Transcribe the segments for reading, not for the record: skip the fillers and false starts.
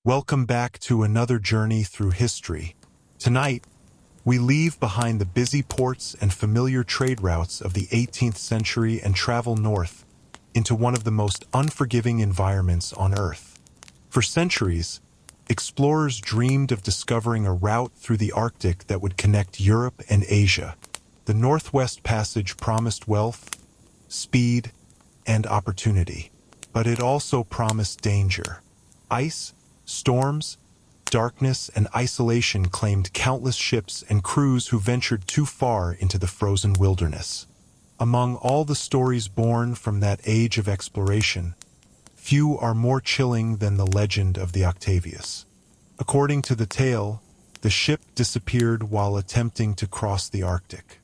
Welcome back to another journey through history. Tonight, we leave behind the busy ports and familiar trade routes of the 18th century and travel north into one of the most unforgiving environments on Earth. For centuries, explorers dreamed of discovering a route through the Arctic that would connect Europe and Asia. The Northwest Passage promised wealth, speed, and opportunity, but it also promised danger. Ice, storms, darkness, and isolation claimed countless ships and crews who ventured too far into the frozen wilderness. Among all the stories born from that age of exploration, few are more chilling than the legend of the Octavius. According to the tale, the ship disappeared while attempting to cross the Arctic.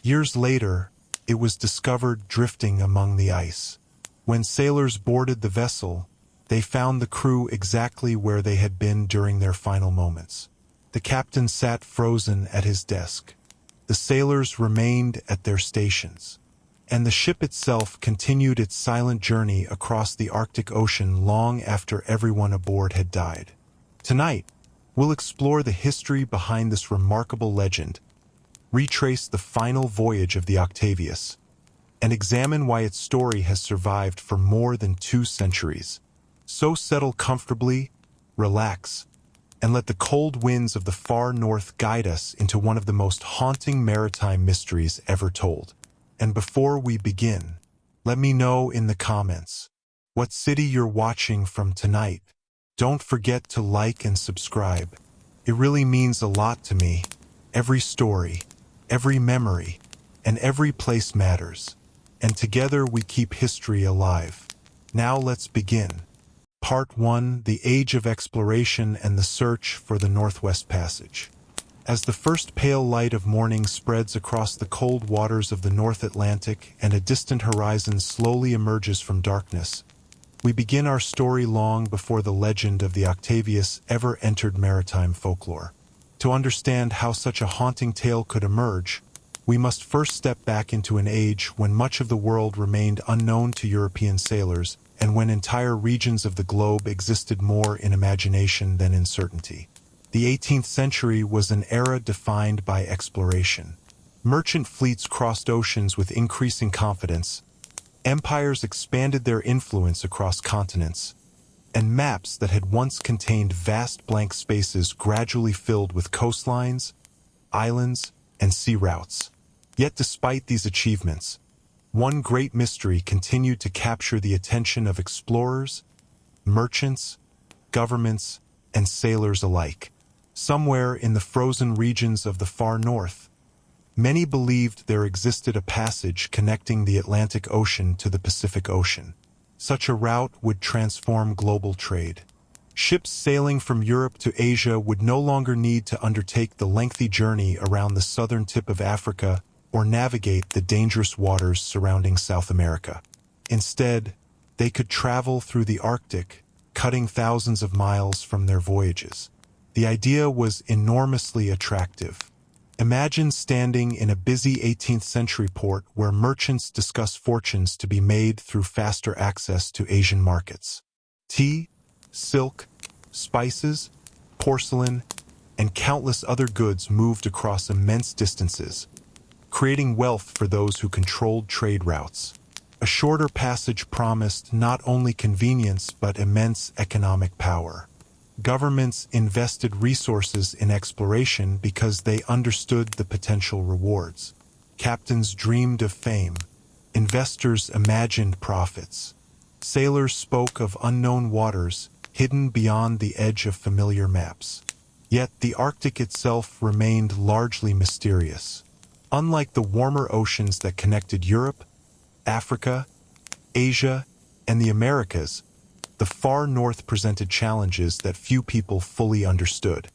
Years later, it was discovered drifting among the ice. When sailors boarded the vessel, they found the crew exactly where they had been during their final moments. The captain sat frozen at his desk. The sailors remained at their stations, and the ship itself continued its silent journey across the Arctic Ocean long after everyone aboard had died. Tonight, we'll explore the history behind this remarkable legend, retrace the final voyage of the Octavius, and examine why its story has survived for more than 2 centuries. So settle comfortably, relax, and let the cold winds of the far north guide us into one of the most haunting maritime mysteries ever told. And before we begin, let me know in the comments what city you're watching from tonight. Don't forget to like and subscribe. It really means a lot to me. Every story, every memory, and every place matters. And together we keep history alive. Now let's begin. Part 1: The Age of Exploration and the Search for the Northwest Passage. As the first pale light of morning spreads across the cold waters of the North Atlantic and a distant horizon slowly emerges from darkness, we begin our story long before the legend of the Octavius ever entered maritime folklore. To understand how such a haunting tale could emerge, we must first step back into an age when much of the world remained unknown to European sailors and when entire regions of the globe existed more in imagination than in certainty. The 18th century was an era defined by exploration. Merchant fleets crossed oceans with increasing confidence, empires expanded their influence across continents, and maps that had once contained vast blank spaces gradually filled with coastlines, islands, and sea routes. Yet despite these achievements, one great mystery continued to capture the attention of explorers, merchants, governments, and sailors alike. Somewhere in the frozen regions of the far north, many believed there existed a passage connecting the Atlantic Ocean to the Pacific Ocean. Such a route would transform global trade. Ships sailing from Europe to Asia would no longer need to undertake the lengthy journey around the southern tip of Africa or navigate the dangerous waters surrounding South America. Instead, they could travel through the Arctic, cutting thousands of miles from their voyages. The idea was enormously attractive. Imagine standing in a busy 18th century port where merchants discuss fortunes to be made through faster access to Asian markets. Tea, silk, spices, porcelain, and countless other goods moved across immense distances, creating wealth for those who controlled trade routes. A shorter passage promised not only convenience but immense economic power. Governments invested resources in exploration because they understood the potential rewards. Captains dreamed of fame. Investors imagined profits. Sailors spoke of unknown waters hidden beyond the edge of familiar maps. Yet the Arctic itself remained largely mysterious. Unlike the warmer oceans that connected Europe, Africa, Asia, and the Americas, the far north presented challenges that few people fully understood.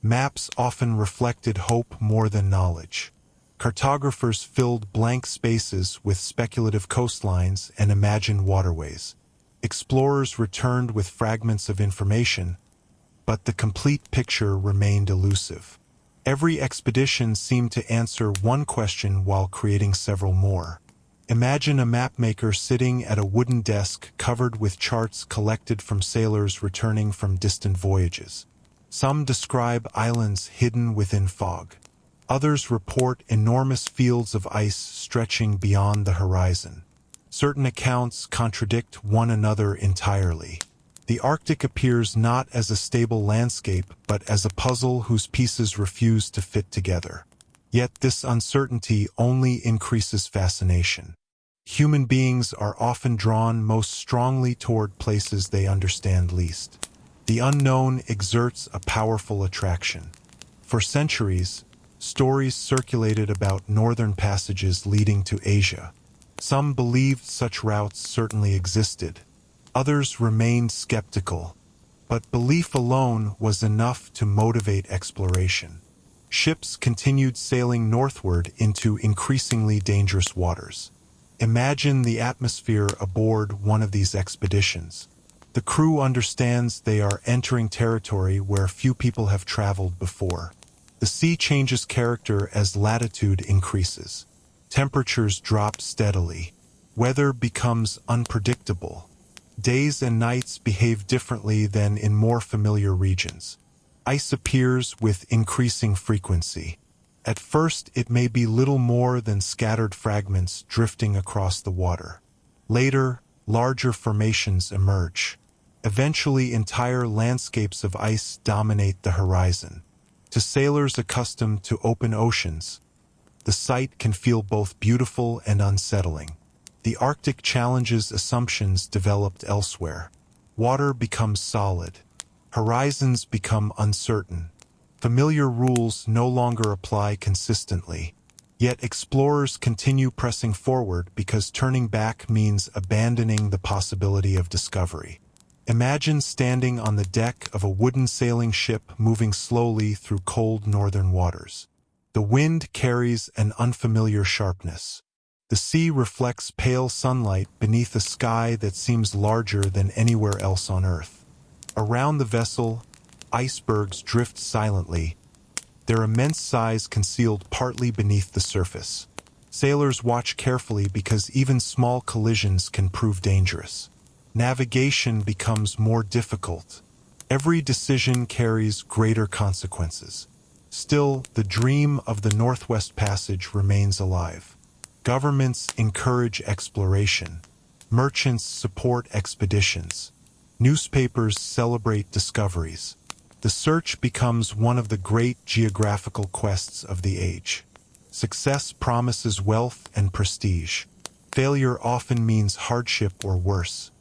Maps often reflected hope more than knowledge. Cartographers filled blank spaces with speculative coastlines and imagined waterways. Explorers returned with fragments of information, but the complete picture remained elusive. Every expedition seemed to answer one question while creating several more. Imagine a mapmaker sitting at a wooden desk covered with charts collected from sailors returning from distant voyages. Some describe islands hidden within fog. Others report enormous fields of ice stretching beyond the horizon. Certain accounts contradict one another entirely. The Arctic appears not as a stable landscape, but as a puzzle whose pieces refuse to fit together. Yet this uncertainty only increases fascination. Human beings are often drawn most strongly toward places they understand least. The unknown exerts a powerful attraction. For centuries, stories circulated about northern passages leading to Asia. Some believed such routes certainly existed. Others remained skeptical. But belief alone was enough to motivate exploration. Ships continued sailing northward into increasingly dangerous waters. Imagine the atmosphere aboard one of these expeditions. The crew understands they are entering territory where few people have traveled before. The sea changes character as latitude increases. Temperatures drop steadily. Weather becomes unpredictable. Days and nights behave differently than in more familiar regions. Ice appears with increasing frequency. At first, it may be little more than scattered fragments drifting across the water. Later, larger formations emerge. Eventually, entire landscapes of ice dominate the horizon. To sailors accustomed to open oceans, the sight can feel both beautiful and unsettling. The Arctic challenges assumptions developed elsewhere. Water becomes solid. Horizons become uncertain. Familiar rules no longer apply consistently. Yet explorers continue pressing forward because turning back means abandoning the possibility of discovery. Imagine standing on the deck of a wooden sailing ship moving slowly through cold northern waters. The wind carries an unfamiliar sharpness. The sea reflects pale sunlight beneath a sky that seems larger than anywhere else on Earth. Around the vessel, icebergs drift silently, their immense size concealed partly beneath the surface. Sailors watch carefully because even small collisions can prove dangerous. Navigation becomes more difficult. Every decision carries greater consequences. Still, the dream of the Northwest Passage remains alive. Governments encourage exploration. Merchants support expeditions. Newspapers celebrate discoveries. The search becomes one of the great geographical quests of the age. Success promises wealth and prestige. Failure often means hardship or worse.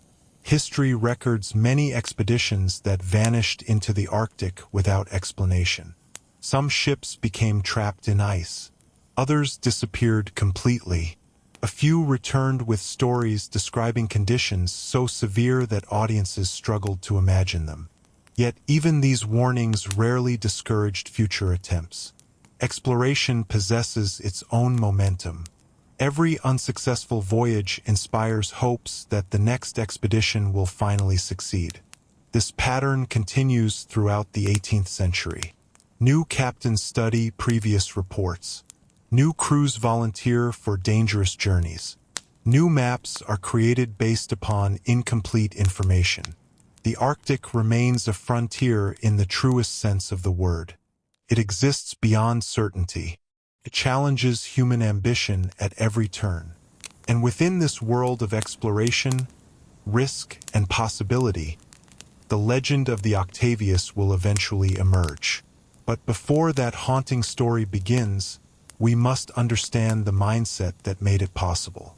History records many expeditions that vanished into the Arctic without explanation. Some ships became trapped in ice. Others disappeared completely. A few returned with stories describing conditions so severe that audiences struggled to imagine them. Yet even these warnings rarely discouraged future attempts. Exploration possesses its own momentum. Every unsuccessful voyage inspires hopes that the next expedition will finally succeed. This pattern continues throughout the 18th century. New captains study previous reports. New crews volunteer for dangerous journeys. New maps are created based upon incomplete information. The Arctic remains a frontier in the truest sense of the word. It exists beyond certainty. It challenges human ambition at every turn. And within this world of exploration, risk, and possibility, the legend of the Octavius will eventually emerge. But before that haunting story begins, we must understand the mindset that made it possible.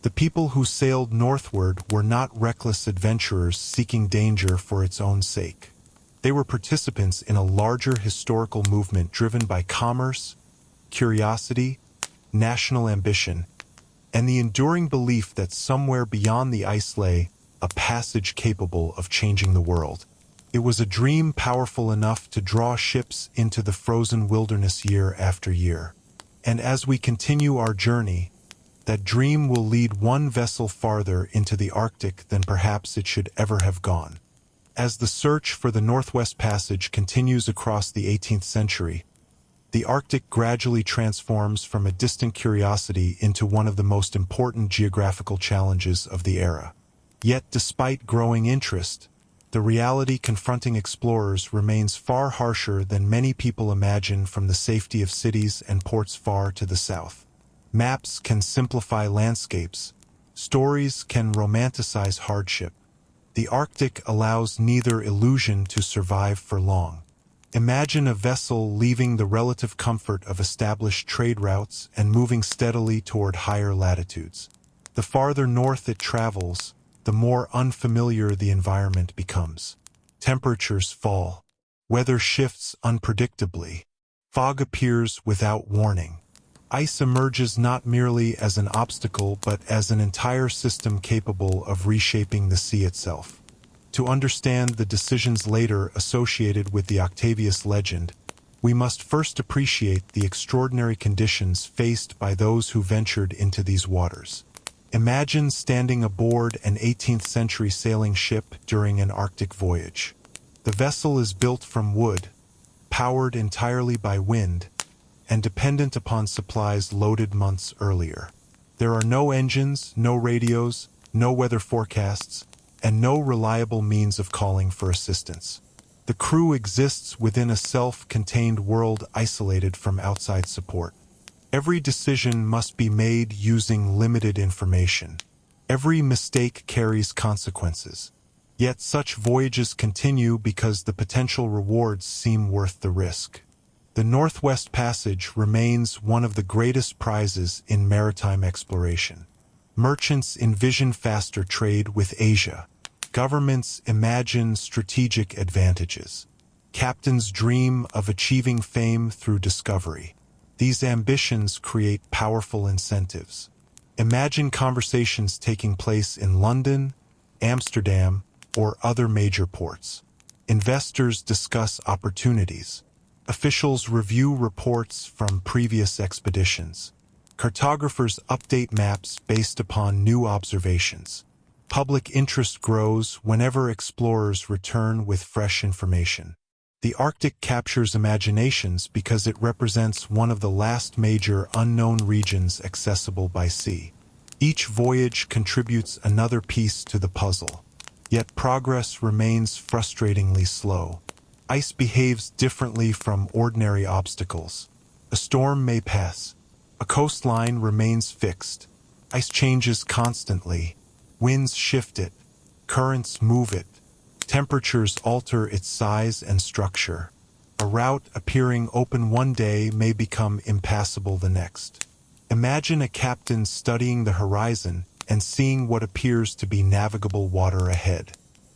The people who sailed northward were not reckless adventurers seeking danger for its own sake. They were participants in a larger historical movement driven by commerce, curiosity, national ambition, and the enduring belief that somewhere beyond the ice lay a passage capable of changing the world. It was a dream powerful enough to draw ships into the frozen wilderness year after year. And as we continue our journey, that dream will lead one vessel farther into the Arctic than perhaps it should ever have gone. As the search for the Northwest Passage continues across the 18th century, The Arctic gradually transforms from a distant curiosity into one of the most important geographical challenges of the era. Yet, despite growing interest, the reality confronting explorers remains far harsher than many people imagine from the safety of cities and ports far to the south. Maps can simplify landscapes. Stories can romanticize hardship. The Arctic allows neither illusion to survive for long. Imagine a vessel leaving the relative comfort of established trade routes and moving steadily toward higher latitudes. The farther north it travels, the more unfamiliar the environment becomes. Temperatures fall. Weather shifts unpredictably. Fog appears without warning. Ice emerges not merely as an obstacle but as an entire system capable of reshaping the sea itself. To understand the decisions later associated with the Octavius legend, we must first appreciate the extraordinary conditions faced by those who ventured into these waters. Imagine standing aboard an 18th century sailing ship during an Arctic voyage. The vessel is built from wood, powered entirely by wind, and dependent upon supplies loaded months earlier. There are no engines, no radios, no weather forecasts, and no reliable means of calling for assistance. The crew exists within a self-contained world isolated from outside support. Every decision must be made using limited information. Every mistake carries consequences. Yet such voyages continue because the potential rewards seem worth the risk. The Northwest Passage remains one of the greatest prizes in maritime exploration. Merchants envision faster trade with Asia. Governments imagine strategic advantages. Captains dream of achieving fame through discovery. These ambitions create powerful incentives. Imagine conversations taking place in London, Amsterdam, or other major ports. Investors discuss opportunities. Officials review reports from previous expeditions. Cartographers update maps based upon new observations. Public interest grows whenever explorers return with fresh information. The Arctic captures imaginations because it represents one of the last major unknown regions accessible by sea. Each voyage contributes another piece to the puzzle. Yet progress remains frustratingly slow. Ice behaves differently from ordinary obstacles. A storm may pass. A coastline remains fixed. Ice changes constantly. Winds shift it. Currents move it. Temperatures alter its size and structure. A route appearing open one day may become impassable the next. Imagine a captain studying the horizon and seeing what appears to be navigable water ahead.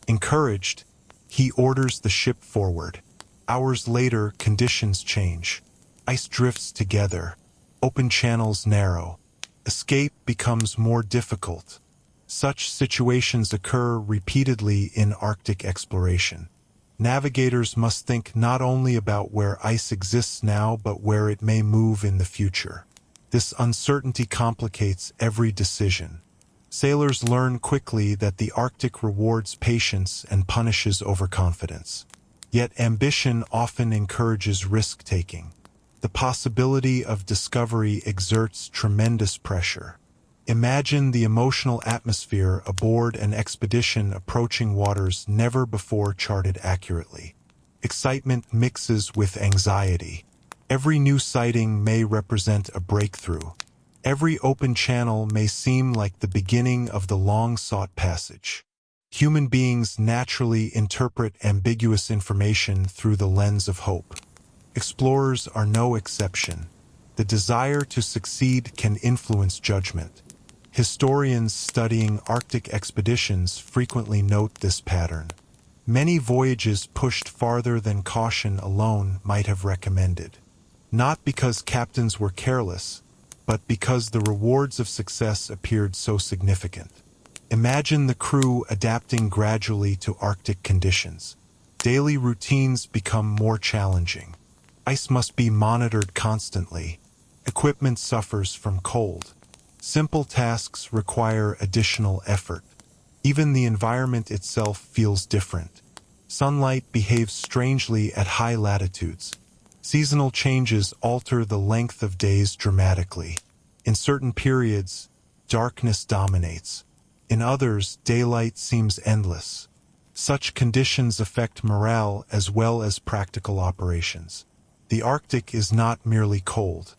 Encouraged, he orders the ship forward. Hours later, conditions change. Ice drifts together. Open channels narrow. Escape becomes more difficult. Such situations occur repeatedly in Arctic exploration. Navigators must think not only about where ice exists now but where it may move in the future. This uncertainty complicates every decision. Sailors learn quickly that the Arctic rewards patience and punishes overconfidence. Yet ambition often encourages risk-taking. The possibility of discovery exerts tremendous pressure. Imagine the emotional atmosphere aboard an expedition approaching waters never before charted accurately. Excitement mixes with anxiety. Every new sighting may represent a breakthrough. Every open channel may seem like the beginning of the long-sought passage. Human beings naturally interpret ambiguous information through the lens of hope. Explorers are no exception. The desire to succeed can influence judgment. Historians studying Arctic expeditions frequently note this pattern. Many voyages pushed farther than caution alone might have recommended. Not because captains were careless, but because the rewards of success appeared so significant. Imagine the crew adapting gradually to Arctic conditions. Daily routines become more challenging. Ice must be monitored constantly. Equipment suffers from cold. Simple tasks require additional effort. Even the environment itself feels different. Sunlight behaves strangely at high latitudes. Seasonal changes alter the length of days dramatically. In certain periods, darkness dominates. In others, daylight seems endless. Such conditions affect morale as well as practical operations. The Arctic is not merely cold.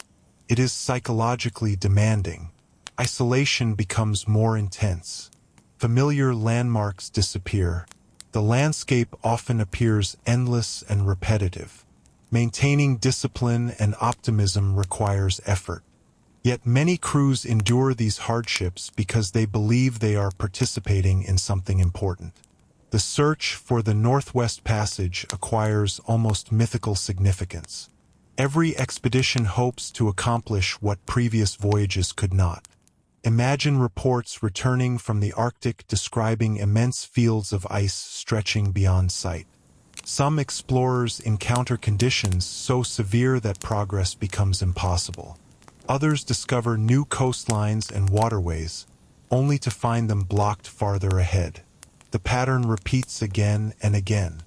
It is psychologically demanding. Isolation becomes more intense. Familiar landmarks disappear. The landscape often appears endless and repetitive. Maintaining discipline and optimism requires effort. Yet many crews endure these hardships because they believe they are participating in something important. The search for the Northwest Passage acquires almost mythical significance. Every expedition hopes to accomplish what previous voyages could not. Imagine reports returning from the Arctic describing immense fields of ice stretching beyond sight. Some explorers encounter conditions so severe that progress becomes impossible. Others discover new coastlines and waterways, only to find them blocked farther ahead. The pattern repeats again and again.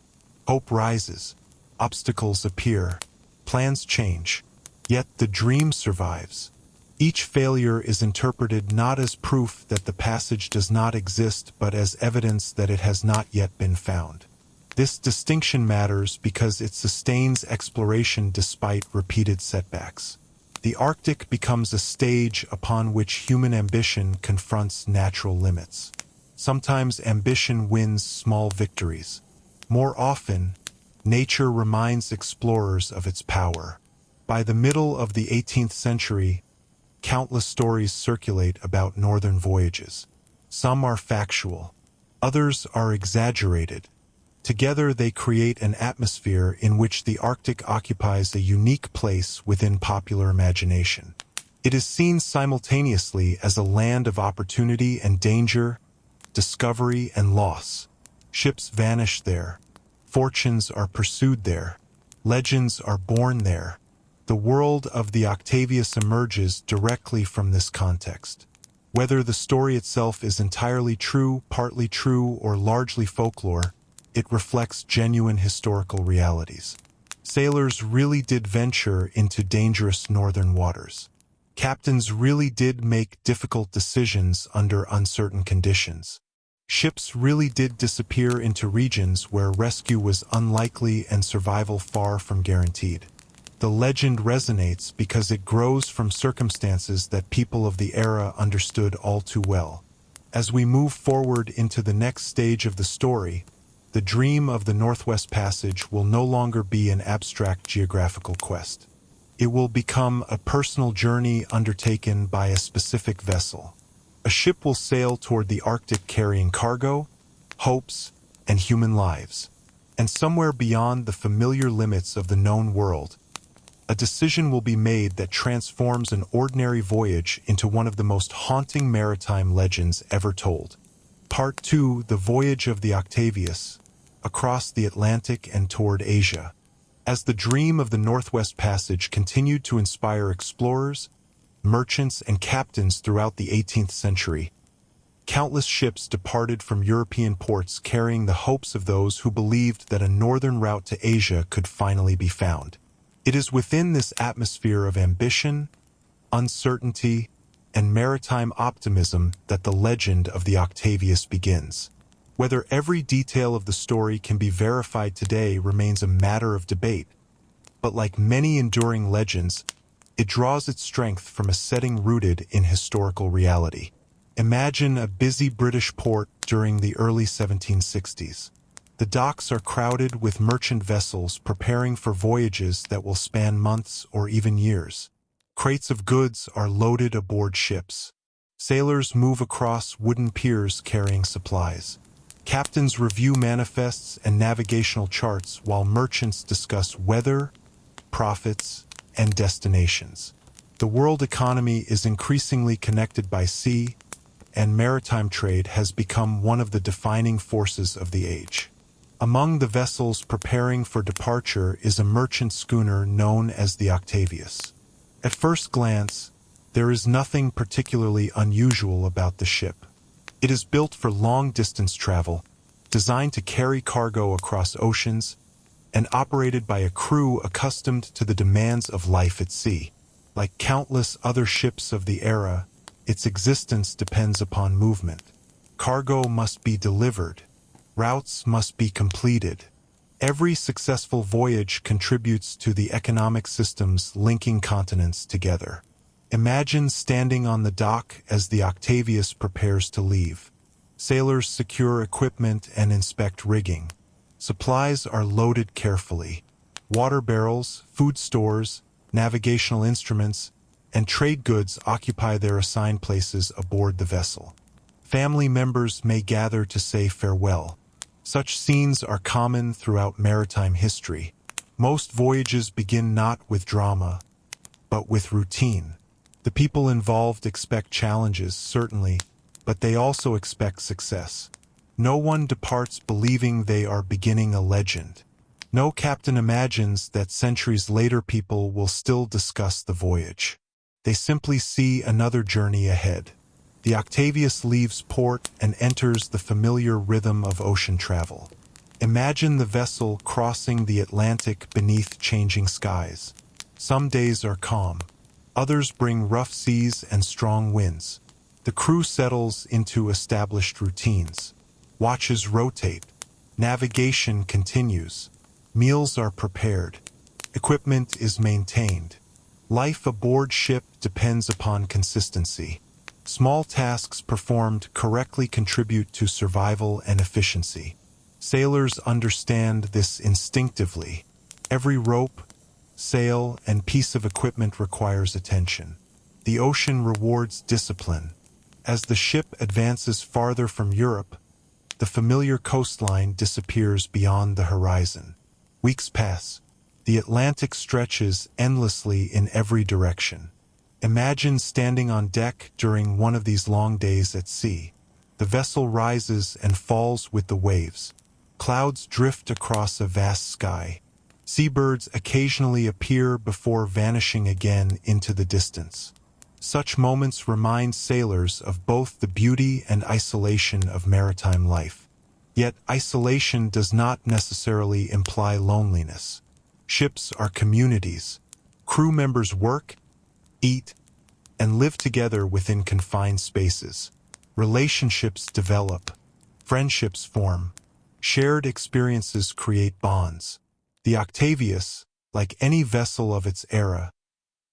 Hope rises, obstacles appear, plans change, yet the dream survives. Each failure is interpreted not as proof that the passage does not exist, but as evidence that it has not yet been found. This distinction matters because it sustains exploration despite repeated setbacks. The Arctic becomes a stage upon which human ambition confronts natural limits. Sometimes ambition wins small victories. More often, nature reminds explorers of its power. By the middle of the 18th century, countless stories circulate about northern voyages. Some are factual, others are exaggerated. Together they create an atmosphere in which the Arctic occupies a unique place within popular imagination. It is seen simultaneously as a land of opportunity and danger, discovery and loss. Ships vanish there. Fortunes are pursued there. Legends are born there. The world of the Octavius emerges directly from this context. Whether the story itself is entirely true, partly true, or largely folklore, it reflects genuine historical realities. Sailors really did venture into dangerous northern waters. Captains really did make difficult decisions under uncertain conditions. Ships really did disappear into regions where rescue was unlikely and survival far from guaranteed. The legend resonates because it grows from circumstances that people of the era understood all too well. As we move forward into the next stage of the story, the dream of the Northwest Passage will no longer be an abstract geographical quest. It will become a personal journey undertaken by a specific vessel. A ship will sail toward the Arctic carrying cargo, hopes, and human lives. And somewhere beyond the familiar limits of the known world, a decision will be made that transforms an ordinary voyage into one of the most haunting maritime legends ever told. Part 2: The Voyage of the Octavius, across the Atlantic and toward Asia. As the dream of the Northwest Passage continued to inspire explorers, merchants, and captains throughout the 18th century, countless ships departed from European ports carrying the hopes of those who believed that a northern route to Asia could finally be found. It is within this atmosphere of ambition, uncertainty, and maritime optimism that the legend of the Octavius begins. Whether every detail of the story can be verified today remains a matter of debate, but like many enduring legends, it draws its strength from a setting rooted in historical reality. Imagine a busy British port during the early 1760s. The docks are crowded with merchant vessels preparing for voyages that will span months or even years. Crates of goods are loaded aboard ships. Sailors move across wooden piers carrying supplies. Captains review manifests and navigational charts while merchants discuss weather, profits, and destinations. The world economy is increasingly connected by sea, and maritime trade has become one of the defining forces of the age. Among the vessels preparing for departure is a merchant schooner known as the Octavius. At first glance, there is nothing particularly unusual about the ship. It is built for long-distance travel, designed to carry cargo across oceans, and operated by a crew accustomed to the demands of life at sea. Like countless other ships of the era, its existence depends upon movement. Cargo must be delivered. Routes must be completed. Every successful voyage contributes to the economic systems linking continents together. Imagine standing on the dock as the Octavius prepares to leave. Sailors secure equipment and inspect rigging. Supplies are loaded carefully. Water barrels, food stores, navigational instruments, and trade goods occupy their assigned places aboard the vessel. Family members may gather to say farewell. Such scenes are common throughout maritime history. Most voyages begin not with drama, but with routine. The people involved expect challenges, certainly, but they also expect success. No one departs believing they are beginning a legend. No captain imagines that centuries later people will still discuss the voyage. They simply see another journey ahead. The Octavius leaves port and enters the familiar rhythm of ocean travel. Imagine the vessel crossing the Atlantic beneath changing skies. Some days are calm. Others bring rough seas and strong winds. The crew settles into established routines. Watches rotate. Navigation continues. Meals are prepared. Equipment is maintained. Life aboard ship depends upon consistency. Small tasks performed correctly contribute to survival and efficiency. Sailors understand this instinctively. Every rope, sail, and piece of equipment requires attention. The ocean rewards discipline. As the ship advances farther from Europe, the familiar coastline disappears beyond the horizon. Weeks pass. The Atlantic stretches endlessly in every direction. Imagine standing on deck during one of these long days at sea. The vessel rises and falls with the waves. Clouds drift across a vast sky. Seabirds occasionally appear before vanishing again into the distance. Such moments remind sailors of both the beauty and isolation of maritime life. Yet isolation does not necessarily imply loneliness. Ships are communities. Crew members work, eat, and live together within confined spaces. Relationships develop. Friendships form. Shared experiences create bonds. The Octavius, like any vessel of its era,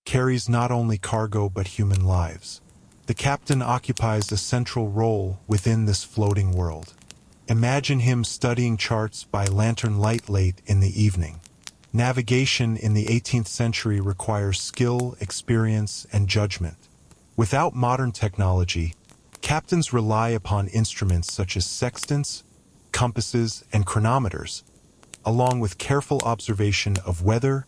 carries not only cargo but human lives. The captain occupies a central role within this floating world. Imagine him studying charts by lantern light late in the evening. Navigation in the 18th century requires skill, experience, and judgment. Without modern technology, captains rely upon instruments such as sextants, compasses, and chronometers, along with careful observation of weather,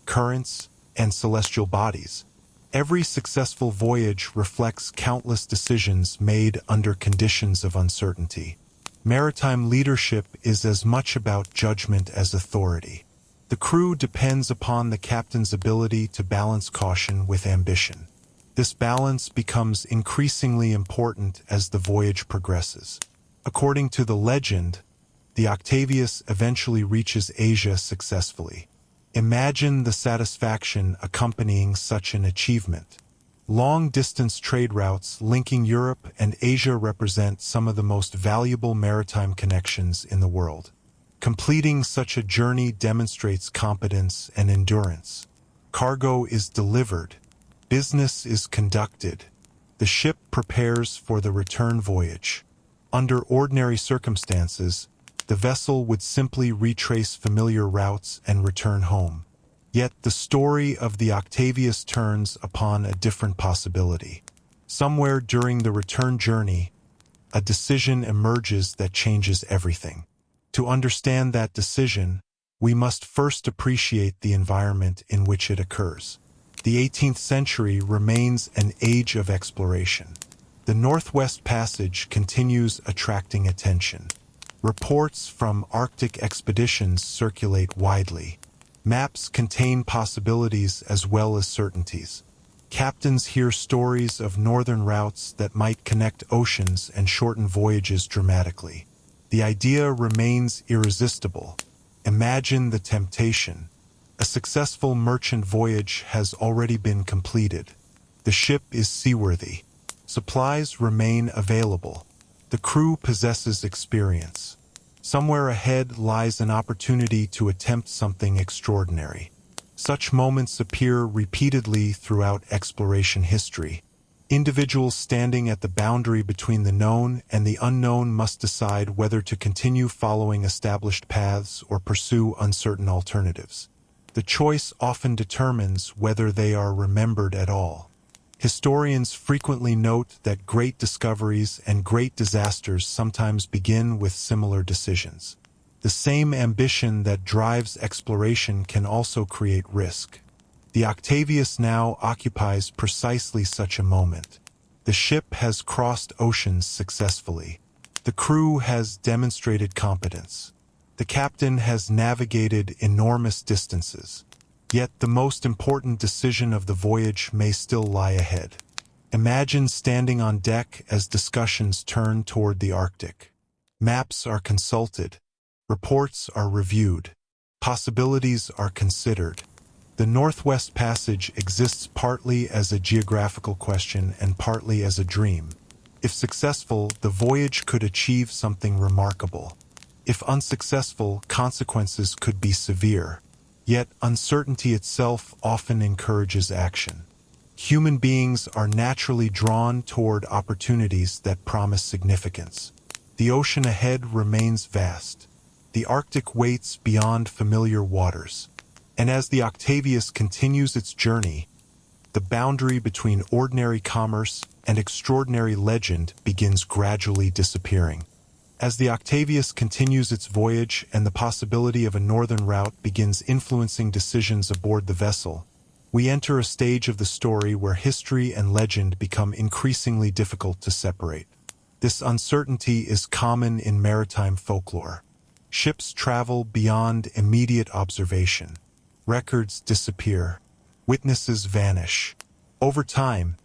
currents, and celestial bodies. Every successful voyage reflects countless decisions made under conditions of uncertainty. Maritime leadership is as much about judgment as authority. The crew depends upon the captain's ability to balance caution with ambition. This balance becomes increasingly important as the voyage progresses. According to the legend, the Octavius eventually reaches Asia successfully. Imagine the satisfaction accompanying such an achievement. Long-distance trade routes linking Europe and Asia represent some of the most valuable maritime connections in the world. Completing such a journey demonstrates competence and endurance. Cargo is delivered. Business is conducted. The ship prepares for the return voyage. Under ordinary circumstances, the vessel would simply retrace familiar routes and return home. Yet the story of the Octavius turns upon a different possibility. Somewhere during the return journey, a decision emerges that changes everything. To understand that decision, we must first appreciate the environment in which it occurs. The 18th century remains an age of exploration. The Northwest Passage continues attracting attention. Reports from Arctic expeditions circulate widely. Maps contain possibilities as well as certainties. Captains hear stories of northern routes that might connect oceans and shorten voyages dramatically. The idea remains irresistible. Imagine the temptation. A successful merchant voyage has already been completed. The ship is seaworthy. Supplies remain available. The crew possesses experience. Somewhere ahead lies an opportunity to attempt something extraordinary. Such moments appear repeatedly throughout exploration history. Individuals standing at the boundary between the known and the unknown must decide whether to continue following established paths or pursue uncertain alternatives. The choice often determines whether they are remembered at all. Historians frequently note that great discoveries and great disasters sometimes begin with similar decisions. The same ambition that drives exploration can also create risk. The Octavius now occupies precisely such a moment. The ship has crossed oceans successfully. The crew has demonstrated competence. The captain has navigated enormous distances. Yet the most important decision of the voyage may still lie ahead. Imagine standing on deck as discussions turn toward the Arctic. Maps are consulted. Reports are reviewed. Possibilities are considered. The Northwest Passage exists partly as a geographical question and partly as a dream. If successful, the voyage could achieve something remarkable. If unsuccessful, consequences could be severe. Yet uncertainty itself often encourages action. Human beings are naturally drawn toward opportunities that promise significance. The ocean ahead remains vast. The Arctic waits beyond familiar waters. And as the Octavius continues its journey, the boundary between ordinary commerce and extraordinary legend begins gradually disappearing. As the Octavius continues its voyage and the possibility of a northern route begins influencing decisions aboard the vessel, we enter a stage of the story where history and legend become increasingly difficult to separate. This uncertainty is common in maritime folklore. Ships travel beyond immediate observation. Records disappear. Witnesses vanish. Over time,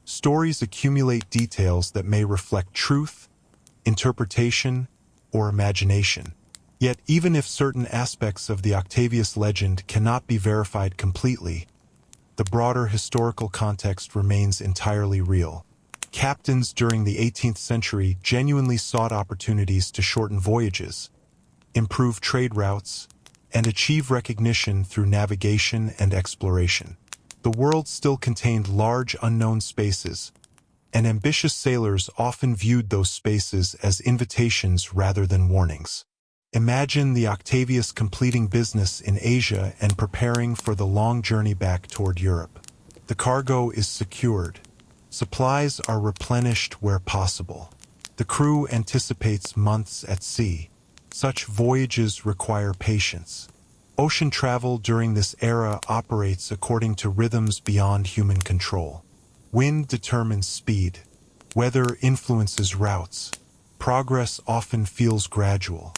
stories accumulate details that may reflect truth, interpretation, or imagination. Yet even if certain aspects of the Octavius legend cannot be verified completely, the broader historical context remains entirely real. Captains during the 18th century genuinely sought opportunities to shorten voyages, improve trade routes, and achieve recognition through navigation and exploration. The world still contained large unknown spaces, and ambitious sailors often viewed those spaces as invitations rather than warnings. Imagine the Octavius completing business in Asia and preparing for the long journey back toward Europe. The cargo is secured. Supplies are replenished where possible. The crew anticipates months at sea. Such voyages require patience. Ocean travel during this era operates according to rhythms beyond human control. Wind determines speed. Weather influences routes. Progress often feels gradual.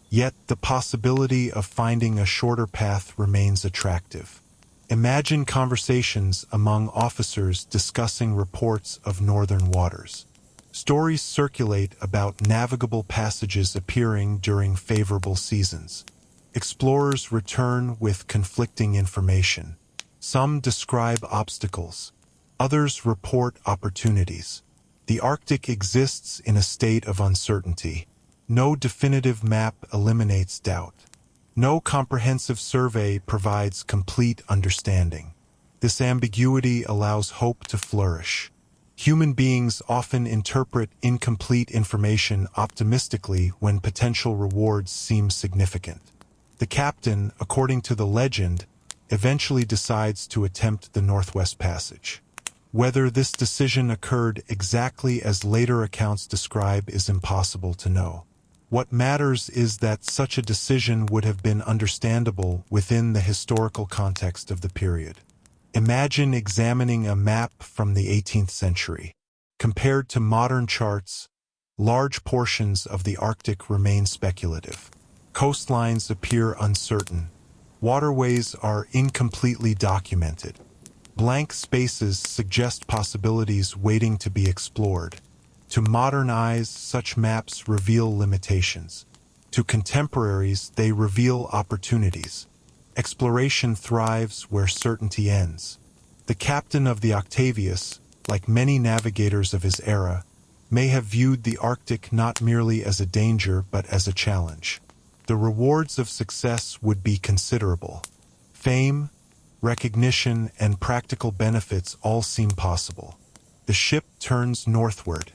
Yet the possibility of finding a shorter path remains attractive. Imagine conversations among officers discussing reports of northern waters. Stories circulate about navigable passages appearing during favorable seasons. Explorers return with conflicting information. Some describe obstacles. Others report opportunities. The Arctic exists in a state of uncertainty. No definitive map eliminates doubt. No comprehensive survey provides complete understanding. This ambiguity allows hope to flourish. Human beings often interpret incomplete information optimistically when potential rewards seem significant. The captain, according to the legend, eventually decides to attempt the Northwest Passage. Whether this decision occurred exactly as later accounts describe is impossible to know. What matters is that such a decision would have been understandable within the historical context of the period. Imagine examining a map from the 18th century. Compared to modern charts, large portions of the Arctic remain speculative. Coastlines appear uncertain. Waterways are incompletely documented. Blank spaces suggest possibilities waiting to be explored. To modern eyes, such maps reveal limitations. To contemporaries, they reveal opportunities. Exploration thrives where certainty ends. The captain of the Octavius, like many navigators of his era, may have viewed the Arctic not merely as a danger but as a challenge. The rewards of success would be considerable. Fame, recognition, and practical benefits all seem possible. The ship turns northward.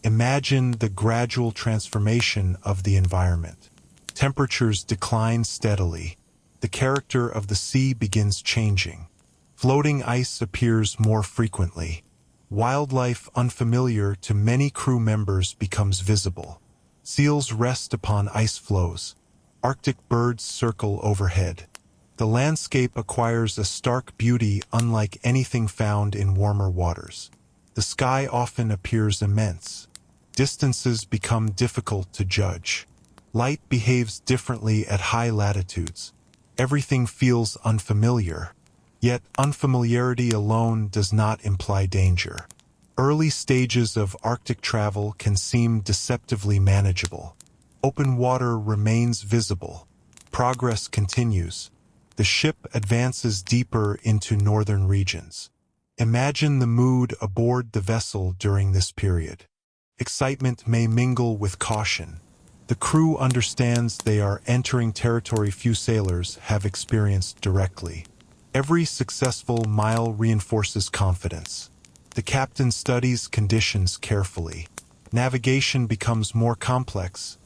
Imagine the gradual transformation of the environment. Temperatures decline steadily. The character of the sea begins changing. Floating ice appears more frequently. Wildlife unfamiliar to many crew members becomes visible. Seals rest upon ice floes. Arctic birds circle overhead. The landscape acquires a stark beauty unlike anything found in warmer waters. The sky often appears immense. Distances become difficult to judge. Light behaves differently at high latitudes. Everything feels unfamiliar. Yet unfamiliarity alone does not imply danger. Early stages of Arctic travel can seem deceptively manageable. Open water remains visible. Progress continues. The ship advances deeper into northern regions. Imagine the mood aboard the vessel during this period. Excitement may mingle with caution. The crew understands they are entering territory few sailors have experienced directly. Every successful mile reinforces confidence. The captain studies conditions carefully. Navigation becomes more complex,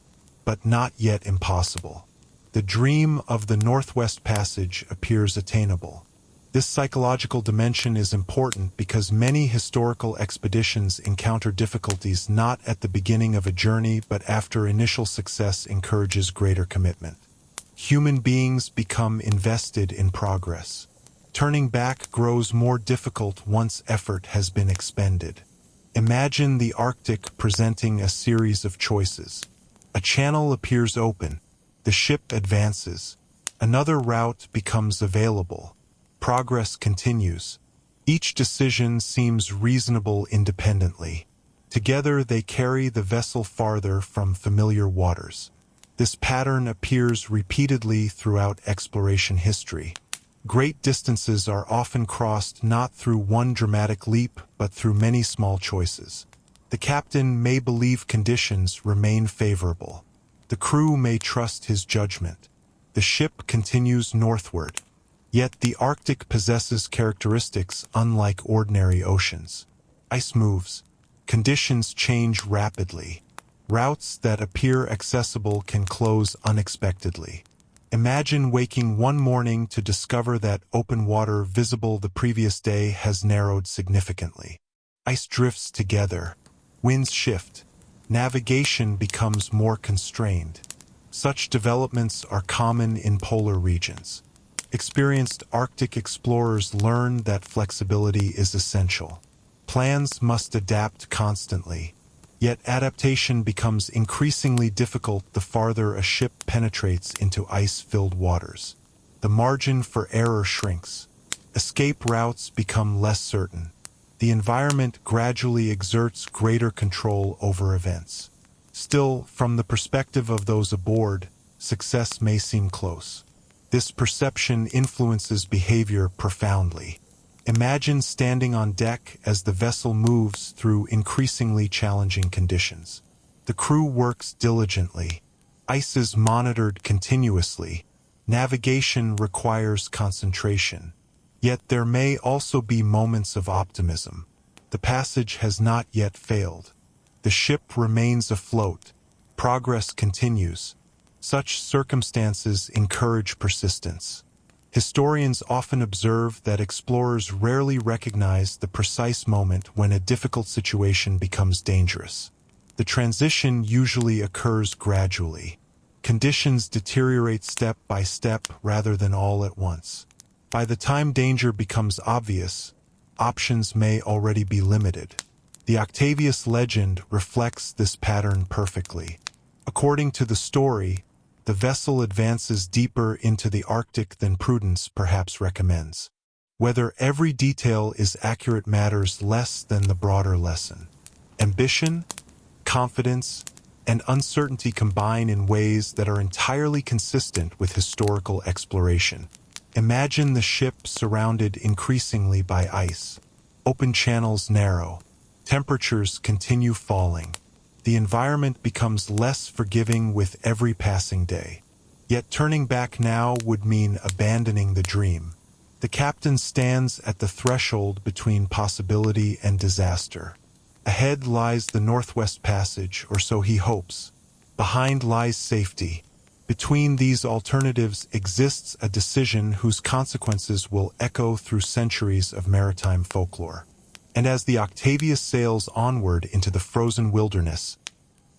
but not yet impossible. The dream of the Northwest Passage appears attainable. This psychological dimension is important because many historical expeditions encounter difficulties not at the beginning of a journey but after initial success encourages greater commitment. Human beings become invested in progress. Turning back grows more difficult once effort has been expended. Imagine the Arctic presenting a series of choices. A channel appears open. The ship advances. Another route becomes available. Progress continues. Each decision seems reasonable independently. Together they carry the vessel farther from familiar waters. This pattern appears repeatedly throughout exploration history. Great distances are often crossed not through one dramatic leap but through many small choices. The captain may believe conditions remain favorable. The crew may trust his judgment. The ship continues northward. Yet the Arctic possesses characteristics unlike ordinary oceans. Ice moves. Conditions change rapidly. Routes that appear accessible can close unexpectedly. Imagine waking one morning to discover that open water visible the previous day has narrowed significantly. Ice drifts together. Winds shift. Navigation becomes more constrained. Such developments are common in polar regions. Experienced Arctic explorers learn that flexibility is essential. Plans must adapt constantly. Yet adaptation becomes increasingly difficult the farther a ship penetrates into ice-filled waters. The margin for error shrinks. Escape routes become less certain. The environment gradually exerts greater control over events. Still, from the perspective of those aboard, success may seem close. This perception influences behavior profoundly. Imagine standing on deck as the vessel moves through increasingly challenging conditions. The crew works diligently. Ice is monitored continuously. Navigation requires concentration. Yet there may also be moments of optimism. The passage has not yet failed. The ship remains afloat. Progress continues. Such circumstances encourage persistence. Historians often observe that explorers rarely recognize the precise moment when a difficult situation becomes dangerous. The transition usually occurs gradually. Conditions deteriorate step by step rather than all at once. By the time danger becomes obvious, options may already be limited. The Octavius legend reflects this pattern perfectly. According to the story, the vessel advances deeper into the Arctic than prudence perhaps recommends. Whether every detail is accurate matters less than the broader lesson. Ambition, confidence, and uncertainty combine in ways that are entirely consistent with historical exploration. Imagine the ship surrounded increasingly by ice. Open channels narrow. Temperatures continue falling. The environment becomes less forgiving with every passing day. Yet turning back now would mean abandoning the dream. The captain stands at the threshold between possibility and disaster. Ahead lies the Northwest Passage, or so he hopes. Behind lies safety. Between these alternatives exists a decision whose consequences will echo through centuries of maritime folklore. And as the Octavius sails onward into the frozen wilderness,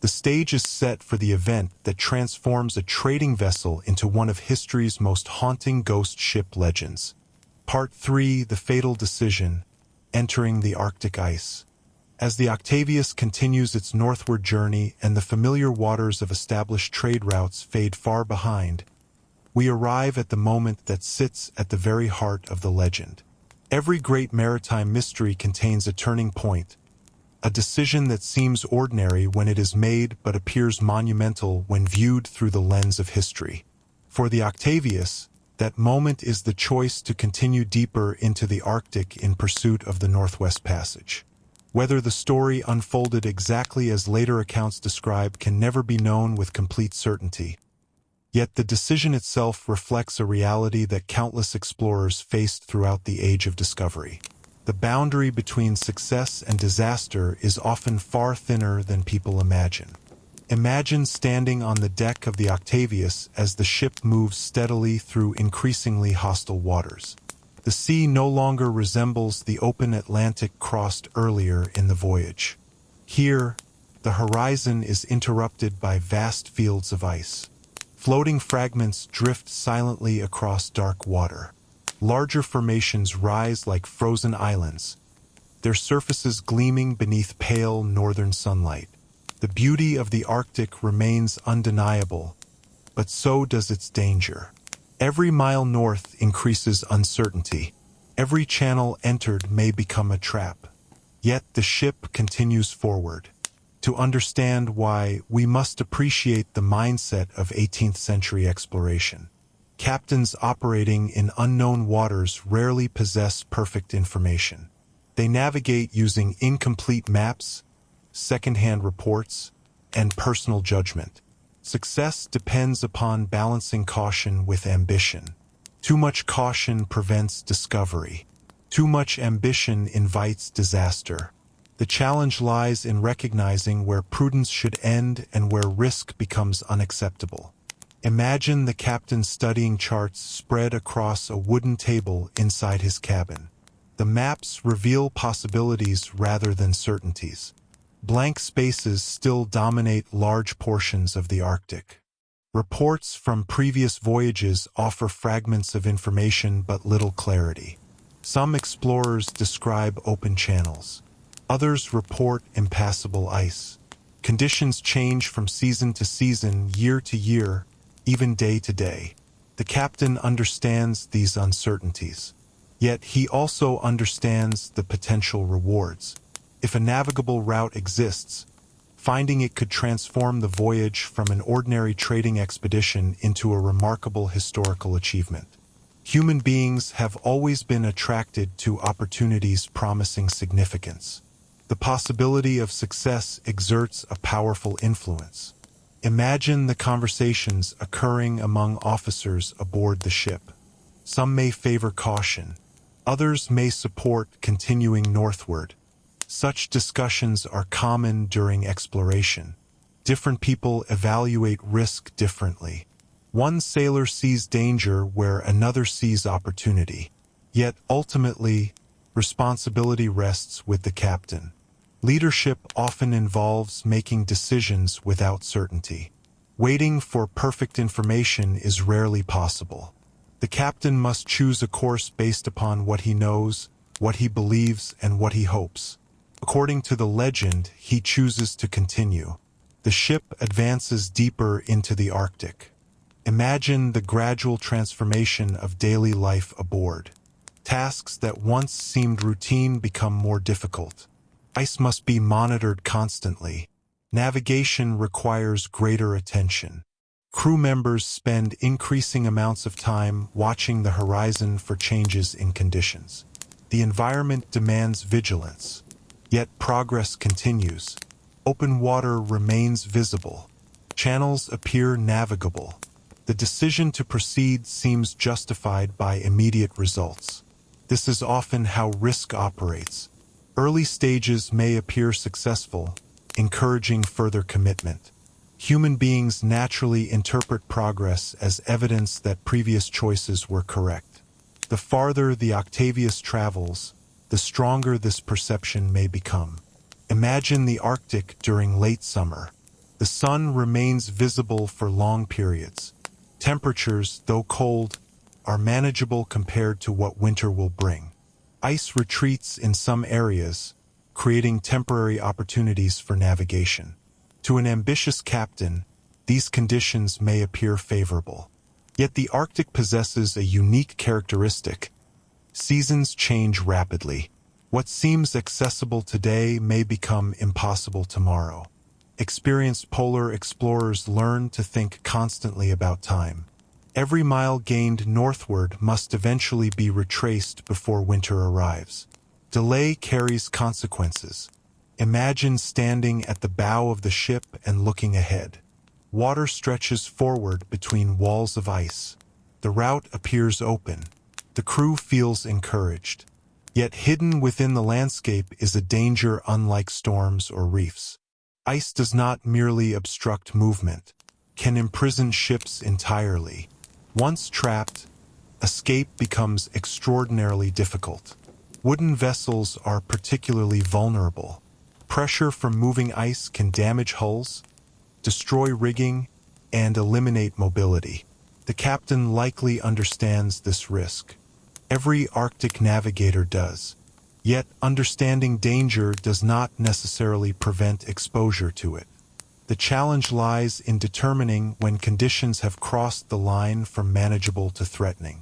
the stage is set for the event that transforms a trading vessel into one of history's most haunting ghost ship legends. Part 3: The Fatal Decision, Entering the Arctic Ice. As the Octavius continues its northward journey and the familiar waters of established trade routes fade far behind, we arrive at the moment that sits at the very heart of the legend. Every great maritime mystery contains a turning point, a decision that seems ordinary when it is made but appears monumental when viewed through the lens of history. For the Octavius, that moment is the choice to continue deeper into the Arctic in pursuit of the Northwest Passage. Whether the story unfolded exactly as later accounts describe can never be known with complete certainty. Yet the decision itself reflects a reality that countless explorers faced throughout the age of discovery. The boundary between success and disaster is often far thinner than people imagine. Imagine standing on the deck of the Octavius as the ship moves steadily through increasingly hostile waters. The sea no longer resembles the open Atlantic crossed earlier in the voyage. Here, the horizon is interrupted by vast fields of ice. Floating fragments drift silently across dark water. Larger formations rise like frozen islands, their surfaces gleaming beneath pale northern sunlight. The beauty of the Arctic remains undeniable, but so does its danger. Every mile north increases uncertainty. Every channel entered may become a trap. Yet the ship continues forward. To understand why, we must appreciate the mindset of 18th century exploration. Captains operating in unknown waters rarely possess perfect information. They navigate using incomplete maps, second-hand reports, and personal judgment. Success depends upon balancing caution with ambition. Too much caution prevents discovery. Too much ambition invites disaster. The challenge lies in recognizing where prudence should end and where risk becomes unacceptable. Imagine the captain studying charts spread across a wooden table inside his cabin. The maps reveal possibilities rather than certainties. Blank spaces still dominate large portions of the Arctic. Reports from previous voyages offer fragments of information but little clarity. Some explorers describe open channels. Others report impassable ice. Conditions change from season to season, year to year, even day to day. The captain understands these uncertainties. Yet he also understands the potential rewards. If a navigable route exists, finding it could transform the voyage from an ordinary trading expedition into a remarkable historical achievement. Human beings have always been attracted to opportunities promising significance. The possibility of success exerts a powerful influence. Imagine the conversations occurring among officers aboard the ship. Some may favor caution. Others may support continuing northward. Such discussions are common during exploration. Different people evaluate risk differently. One sailor sees danger where another sees opportunity. Yet ultimately, responsibility rests with the captain. Leadership often involves making decisions without certainty. Waiting for perfect information is rarely possible. The captain must choose a course based upon what he knows, what he believes, and what he hopes. According to the legend, he chooses to continue. The ship advances deeper into the Arctic. Imagine the gradual transformation of daily life aboard. Tasks that once seemed routine become more difficult. Ice must be monitored constantly. Navigation requires greater attention. Crew members spend increasing amounts of time watching the horizon for changes in conditions. The environment demands vigilance, yet progress continues. Open water remains visible. Channels appear navigable. The decision to proceed seems justified by immediate results. This is often how risk operates. Early stages may appear successful, encouraging further commitment. Human beings naturally interpret progress as evidence that previous choices were correct. The farther the Octavius travels, the stronger this perception may become. Imagine the Arctic during late summer. The sun remains visible for long periods. Temperatures, though cold, are manageable compared to what winter will bring. Ice retreats in some areas, creating temporary opportunities for navigation. To an ambitious captain, these conditions may appear favorable. Yet the Arctic possesses a unique characteristic. Seasons change rapidly. What seems accessible today may become impossible tomorrow. Experienced polar explorers learn to think constantly about time. Every mile gained northward must eventually be retraced before winter arrives. Delay carries consequences. Imagine standing at the bow of the ship and looking ahead. Water stretches forward between walls of ice. The route appears open. The crew feels encouraged. Yet hidden within the landscape is a danger unlike storms or reefs. Ice does not merely obstruct movement, can imprison ships entirely. Once trapped, escape becomes extraordinarily difficult. Wooden vessels are particularly vulnerable. Pressure from moving ice can damage hulls, destroy rigging, and eliminate mobility. The captain likely understands this risk. Every Arctic navigator does. Yet, understanding danger does not necessarily prevent exposure to it. The challenge lies in determining when conditions have crossed the line from manageable to threatening.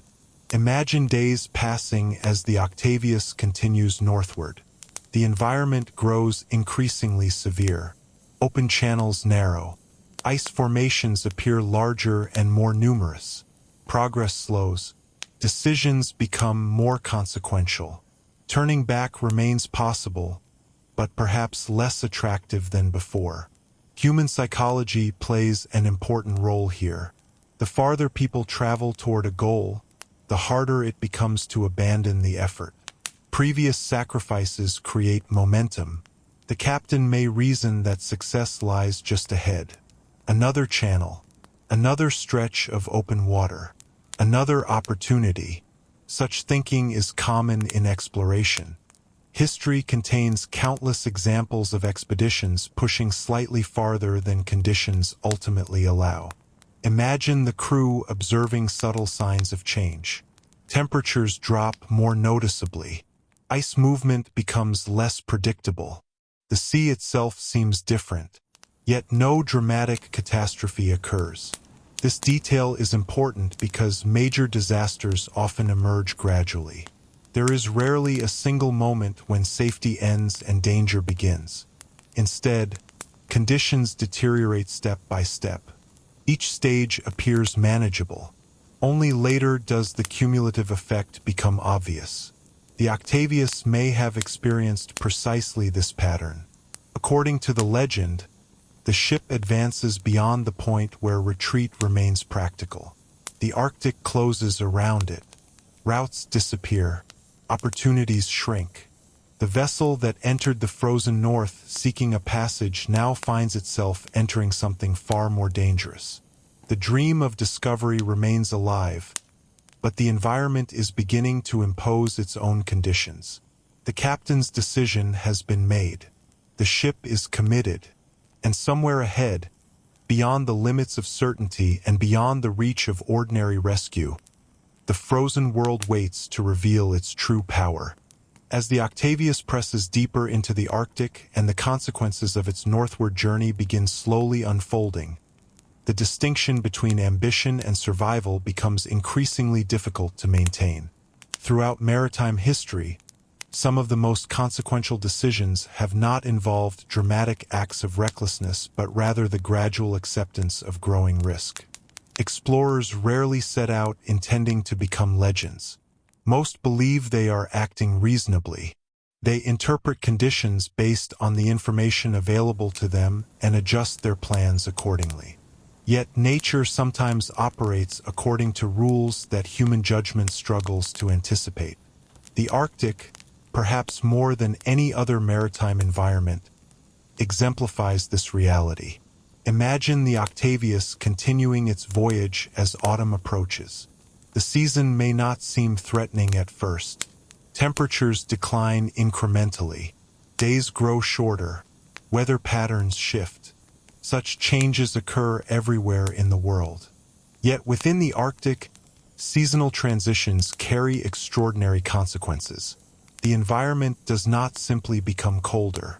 Imagine days passing as the Octavius continues northward. The environment grows increasingly severe. Open channels narrow. Ice formations appear larger and more numerous. Progress slows. Decisions become more consequential. Turning back remains possible, but perhaps less attractive than before. Human psychology plays an important role here. The farther people travel toward a goal, the harder it becomes to abandon the effort. Previous sacrifices create momentum. The captain may reason that success lies just ahead. Another channel, another stretch of open water, another opportunity. Such thinking is common in exploration. History contains countless examples of expeditions pushing slightly farther than conditions ultimately allow. Imagine the crew observing subtle signs of change. Temperatures drop more noticeably. Ice movement becomes less predictable. The sea itself seems different, yet no dramatic catastrophe occurs. This detail is important because major disasters often emerge gradually. There is rarely a single moment when safety ends and danger begins. Instead, conditions deteriorate step by step. Each stage appears manageable. Only later does the cumulative effect become obvious. The Octavius may have experienced precisely this pattern. According to the legend, the ship advances beyond the point where retreat remains practical. The Arctic closes around it. Routes disappear. Opportunities shrink. The vessel that entered the frozen north seeking a passage now finds itself entering something far more dangerous. The dream of discovery remains alive, but the environment is beginning to impose its own conditions. The captain's decision has been made. The ship is committed, and somewhere ahead, beyond the limits of certainty and beyond the reach of ordinary rescue, the frozen world waits to reveal its true power. As the Octavius presses deeper into the Arctic and the consequences of its northward journey begin slowly unfolding, the distinction between ambition and survival becomes increasingly difficult to maintain. Throughout maritime history, Some of the most consequential decisions have not involved dramatic acts of recklessness, but rather the gradual acceptance of growing risk. Explorers rarely set out intending to become legends. Most believe they are acting reasonably. They interpret conditions based on the information available to them and adjust their plans accordingly. Yet nature sometimes operates according to rules that human judgment struggles to anticipate. The Arctic, perhaps more than any other maritime environment, exemplifies this reality. Imagine the Octavius continuing its voyage as autumn approaches. The season may not seem threatening at first. Temperatures decline incrementally. Days grow shorter. Weather patterns shift. Such changes occur everywhere in the world. Yet within the Arctic, seasonal transitions carry extraordinary consequences. The environment does not simply become colder.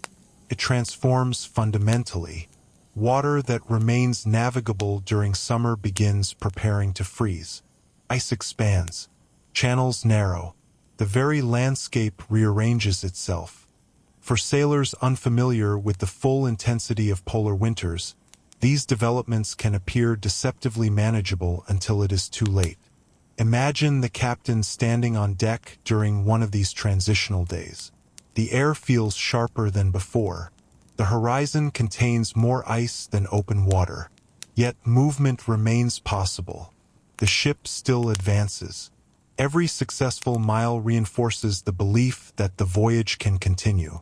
It transforms fundamentally. Water that remains navigable during summer begins preparing to freeze. Ice expands. Channels narrow. The very landscape rearranges itself. For sailors unfamiliar with the full intensity of polar winters, these developments can appear deceptively manageable until it is too late. Imagine the captain standing on deck during one of these transitional days. The air feels sharper than before. The horizon contains more ice than open water. Yet movement remains possible. The ship still advances. Every successful mile reinforces the belief that the voyage can continue.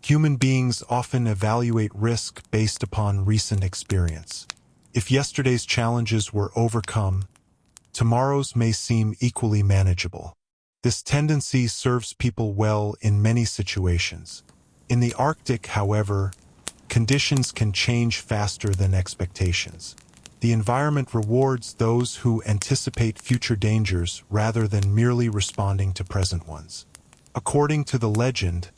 Human beings often evaluate risk based upon recent experience. If yesterday's challenges were overcome, tomorrow's may seem equally manageable. This tendency serves people well in many situations. In the Arctic, however, conditions can change faster than expectations. The environment rewards those who anticipate future dangers rather than merely responding to present ones. According to the legend,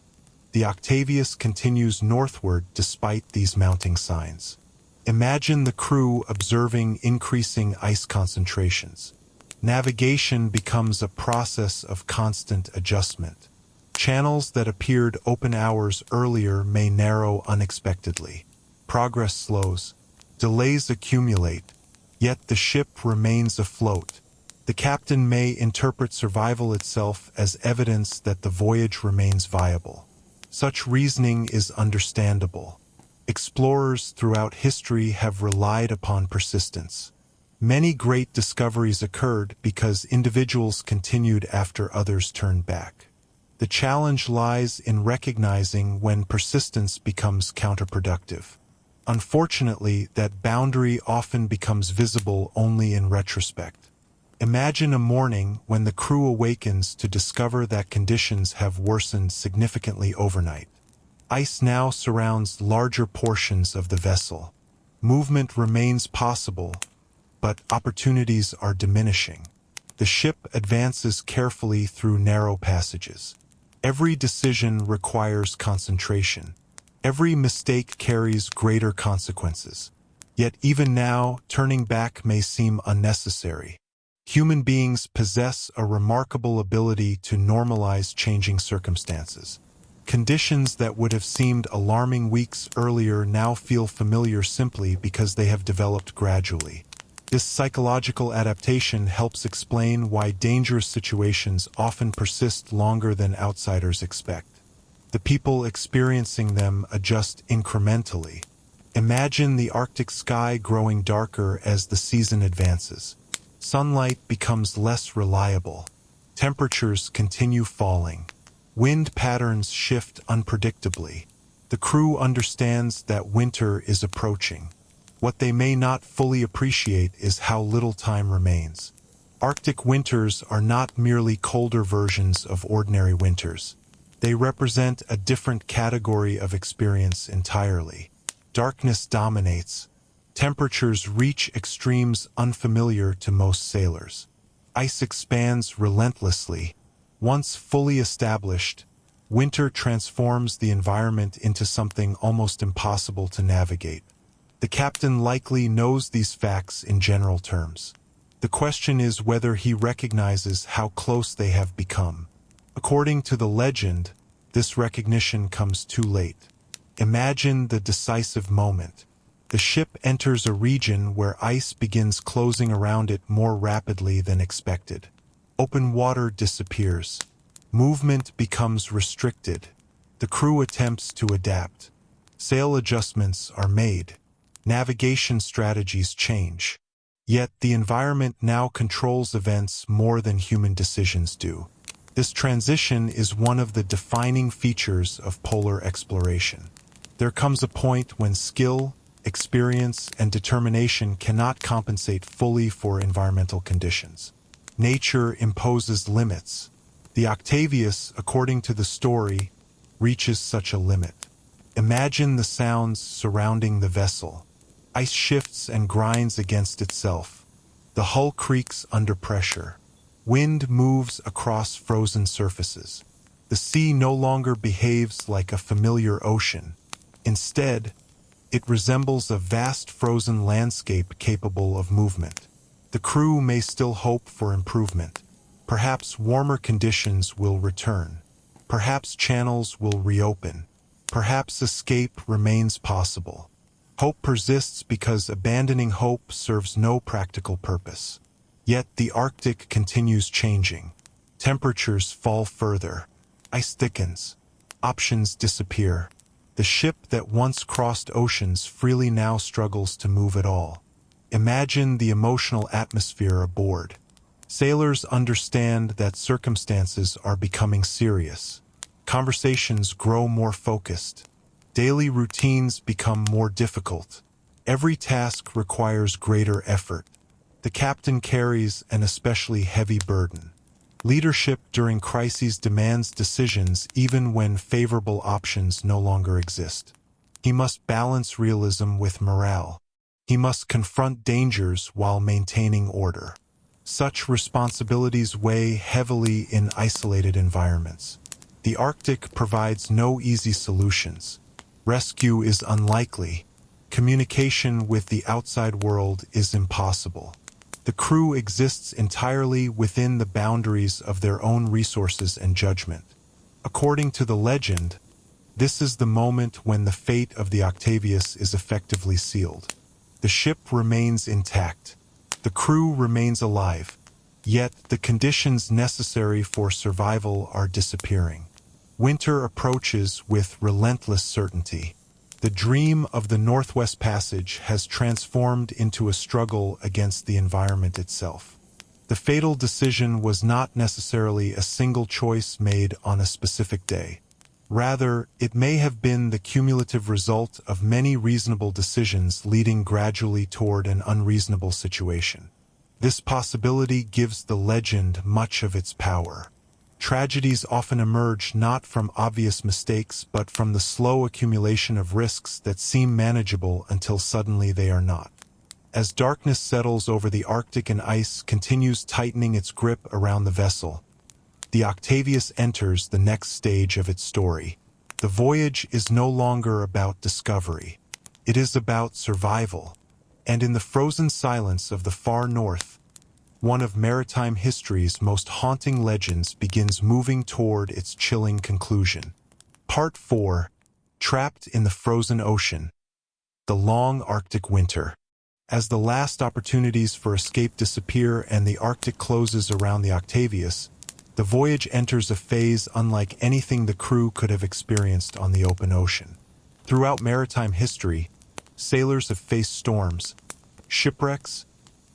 the Octavius continues northward despite these mounting signs. Imagine the crew observing increasing ice concentrations. Navigation becomes a process of constant adjustment. Channels that appeared open hours earlier may narrow unexpectedly. Progress slows. Delays accumulate. Yet the ship remains afloat. The captain may interpret survival itself as evidence that the voyage remains viable. Such reasoning is understandable. Explorers throughout history have relied upon persistence. Many great discoveries occurred because individuals continued after others turned back. The challenge lies in recognizing when persistence becomes counterproductive. Unfortunately, that boundary often becomes visible only in retrospect. Imagine a morning when the crew awakens to discover that conditions have worsened significantly overnight. Ice now surrounds larger portions of the vessel. Movement remains possible, but opportunities are diminishing. The ship advances carefully through narrow passages. Every decision requires concentration. Every mistake carries greater consequences. Yet even now, turning back may seem unnecessary. Human beings possess a remarkable ability to normalize changing circumstances. Conditions that would have seemed alarming weeks earlier now feel familiar simply because they have developed gradually. This psychological adaptation helps explain why dangerous situations often persist longer than outsiders expect. The people experiencing them adjust incrementally. Imagine the Arctic sky growing darker as the season advances. Sunlight becomes less reliable. Temperatures continue falling. Wind patterns shift unpredictably. The crew understands that winter is approaching. What they may not fully appreciate is how little time remains. Arctic winters are not merely colder versions of ordinary winters. They represent a different category of experience entirely. Darkness dominates. Temperatures reach extremes unfamiliar to most sailors. Ice expands relentlessly. Once fully established, winter transforms the environment into something almost impossible to navigate. The captain likely knows these facts in general terms. The question is whether he recognizes how close they have become. According to the legend, this recognition comes too late. Imagine the decisive moment. The ship enters a region where ice begins closing around it more rapidly than expected. Open water disappears. Movement becomes restricted. The crew attempts to adapt. Sail adjustments are made. Navigation strategies change. Yet the environment now controls events more than human decisions do. This transition is one of the defining features of polar exploration. There comes a point when skill, experience, and determination cannot compensate fully for environmental conditions. Nature imposes limits. The Octavius, according to the story, reaches such a limit. Imagine the sounds surrounding the vessel. Ice shifts and grinds against itself. The hull creaks under pressure. Wind moves across frozen surfaces. The sea no longer behaves like a familiar ocean. Instead, it resembles a vast frozen landscape capable of movement. The crew may still hope for improvement. Perhaps warmer conditions will return. Perhaps channels will reopen. Perhaps escape remains possible. Hope persists because abandoning hope serves no practical purpose. Yet the Arctic continues changing. Temperatures fall further. Ice thickens. Options disappear. The ship that once crossed oceans freely now struggles to move at all. Imagine the emotional atmosphere aboard. Sailors understand that circumstances are becoming serious. Conversations grow more focused. Daily routines become more difficult. Every task requires greater effort. The captain carries an especially heavy burden. Leadership during crises demands decisions even when favorable options no longer exist. He must balance realism with morale. He must confront dangers while maintaining order. Such responsibilities weigh heavily in isolated environments. The Arctic provides no easy solutions. Rescue is unlikely. Communication with the outside world is impossible. The crew exists entirely within the boundaries of their own resources and judgment. According to the legend, this is the moment when the fate of the Octavius is effectively sealed. The ship remains intact. The crew remains alive. Yet the conditions necessary for survival are disappearing. Winter approaches with relentless certainty. The dream of the Northwest Passage has transformed into a struggle against the environment itself. The fatal decision was not necessarily a single choice made on a specific day. Rather, it may have been the cumulative result of many reasonable decisions leading gradually toward an unreasonable situation. This possibility gives the legend much of its power. Tragedies often emerge not from obvious mistakes but from the slow accumulation of risks that seem manageable until suddenly they are not. As darkness settles over the Arctic and ice continues tightening its grip around the vessel, the Octavius enters the next stage of its story. The voyage is no longer about discovery. It is about survival. And in the frozen silence of the far north, one of maritime history's most haunting legends begins moving toward its chilling conclusion. Part 4. Trapped in the Frozen Ocean. The Long Arctic Winter. As the last opportunities for escape disappear and the Arctic closes around the Octavius, the voyage enters a phase unlike anything the crew could have experienced on the open ocean. Throughout maritime history, sailors have faced storms, shipwrecks,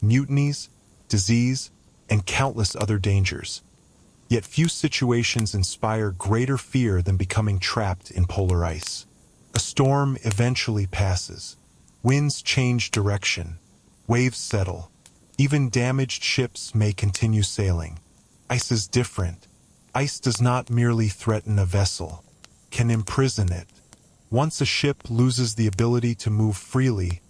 mutinies, disease, and countless other dangers. Yet few situations inspire greater fear than becoming trapped in polar ice. A storm eventually passes. Winds change direction. Waves settle. Even damaged ships may continue sailing. Ice is different. Ice does not merely threaten a vessel, can imprison it. Once a ship loses the ability to move freely,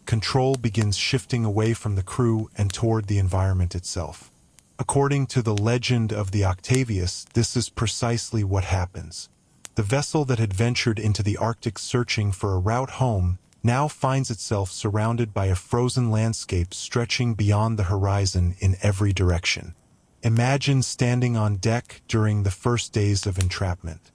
control begins shifting away from the crew and toward the environment itself. According to the legend of the Octavius, this is precisely what happens. The vessel that had ventured into the Arctic searching for a route home now finds itself surrounded by a frozen landscape stretching beyond the horizon in every direction. Imagine standing on deck during the first days of entrapment.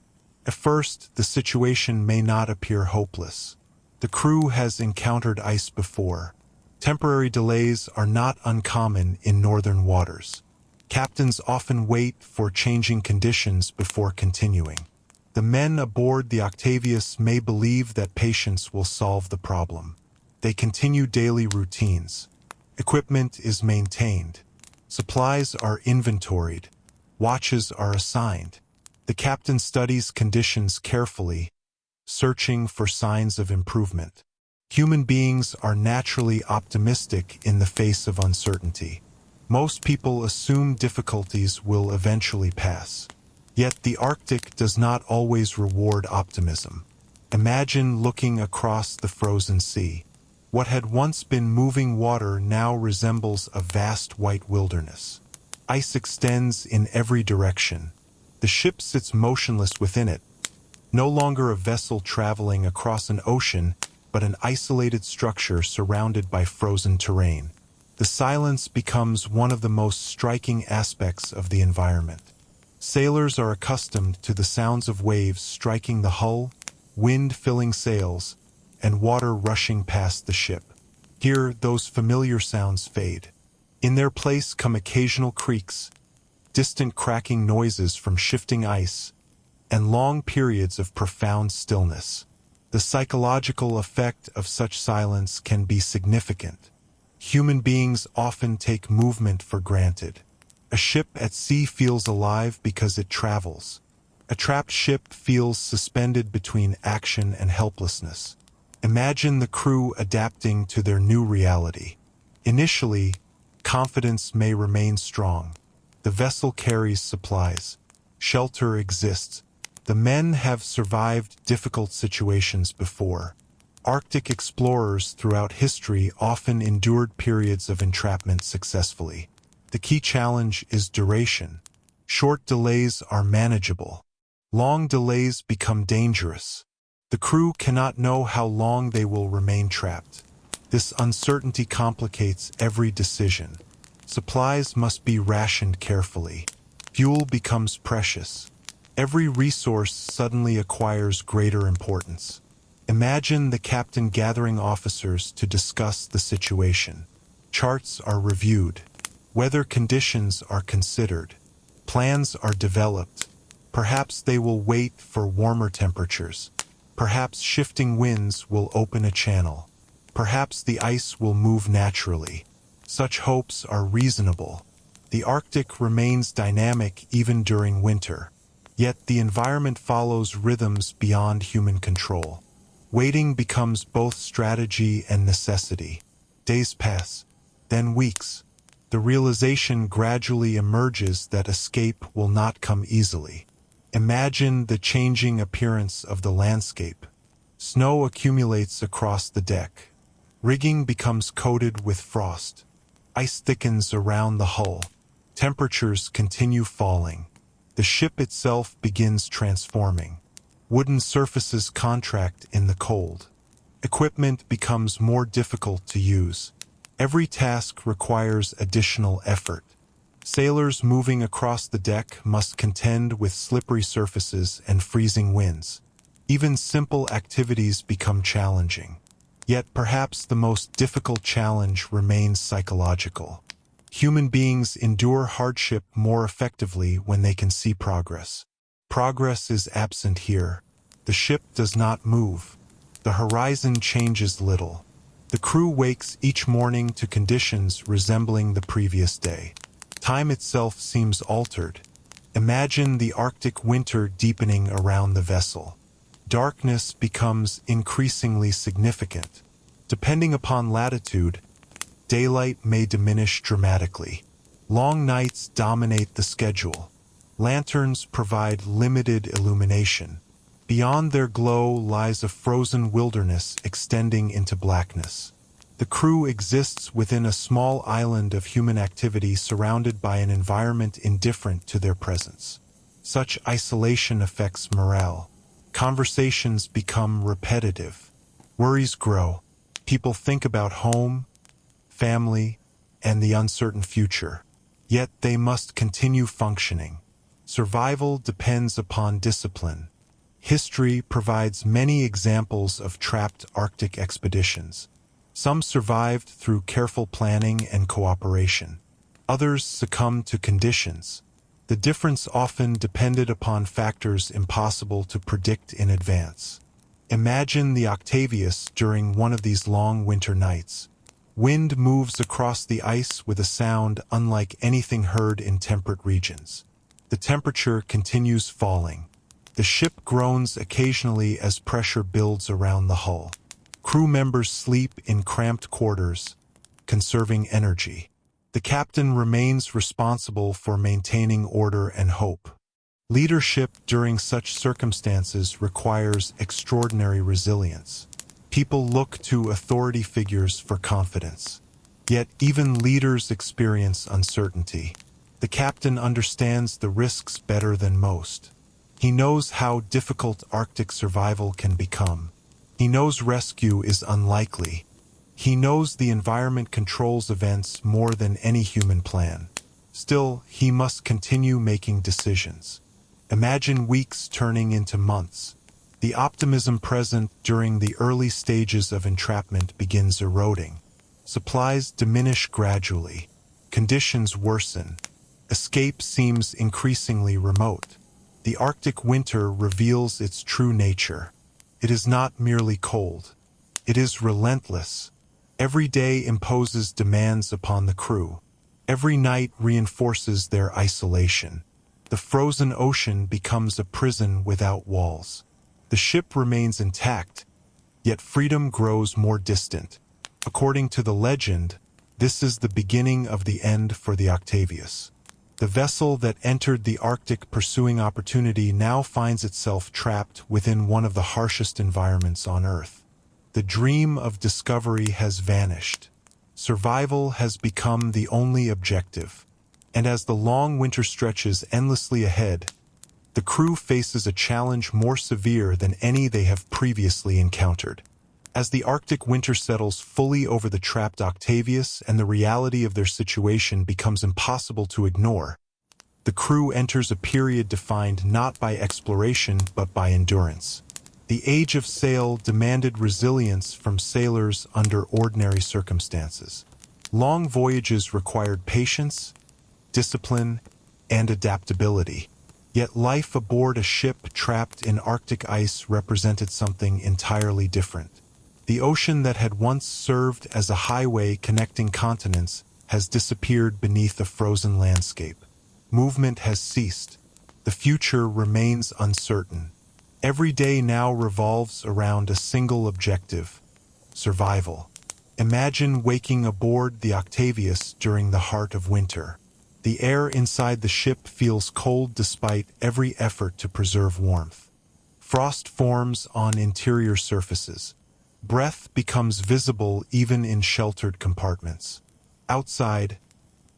At first, the situation may not appear hopeless. The crew has encountered ice before. Temporary delays are not uncommon in northern waters. Captains often wait for changing conditions before continuing. The men aboard the Octavius may believe that patience will solve the problem. They continue daily routines. Equipment is maintained. Supplies are inventoried. Watches are assigned. The captain studies conditions carefully, searching for signs of improvement. Human beings are naturally optimistic in the face of uncertainty. Most people assume difficulties will eventually pass. Yet the Arctic does not always reward optimism. Imagine looking across the frozen sea. What had once been moving water now resembles a vast white wilderness. Ice extends in every direction. The ship sits motionless within it, no longer a vessel traveling across an ocean, but an isolated structure surrounded by frozen terrain. The silence becomes one of the most striking aspects of the environment. Sailors are accustomed to the sounds of waves striking the hull, wind filling sails, and water rushing past the ship. Here, those familiar sounds fade. In their place come occasional creaks, distant cracking noises from shifting ice, and long periods of profound stillness. The psychological effect of such silence can be significant. Human beings often take movement for granted. A ship at sea feels alive because it travels. A trapped ship feels suspended between action and helplessness. Imagine the crew adapting to their new reality. Initially, confidence may remain strong. The vessel carries supplies. Shelter exists. The men have survived difficult situations before. Arctic explorers throughout history often endured periods of entrapment successfully. The key challenge is duration. Short delays are manageable. Long delays become dangerous. The crew cannot know how long they will remain trapped. This uncertainty complicates every decision. Supplies must be rationed carefully. Fuel becomes precious. Every resource suddenly acquires greater importance. Imagine the captain gathering officers to discuss the situation. Charts are reviewed. Weather conditions are considered. Plans are developed. Perhaps they will wait for warmer temperatures. Perhaps shifting winds will open a channel. Perhaps the ice will move naturally. Such hopes are reasonable. The Arctic remains dynamic even during winter. Yet the environment follows rhythms beyond human control. Waiting becomes both strategy and necessity. Days pass, then weeks. The realization gradually emerges that escape will not come easily. Imagine the changing appearance of the landscape. Snow accumulates across the deck. Rigging becomes coated with frost. Ice thickens around the hull. Temperatures continue falling. The ship itself begins transforming. Wooden surfaces contract in the cold. Equipment becomes more difficult to use. Every task requires additional effort. Sailors moving across the deck must contend with slippery surfaces and freezing winds. Even simple activities become challenging. Yet perhaps the most difficult challenge remains psychological. Human beings endure hardship more effectively when they can see progress. Progress is absent here. The ship does not move. The horizon changes little. The crew wakes each morning to conditions resembling the previous day. Time itself seems altered. Imagine the Arctic winter deepening around the vessel. Darkness becomes increasingly significant. Depending upon latitude, daylight may diminish dramatically. Long nights dominate the schedule. Lanterns provide limited illumination. Beyond their glow lies a frozen wilderness extending into blackness. The crew exists within a small island of human activity surrounded by an environment indifferent to their presence. Such isolation affects morale. Conversations become repetitive. Worries grow. People think about home, family, and the uncertain future. Yet they must continue functioning. Survival depends upon discipline. history provides many examples of trapped Arctic expeditions. Some survived through careful planning and cooperation. Others succumbed to conditions. The difference often depended upon factors impossible to predict in advance. Imagine the Octavius during one of these long winter nights. Wind moves across the ice with a sound unlike anything heard in temperate regions. The temperature continues falling. The ship groans occasionally as pressure builds around the hull. Crew members sleep in cramped quarters, conserving energy. The captain remains responsible for maintaining order and hope. Leadership during such circumstances requires extraordinary resilience. People look to authority figures for confidence. Yet even leaders experience uncertainty. The captain understands the risks better than most. He knows how difficult Arctic survival can become. He knows rescue is unlikely. He knows the environment controls events more than any human plan. Still, he must continue making decisions. Imagine weeks turning into months. The optimism present during the early stages of entrapment begins eroding. Supplies diminish gradually. Conditions worsen. Escape seems increasingly remote. The Arctic winter reveals its true nature. It is not merely cold. It is relentless. Every day imposes demands upon the crew. Every night reinforces their isolation. The frozen ocean becomes a prison without walls. The ship remains intact, yet freedom grows more distant. According to the legend, this is the beginning of the end for the Octavius. The vessel that entered the Arctic pursuing opportunity now finds itself trapped within one of the harshest environments on Earth. The dream of discovery has vanished. Survival has become the only objective. And as the long winter stretches endlessly ahead, the crew faces a challenge more severe than any they have previously encountered. As the Arctic winter settles fully over the trapped Octavius and the reality of their situation becomes impossible to ignore, the crew enters a period defined not by exploration but by endurance. The age of sail demanded resilience from sailors under ordinary circumstances. Long voyages required patience, discipline, and adaptability. Yet life aboard a ship trapped in Arctic ice represented something entirely different. The ocean that had once served as a highway connecting continents has disappeared beneath a frozen landscape. Movement has ceased. The future remains uncertain. Every day now revolves around a single objective: survival. Imagine waking aboard the Octavius during the heart of winter. The air inside the ship feels cold despite every effort to preserve warmth. Frost forms on interior surfaces. Breath becomes visible even in sheltered compartments. Outside,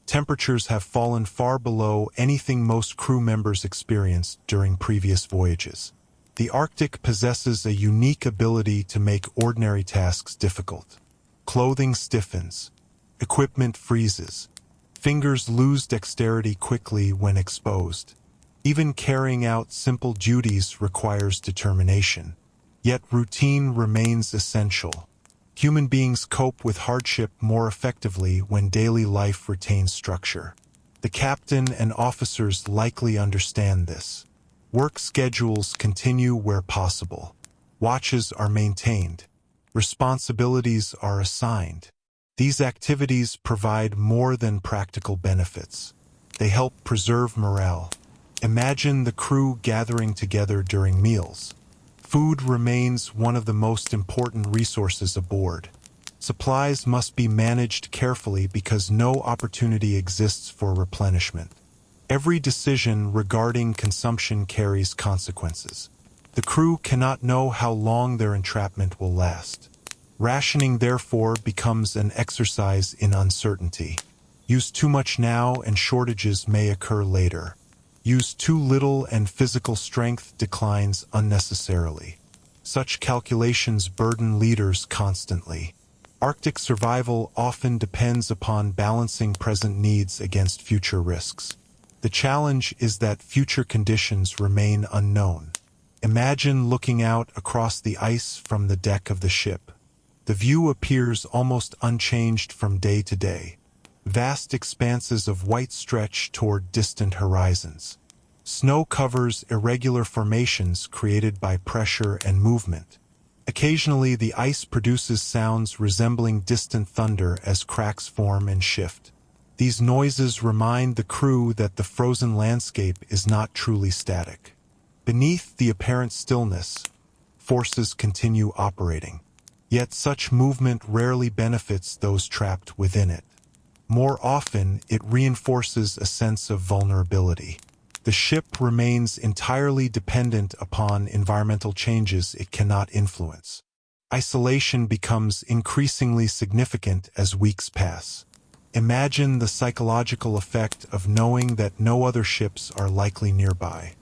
temperatures have fallen far below anything most crew members experienced during previous voyages. The Arctic possesses a unique ability to make ordinary tasks difficult. Clothing stiffens. Equipment freezes. Fingers lose dexterity quickly when exposed. Even carrying out simple duties requires determination. Yet routine remains essential. Human beings cope with hardship more effectively when daily life retains structure. The captain and officers likely understand this. Work schedules continue where possible. Watches are maintained. Responsibilities are assigned. These activities provide more than practical benefits. They help preserve morale. Imagine the crew gathering together during meals. Food remains one of the most important resources aboard. Supplies must be managed carefully because no opportunity exists for replenishment. Every decision regarding consumption carries consequences. The crew cannot know how long their entrapment will last. Rationing, therefore, becomes an exercise in uncertainty. Use too much now and shortages may occur later. Use too little and physical strength declines unnecessarily. Such calculations burden leaders constantly. Arctic survival often depends upon balancing present needs against future risks. The challenge is that future conditions remain unknown. Imagine looking out across the ice from the deck of the ship. The view appears almost unchanged from day to day. Vast expanses of white stretch toward distant horizons. Snow covers irregular formations created by pressure and movement. Occasionally, the ice produces sounds resembling distant thunder as cracks form and shift. These noises remind the crew that the frozen landscape is not truly static. Beneath the apparent stillness, forces continue operating. Yet such movement rarely benefits those trapped within it. More often, it reinforces a sense of vulnerability. The ship remains entirely dependent upon environmental changes it cannot influence. Isolation becomes increasingly significant as weeks pass. Imagine the psychological effect of knowing that no other ships are likely nearby.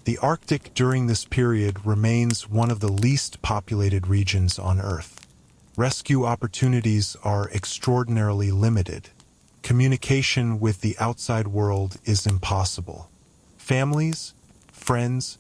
The Arctic during this period remains one of the least populated regions on Earth. Rescue opportunities are extraordinarily limited. Communication with the outside world is impossible. Families, friends,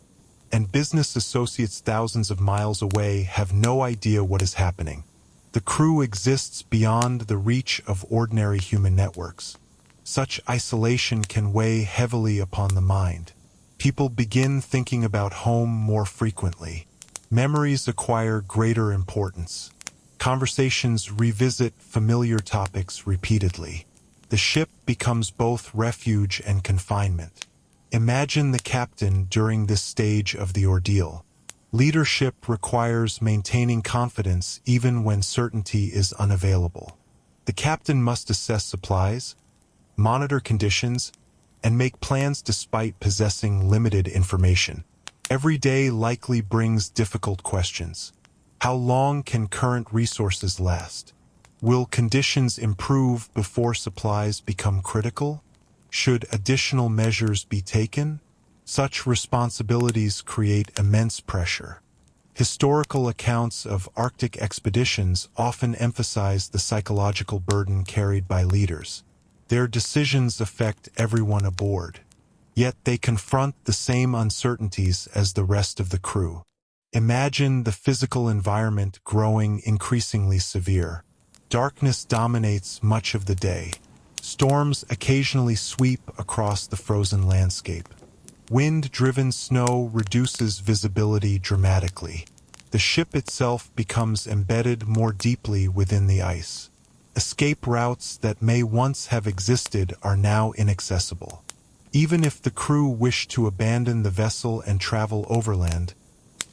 and business associates thousands of miles away have no idea what is happening. The crew exists beyond the reach of ordinary human networks. Such isolation can weigh heavily upon the mind. People begin thinking about home more frequently. Memories acquire greater importance. Conversations revisit familiar topics repeatedly. The ship becomes both refuge and confinement. Imagine the captain during this stage of the ordeal. Leadership requires maintaining confidence even when certainty is unavailable. The captain must assess supplies, monitor conditions, and make plans despite possessing limited information. Every day likely brings difficult questions. How long can current resources last? Will conditions improve before supplies become critical? Should additional measures be taken? Such responsibilities create immense pressure. Historical accounts of Arctic expeditions often emphasize the psychological burden carried by leaders. Their decisions affect everyone aboard, yet they confront the same uncertainties as the rest of the crew. Imagine the physical environment growing increasingly severe. Darkness dominates much of the day. Storms occasionally sweep across the frozen landscape. Wind-driven snow reduces visibility dramatically. The ship itself becomes embedded more deeply within the ice. Escape routes that may once have existed are now inaccessible. Even if the crew wished to abandon the vessel and travel overland,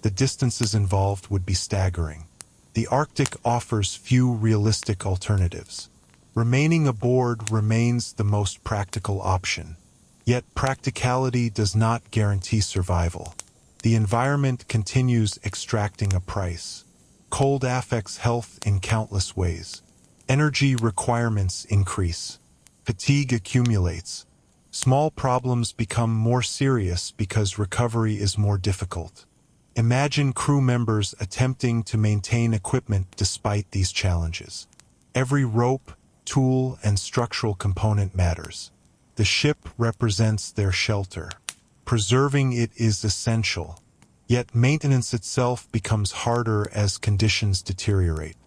the distances involved would be staggering. The Arctic offers few realistic alternatives. Remaining aboard remains the most practical option. Yet practicality does not guarantee survival. The environment continues extracting a price. Cold affects health in countless ways. Energy requirements increase. Fatigue accumulates. Small problems become more serious because recovery is more difficult. Imagine crew members attempting to maintain equipment despite these challenges. Every rope, tool, and structural component matters. The ship represents their shelter. Preserving it is essential. Yet maintenance itself becomes harder as conditions deteriorate.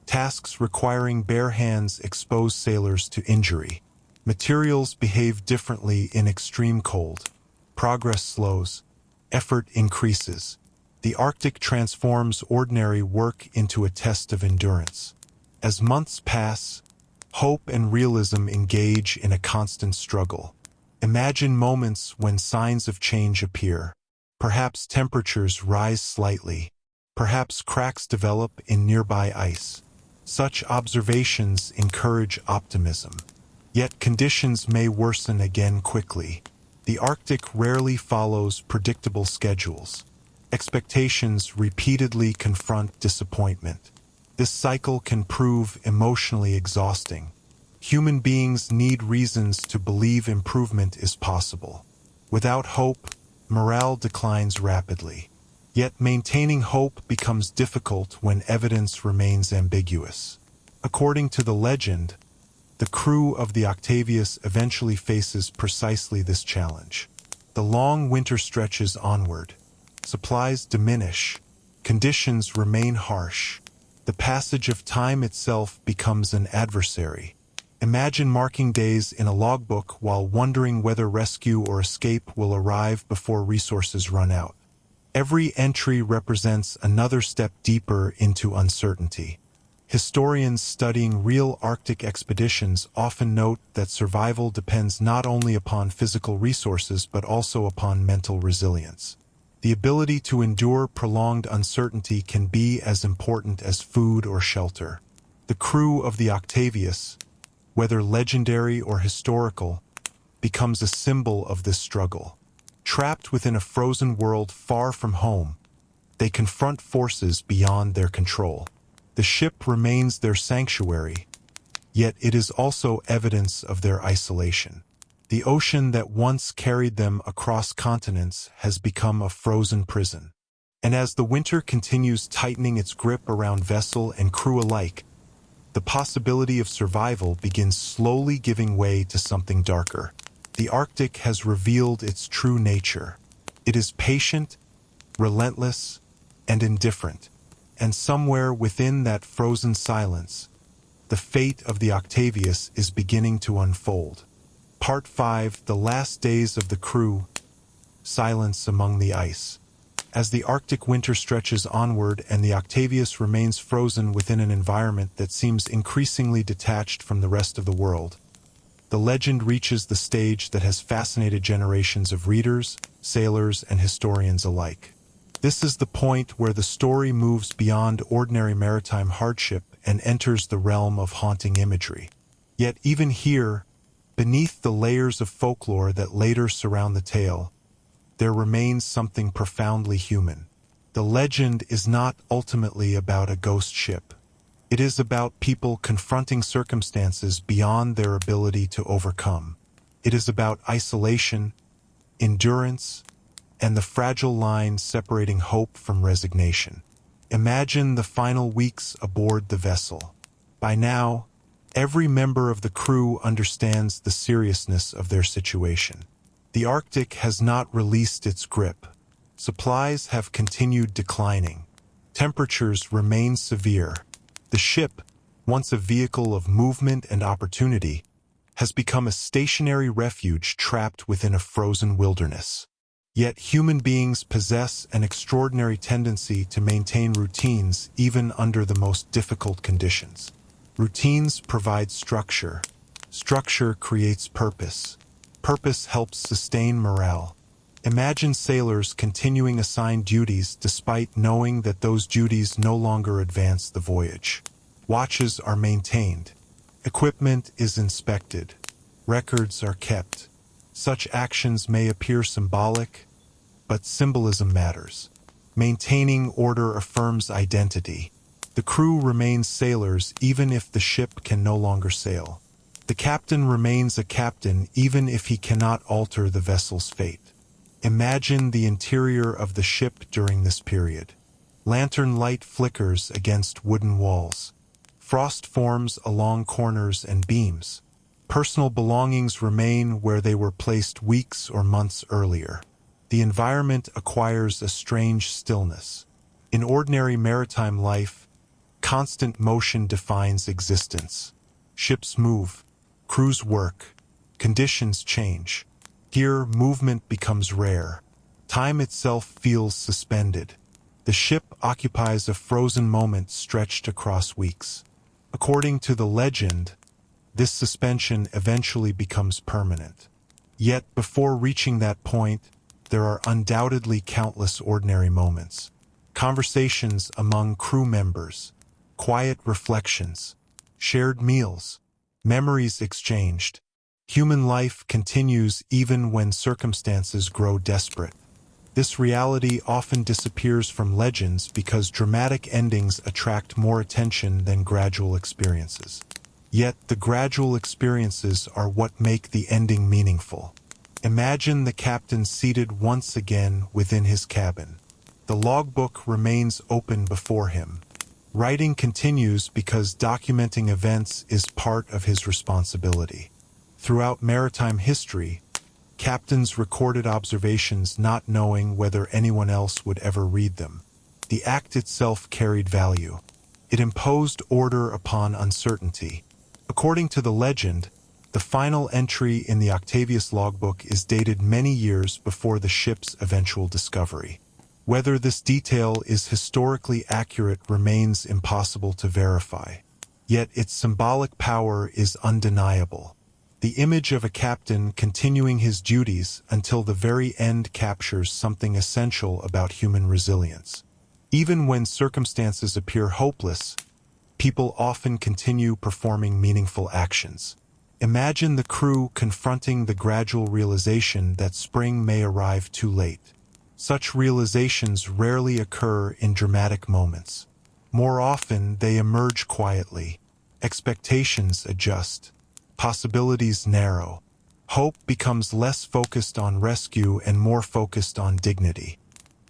Tasks requiring bare hands expose sailors to injury. Materials behave differently in extreme cold. Progress slows. Effort increases. The Arctic transforms ordinary work into a test of endurance. As months pass, hope and realism engage in a constant struggle. Imagine moments when signs of change appear. Perhaps temperatures rise slightly. Perhaps cracks develop in nearby ice. Such observations encourage optimism. Yet conditions may worsen again quickly. The Arctic rarely follows predictable schedules. Expectations repeatedly confront disappointment. This cycle can prove emotionally exhausting. Human beings need reasons to believe improvement is possible. Without hope, morale declines rapidly. Yet maintaining hope becomes difficult when evidence remains ambiguous. According to the legend, the crew of the Octavius eventually faces precisely this challenge. The long winter stretches onward. Supplies diminish. Conditions remain harsh. The passage of time itself becomes an adversary. Imagine marking days in a logbook while wondering whether rescue or escape will arrive before resources run out. Every entry represents another step deeper into uncertainty. Historians studying real Arctic expeditions often note that survival depends not only upon physical resources but also upon mental resilience. The ability to endure prolonged uncertainty can be as important as food or shelter. The crew of the Octavius, whether legendary or historical, becomes a symbol of this struggle. Trapped within a frozen world far from home, they confront forces beyond their control. The ship remains their sanctuary, yet it is also evidence of their isolation. The ocean that once carried them across continents has become a frozen prison. And as the winter continues tightening its grip around vessel and crew alike, the possibility of survival begins slowly giving way to something darker. The Arctic has revealed its true nature. It is patient, relentless, and indifferent. And somewhere within that frozen silence, the fate of the Octavius is beginning to unfold. Part 5: The Last Days of the Crew. Silence among the ice. As the Arctic winter stretches onward and the Octavius remains frozen within an environment that seems increasingly detached from the rest of the world, the legend reaches the stage that has fascinated generations of readers, sailors, and historians alike. This is the point where the story moves beyond ordinary maritime hardship and enters the realm of haunting imagery. Yet even here, beneath the layers of folklore that later surround the tale, there remains something profoundly human. The legend is not ultimately about a ghost ship. It is about people confronting circumstances beyond their ability to overcome. It is about isolation, endurance, and the fragile line separating hope from resignation. Imagine the final weeks aboard the vessel. By now, every member of the crew understands the seriousness of their situation. The Arctic has not released its grip. Supplies have continued declining. Temperatures remain severe. The ship, once a vehicle of movement and opportunity, has become a stationary refuge trapped within a frozen wilderness. Yet human beings possess an extraordinary tendency to maintain routines even under the most difficult conditions. Routines provide structure. Structure creates purpose. Purpose helps sustain morale. Imagine sailors continuing assigned duties despite knowing that those duties no longer advance the voyage. Watches are maintained. Equipment is inspected. Records are kept. Such actions may appear symbolic, but symbolism matters. Maintaining order affirms identity. The crew remains sailors even if the ship can no longer sail. The captain remains a captain even if he cannot alter the vessel's fate. Imagine the interior of the ship during this period. Lantern light flickers against wooden walls. Frost forms along corners and beams. Personal belongings remain where they were placed weeks or months earlier. The environment acquires a strange stillness. In ordinary maritime life, constant motion defines existence. Ships move, crews work, conditions change. Here, movement becomes rare. Time itself feels suspended. The ship occupies a frozen moment stretched across weeks. According to the legend, this suspension eventually becomes permanent. Yet, before reaching that point, there are undoubtedly countless ordinary moments. Conversations among crew members, quiet reflections, shared meals, memories exchanged. Human life continues even when circumstances grow desperate. This reality often disappears from legends because dramatic endings attract more attention than gradual experiences. Yet the gradual experiences are what make the ending meaningful. Imagine the captain seated once again within his cabin. The logbook remains open before him. Writing continues because documenting events is part of his responsibility. Throughout maritime history, Captains recorded observations not knowing whether anyone else would ever read them. The act itself carried value. It imposed order upon uncertainty. According to the legend, the final entry in the Octavius logbook is dated many years before the ship's eventual discovery. Whether this detail is historically accurate remains impossible to verify. Yet its symbolic power is undeniable. The image of a captain continuing his duties until the very end captures something essential about human resilience. Even when circumstances appear hopeless, people often continue performing meaningful actions. Imagine the crew confronting the gradual realization that spring may arrive too late. Such realizations rarely occur in dramatic moments. More often, they emerge quietly. Expectations adjust. Possibilities narrow. Hope becomes less focused on rescue and more focused on dignity.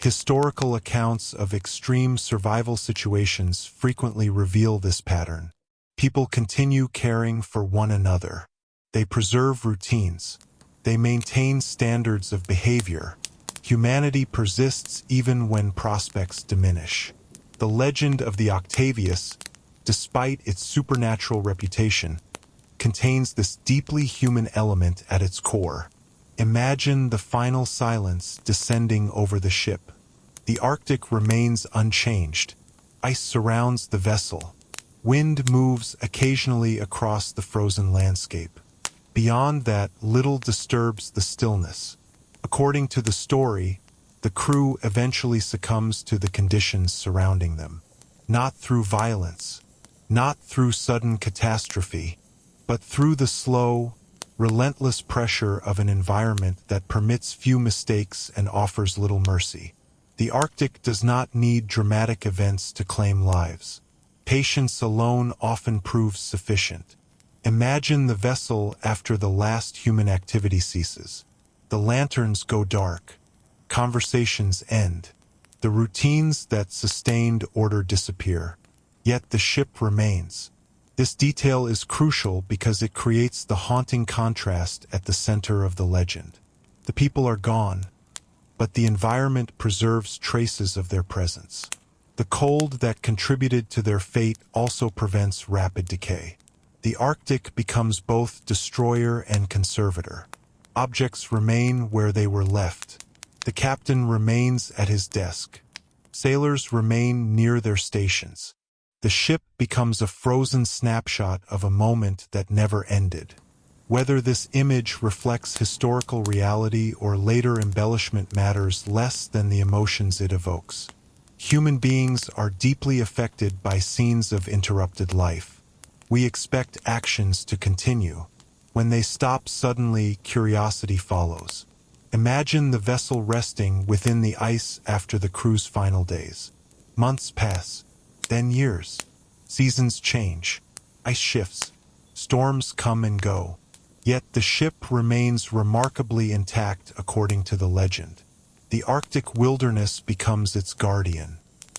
Historical accounts of extreme survival situations frequently reveal this pattern. People continue caring for one another. They preserve routines. They maintain standards of behavior. Humanity persists even when prospects diminish. The legend of the Octavius, despite its supernatural reputation, contains this deeply human element at its core. Imagine the final silence descending over the ship. The Arctic remains unchanged. Ice surrounds the vessel. Wind moves occasionally across the frozen landscape. Beyond that, little disturbs the stillness. According to the story, the crew eventually succumbs to the conditions surrounding them. Not through violence, not through sudden catastrophe, but through the slow, relentless pressure of an environment that permits few mistakes and offers little mercy. The Arctic does not need dramatic events to claim lives. Patience alone often proves sufficient. Imagine the vessel after the last human activity ceases. The lanterns go dark. Conversations end. The routines that sustained order disappear. Yet the ship remains. This detail is crucial because it creates the haunting contrast at the center of the legend. The people are gone, but the environment preserves traces of their presence. The cold that contributed to their fate also prevents rapid decay. The Arctic becomes both destroyer and conservator. Objects remain where they were left. The captain remains at his desk. Sailors remain near their stations. The ship becomes a frozen snapshot of a moment that never ended. Whether this image reflects historical reality or later embellishment matters less than the emotions it evokes. Human beings are deeply affected by scenes of interrupted life. We expect actions to continue. When they stop suddenly, curiosity follows. Imagine the vessel resting within the ice after the crew's final days. Months pass, then years. Seasons change. Ice shifts. Storms come and go. Yet the ship remains remarkably intact according to the legend. The Arctic wilderness becomes its guardian.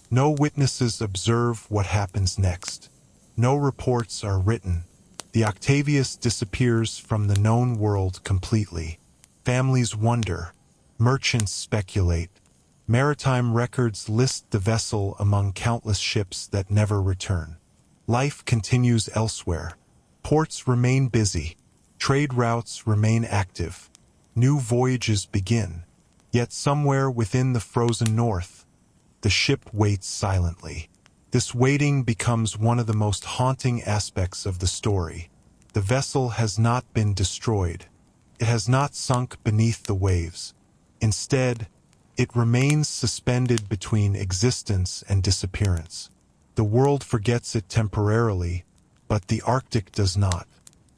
No witnesses observe what happens next. No reports are written. The Octavius disappears from the known world completely. Families wonder. Merchants speculate. Maritime records list the vessel among countless ships that never return. Life continues elsewhere. Ports remain busy. Trade routes remain active. New voyages begin. Yet somewhere within the frozen north, the ship waits silently. This waiting becomes one of the most haunting aspects of the story. The vessel has not been destroyed. It has not sunk beneath the waves. Instead, it remains suspended between existence and disappearance. The world forgets it temporarily, but the Arctic does not.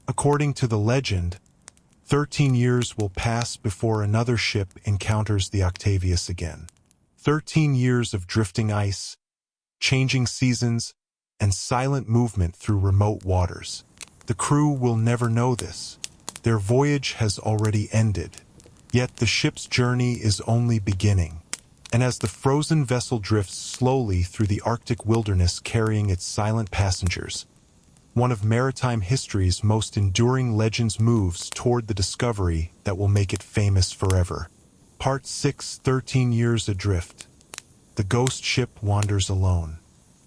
According to the legend, 13 years will pass before another ship encounters the Octavius again. 13 years of drifting ice, changing seasons, and silent movement through remote waters. The crew will never know this. Their voyage has already ended. Yet the ship's journey is only beginning. And as the frozen vessel drifts slowly through the Arctic wilderness carrying its silent passengers, one of maritime history's most enduring legends moves toward the discovery that will make it famous forever. Part 6, 13 Years Adrift. The ghost ship wanders alone.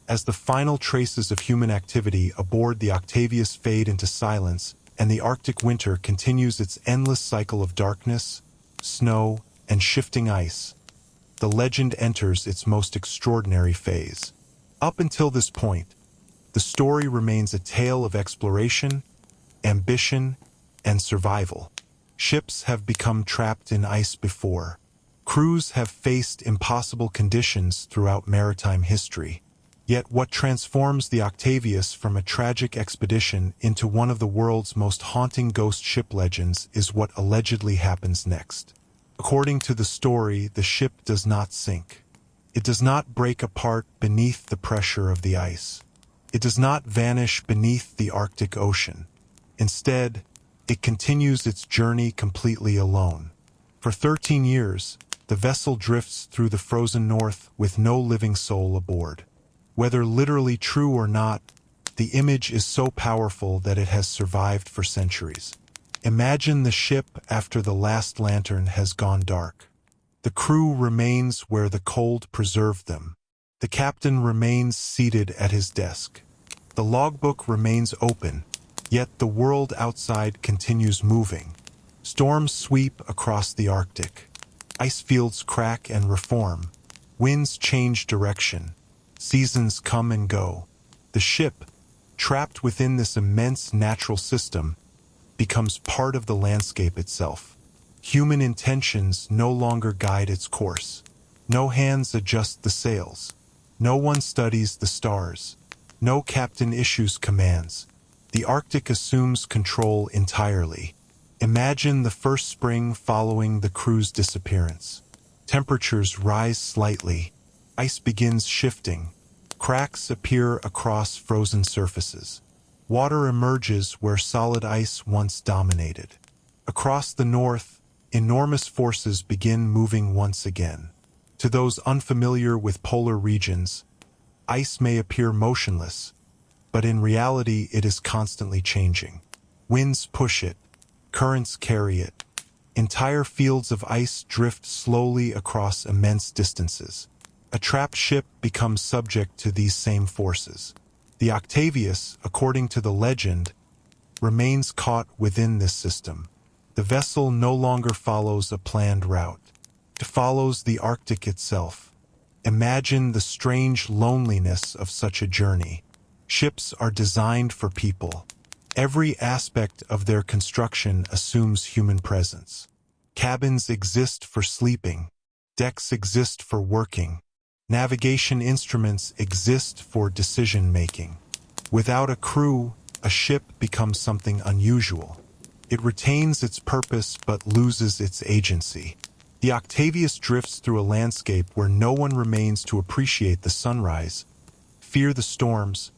As the final traces of human activity aboard the Octavius fade into silence, and the Arctic winter continues its endless cycle of darkness, snow, and shifting ice, the legend enters its most extraordinary phase. Up until this point, the story remains a tale of exploration, ambition, and survival. Ships have become trapped in ice before. Crews have faced impossible conditions throughout maritime history. Yet what transforms the Octavius from a tragic expedition into one of the world's most haunting ghost ship legends is what allegedly happens next. According to the story, the ship does not sink. It does not break apart beneath the pressure of the ice. It does not vanish beneath the Arctic Ocean. Instead, it continues its journey completely alone. For 13 years, the vessel drifts through the frozen north with no living soul aboard. Whether literally true or not, the image is so powerful that it has survived for centuries. Imagine the ship after the last lantern has gone dark. The crew remains where the cold preserved them. The captain remains seated at his desk. The logbook remains open, yet the world outside continues moving. Storms sweep across the Arctic. Ice fields crack and reform. Winds change direction. Seasons come and go. The ship, trapped within this immense natural system, becomes part of the landscape itself. Human intentions no longer guide its course. No hands adjust the sails. No one studies the stars. No captain issues commands. The Arctic assumes control entirely. Imagine the first spring following the crew's disappearance. Temperatures rise slightly. Ice begins shifting. Cracks appear across frozen surfaces. Water emerges where solid ice once dominated. Across the north, enormous forces begin moving once again. To those unfamiliar with polar regions, ice may appear motionless, but in reality it is constantly changing. Winds push it, currents carry it. Entire fields of ice drift slowly across immense distances. A trapped ship becomes subject to these same forces. The Octavius, according to the legend, remains caught within this system. The vessel no longer follows a planned route. It follows the Arctic itself. Imagine the strange loneliness of such a journey. Ships are designed for people. Every aspect of their construction assumes human presence. Cabins exist for sleeping. Decks exist for working. Navigation instruments exist for decision-making. Without a crew, a ship becomes something unusual. It retains its purpose but loses its agency. The Octavius drifts through a landscape where no one remains to appreciate the sunrise, fear the storms,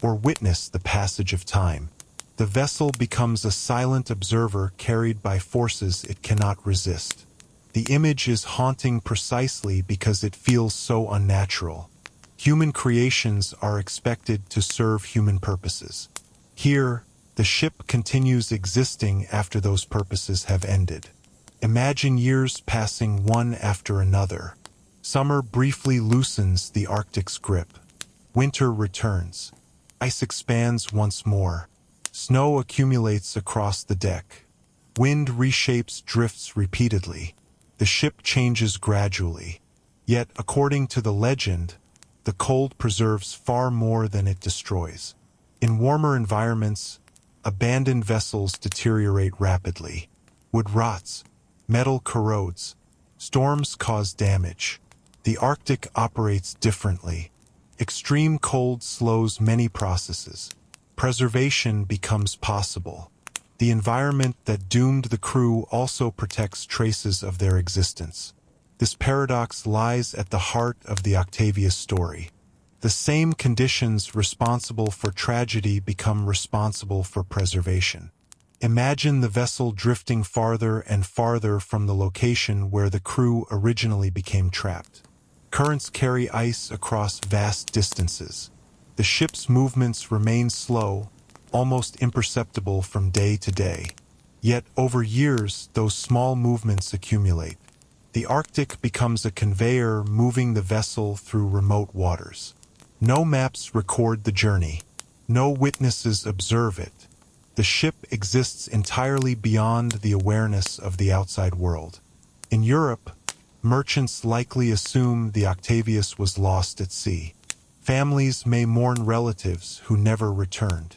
or witness the passage of time. The vessel becomes a silent observer carried by forces it cannot resist. The image is haunting precisely because it feels so unnatural. Human creations are expected to serve human purposes. Here, the ship continues existing after those purposes have ended. Imagine years passing one after another. Summer briefly loosens the Arctic's grip. Winter returns. Ice expands once more. Snow accumulates across the deck. Wind reshapes drifts repeatedly. The ship changes gradually. Yet, according to the legend, the cold preserves far more than it destroys. In warmer environments, abandoned vessels deteriorate rapidly. Wood rots. Metal corrodes. Storms cause damage. The Arctic operates differently. Extreme cold slows many processes. Preservation becomes possible. The environment that doomed the crew also protects traces of their existence. This paradox lies at the heart of the Octavius story. The same conditions responsible for tragedy become responsible for preservation. Imagine the vessel drifting farther and farther from the location where the crew originally became trapped. Currents carry ice across vast distances. The ship's movements remain slow, almost imperceptible from day to day. Yet over years, those small movements accumulate. The Arctic becomes a conveyor moving the vessel through remote waters. No maps record the journey. No witnesses observe it. The ship exists entirely beyond the awareness of the outside world. In Europe, merchants likely assume the Octavius was lost at sea. Families may mourn relatives who never returned.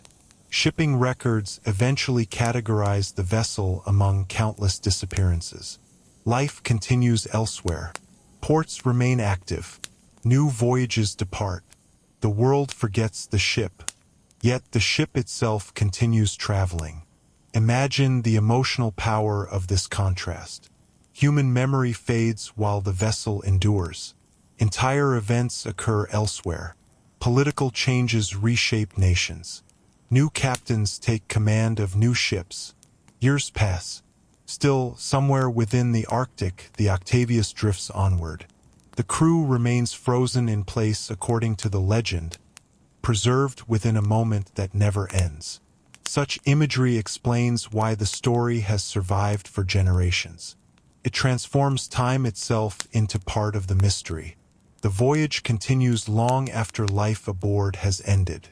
Shipping records eventually categorize the vessel among countless disappearances. Life continues elsewhere. Ports remain active. New voyages depart. The world forgets the ship. Yet the ship itself continues traveling. Imagine the emotional power of this contrast. Human memory fades while the vessel endures. Entire events occur elsewhere. Political changes reshape nations. New captains take command of new ships. Years pass. Still, somewhere within the Arctic, the Octavius drifts onward. The crew remains frozen in place according to the legend, preserved within a moment that never ends. Such imagery explains why the story has survived for generations. It transforms time itself into part of the mystery. The voyage continues long after life aboard has ended.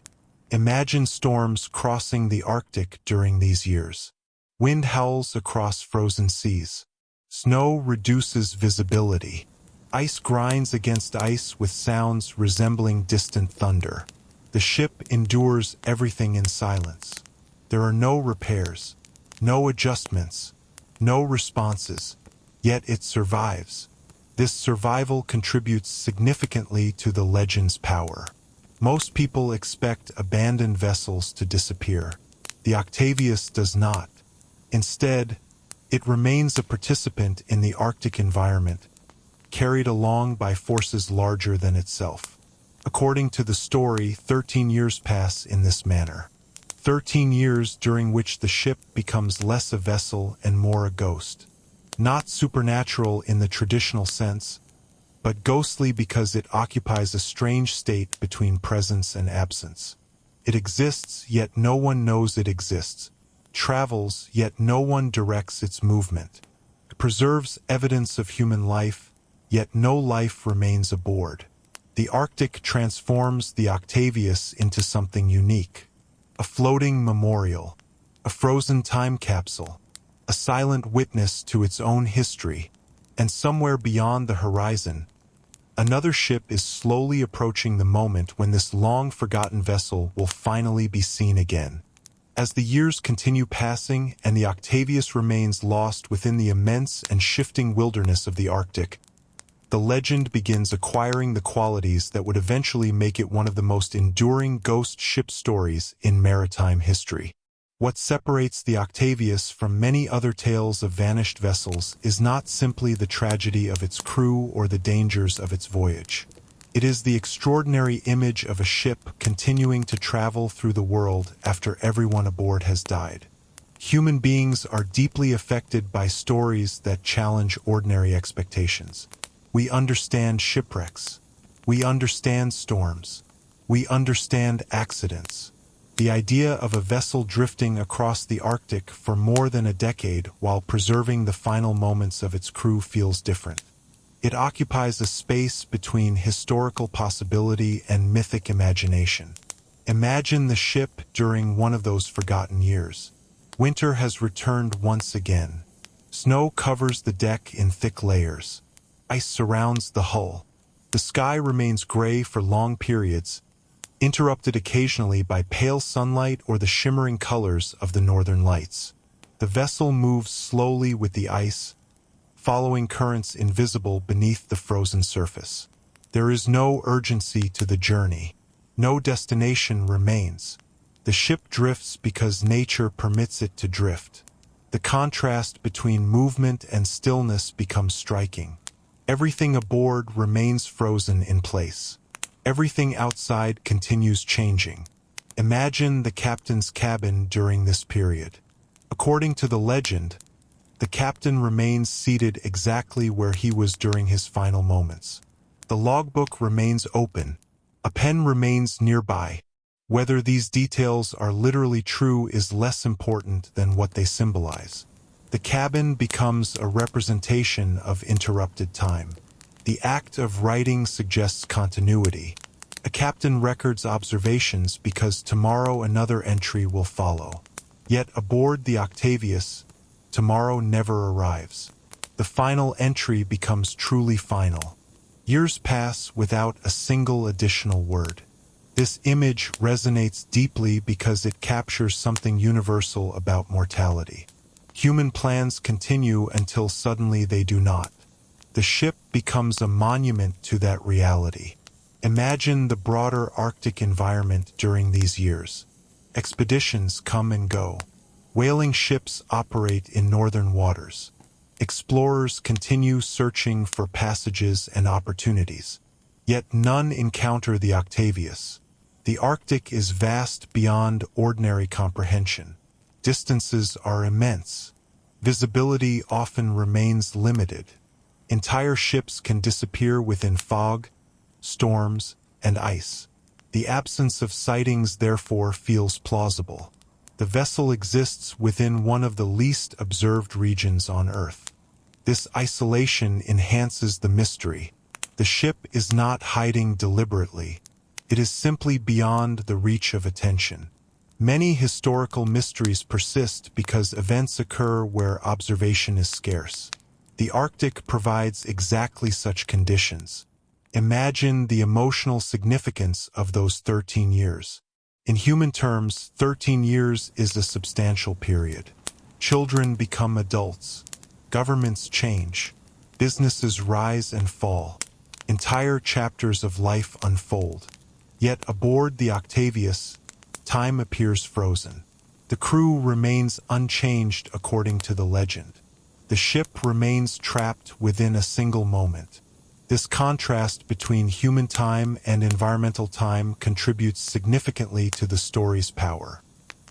Imagine storms crossing the Arctic during these years. Wind howls across frozen seas. Snow reduces visibility. Ice grinds against ice with sounds resembling distant thunder. The ship endures everything in silence. There are no repairs, no adjustments, no responses, yet it survives. This survival contributes significantly to the legend's power. Most people expect abandoned vessels to disappear. The Octavius does not. Instead, it remains a participant in the Arctic environment, carried along by forces larger than itself. According to the story, 13 years pass in this manner. 13 years during which the ship becomes less a vessel and more a ghost. Not supernatural in the traditional sense, but ghostly because it occupies a strange state between presence and absence. It exists, yet no one knows it exists. Travels, yet no one directs its movement. It preserves evidence of human life, yet no life remains aboard. The Arctic transforms the Octavius into something unique. A floating memorial, a frozen time capsule, a silent witness to its own history, and somewhere beyond the horizon, another ship is slowly approaching the moment when this long-forgotten vessel will finally be seen again. As the years continue passing and the Octavius remains lost within the immense and shifting wilderness of the Arctic, the legend begins acquiring the qualities that would eventually make it one of the most enduring ghost ship stories in maritime history. What separates the Octavius from many other tales of vanished vessels is not simply the tragedy of its crew or the dangers of its voyage. It is the extraordinary image of a ship continuing to travel through the world after everyone aboard has died. Human beings are deeply affected by stories that challenge ordinary expectations. We understand shipwrecks. We understand storms. We understand accidents. The idea of a vessel drifting across the Arctic for more than a decade while preserving the final moments of its crew feels different. It occupies a space between historical possibility and mythic imagination. Imagine the ship during one of those forgotten years. Winter has returned once again. Snow covers the deck in thick layers. Ice surrounds the hull. The sky remains gray for long periods, interrupted occasionally by pale sunlight or the shimmering colors of the northern lights. The vessel moves slowly with the ice, following currents invisible beneath the frozen surface. There is no urgency to the journey. No destination remains. The ship drifts because nature permits it to drift. The contrast between movement and stillness becomes striking. Everything aboard remains frozen in place. Everything outside continues changing. Imagine the captain's cabin during this period. According to the legend, the captain remains seated exactly where he was during his final moments. The logbook remains open. A pen remains nearby, Whether these details are literally true is less important than what they symbolize. The cabin becomes a representation of interrupted time. The act of writing suggests continuity. A captain records observations because tomorrow another entry will follow. Yet aboard the Octavius, tomorrow never arrives. The final entry becomes truly final. Years pass without a single additional word. This image resonates deeply because it captures something universal about mortality. Human plans continue until suddenly they do not. The ship becomes a monument to that reality. Imagine the broader Arctic environment during these years. Expeditions come and go. Whaling ships operate in northern waters. Explorers continue searching for passages and opportunities. Yet none encounter the Octavius. The Arctic is vast beyond ordinary comprehension. Distances are immense. Visibility often remains limited. Entire ships can disappear within fog, storms, and ice. The absence of sightings therefore feels plausible. The vessel exists within one of the least observed regions on Earth. This isolation enhances the mystery. The ship is not hiding deliberately. It is simply beyond the reach of attention. Many historical mysteries persist because events occur where observation is scarce. The Arctic provides exactly such conditions. Imagine the emotional significance of those 13 years. In human terms, 13 years is a substantial period. Children become adults. Governments change. Businesses rise and fall. Entire chapters of life unfold. Yet aboard the Octavius, time appears frozen. The crew remains unchanged according to the legend. The ship remains trapped within a single moment. This contrast between human time and environmental time contributes significantly to the story's power.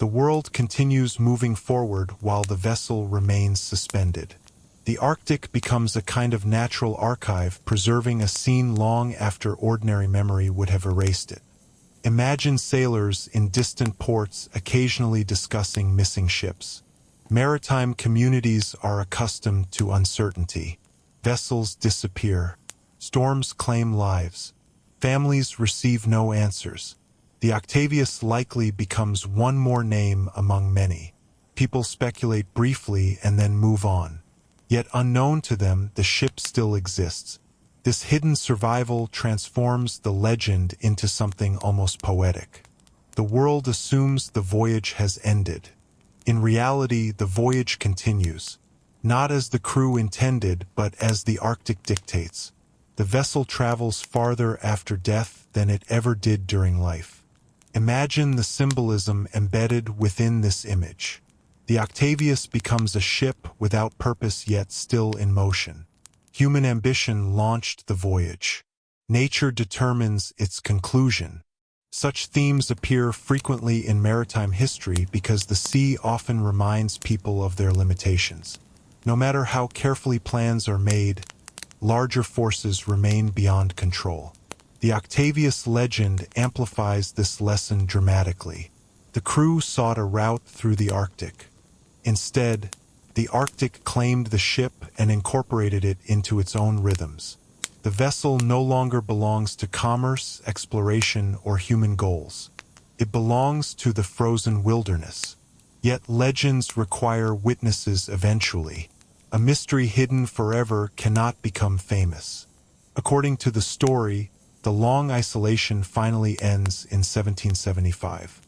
The world continues moving forward while the vessel remains suspended. The Arctic becomes a kind of natural archive, preserving a scene long after ordinary memory would have erased it. Imagine sailors in distant ports occasionally discussing missing ships. Maritime communities are accustomed to uncertainty. Vessels disappear. Storms claim lives. Families receive no answers. The Octavius likely becomes one more name among many. People speculate briefly and then move on. Yet unknown to them, the ship still exists. This hidden survival transforms the legend into something almost poetic. The world assumes the voyage has ended. In reality, the voyage continues, not as the crew intended, but as the Arctic dictates. The vessel travels farther after death than it ever did during life. Imagine the symbolism embedded within this image. The Octavius becomes a ship without purpose yet still in motion. Human ambition launched the voyage. Nature determines its conclusion. Such themes appear frequently in maritime history because the sea often reminds people of their limitations. No matter how carefully plans are made, larger forces remain beyond control. The Octavius legend amplifies this lesson dramatically. The crew sought a route through the Arctic. Instead, the Arctic claimed the ship and incorporated it into its own rhythms. The vessel no longer belongs to commerce, exploration, or human goals. It belongs to the frozen wilderness. Yet legends require witnesses eventually. A mystery hidden forever cannot become famous. According to the story, the long isolation finally ends in 1775.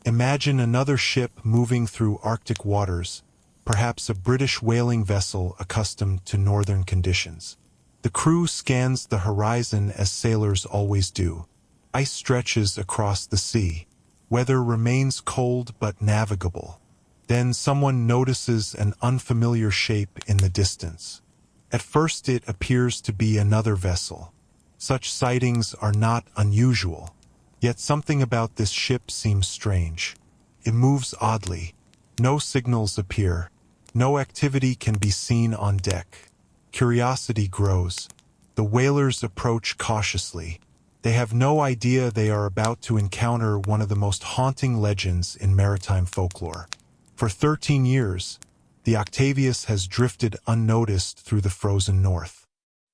Imagine another ship moving through Arctic waters, perhaps a British whaling vessel accustomed to northern conditions. The crew scans the horizon as sailors always do. Ice stretches across the sea. Weather remains cold but navigable. Then someone notices an unfamiliar shape in the distance. At first it appears to be another vessel. Such sightings are not unusual. Yet something about this ship seems strange. It moves oddly. No signals appear. No activity can be seen on deck. Curiosity grows. The whalers approach cautiously. They have no idea they are about to encounter one of the most haunting legends in maritime folklore. For 13 years, the Octavius has drifted unnoticed through the frozen north.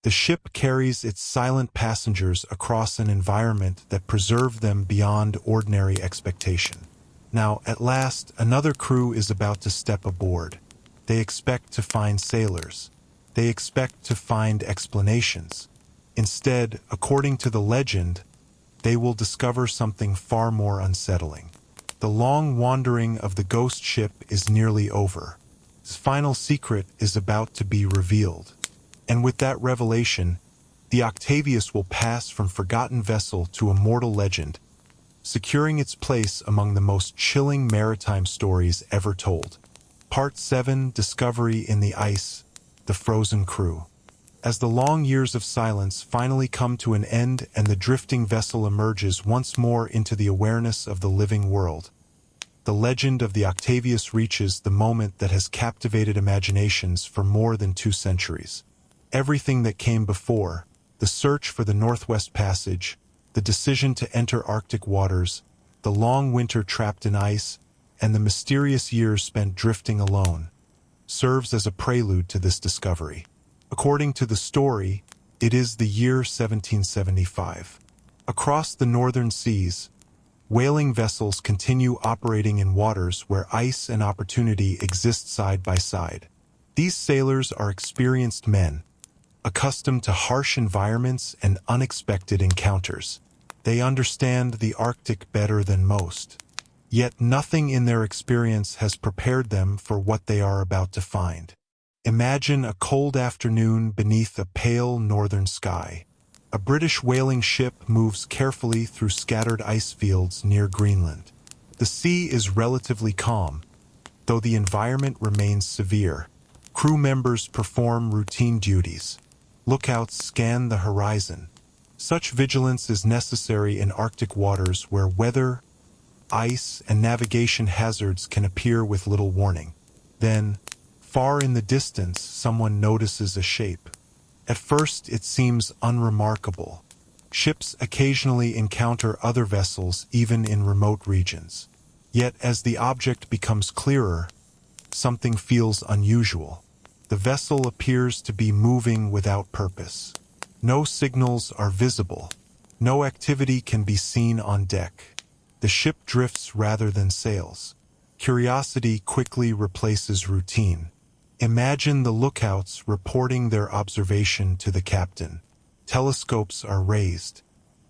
The ship carries its silent passengers across an environment that preserved them beyond ordinary expectation. Now, at last, another crew is about to step aboard. They expect to find sailors. They expect to find explanations. Instead, according to the legend, they will discover something far more unsettling. The long wandering of the ghost ship is nearly over. Its final secret is about to be revealed. And with that revelation, the Octavius will pass from forgotten vessel to immortal legend, securing its place among the most chilling maritime stories ever told. Part 7: Discovery in the Ice, the Frozen Crew. As the long years of silence finally come to an end and the drifting vessel emerges once more into the awareness of the living world, the legend of the Octavius reaches the moment that has captivated imaginations for more than 2 centuries. Everything that came before, the search for the Northwest Passage, the decision to enter Arctic waters, the long winter trapped in ice, and the mysterious years spent drifting alone, serves as a prelude to this discovery. According to the story, it is the year 1775. Across the northern seas, whaling vessels continue operating in waters where ice and opportunity exist side by side. These sailors are experienced men, accustomed to harsh environments and unexpected encounters. They understand the Arctic better than most. Yet nothing in their experience has prepared them for what they are about to find. Imagine a cold afternoon beneath a pale northern sky. A British whaling ship moves carefully through scattered ice fields near Greenland. The sea is relatively calm, though the environment remains severe. Crew members perform routine duties. Lookouts scan the horizon. Such vigilance is necessary in Arctic waters where weather, ice, and navigation hazards can appear with little warning. Then, far in the distance, someone notices a shape. At first, it seems unremarkable. Ships occasionally encounter other vessels even in remote regions. Yet, as the object becomes clearer, something feels unusual. The vessel appears to be moving without purpose. No signals are visible. No activity can be seen on deck. The ship drifts rather than sails. Curiosity quickly replaces routine. Imagine the lookouts reporting their observation to the captain. Telescopes are raised.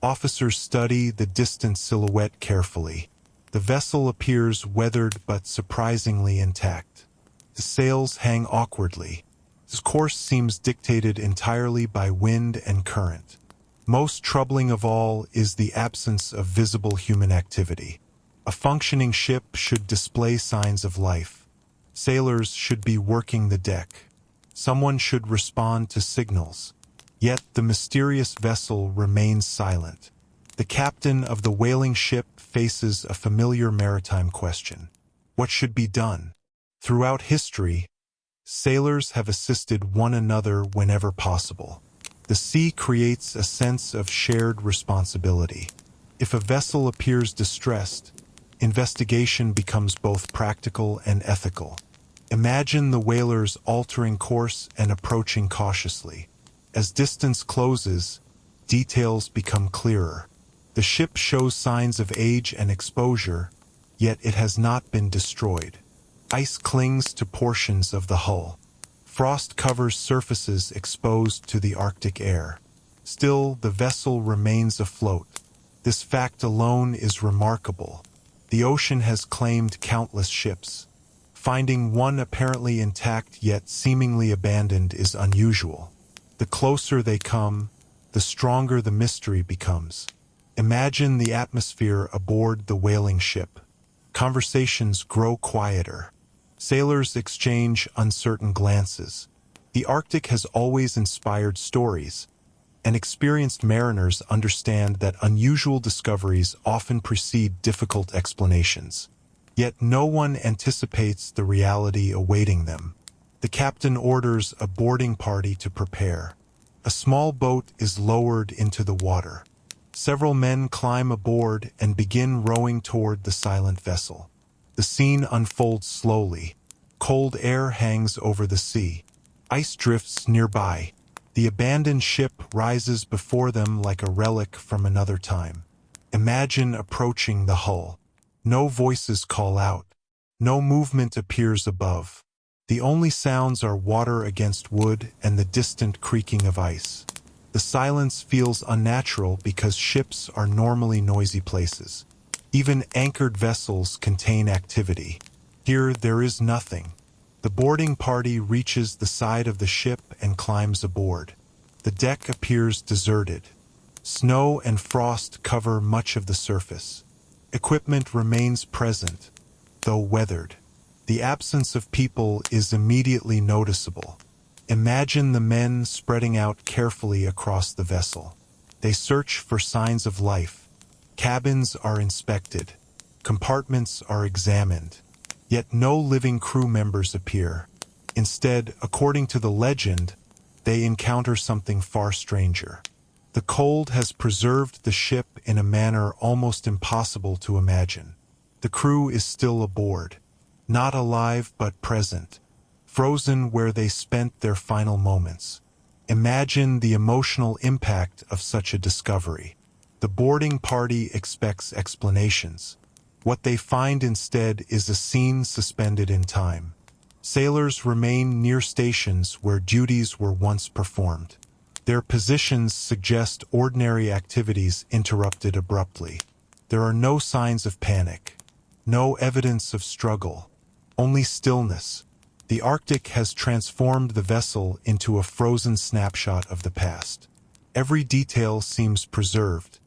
Officers study the distant silhouette carefully. The vessel appears weathered but surprisingly intact. The sails hang awkwardly. Its course seems dictated entirely by wind and current. Most troubling of all is the absence of visible human activity. A functioning ship should display signs of life. Sailors should be working the deck. Someone should respond to signals. Yet the mysterious vessel remains silent. The captain of the whaling ship faces a familiar maritime question. What should be done? Throughout history, sailors have assisted one another whenever possible. The sea creates a sense of shared responsibility. If a vessel appears distressed, investigation becomes both practical and ethical. Imagine the whalers altering course and approaching cautiously. As distance closes, details become clearer. The ship shows signs of age and exposure, yet it has not been destroyed. Ice clings to portions of the hull. Frost covers surfaces exposed to the Arctic air. Still, the vessel remains afloat. This fact alone is remarkable. The ocean has claimed countless ships. Finding one apparently intact yet seemingly abandoned is unusual. The closer they come, the stronger the mystery becomes. Imagine the atmosphere aboard the whaling ship. Conversations grow quieter. Sailors exchange uncertain glances. The Arctic has always inspired stories, and experienced mariners understand that unusual discoveries often precede difficult explanations. Yet no one anticipates the reality awaiting them. The captain orders a boarding party to prepare. A small boat is lowered into the water. Several men climb aboard and begin rowing toward the silent vessel. The scene unfolds slowly. Cold air hangs over the sea. Ice drifts nearby. The abandoned ship rises before them like a relic from another time. Imagine approaching the hull. No voices call out. No movement appears above. The only sounds are water against wood and the distant creaking of ice. The silence feels unnatural because ships are normally noisy places. Even anchored vessels contain activity. Here there is nothing. The boarding party reaches the side of the ship and climbs aboard. The deck appears deserted. Snow and frost cover much of the surface. Equipment remains present, though weathered. The absence of people is immediately noticeable. Imagine the men spreading out carefully across the vessel. They search for signs of life. Cabins are inspected. Compartments are examined. Yet no living crew members appear. Instead, according to the legend, they encounter something far stranger. The cold has preserved the ship in a manner almost impossible to imagine. The crew is still aboard, not alive but present, frozen where they spent their final moments. Imagine the emotional impact of such a discovery. The boarding party expects explanations. What they find instead is a scene suspended in time. Sailors remain near stations where duties were once performed. Their positions suggest ordinary activities interrupted abruptly. There are no signs of panic, no evidence of struggle, only stillness. The Arctic has transformed the vessel into a frozen snapshot of the past. Every detail seems preserved.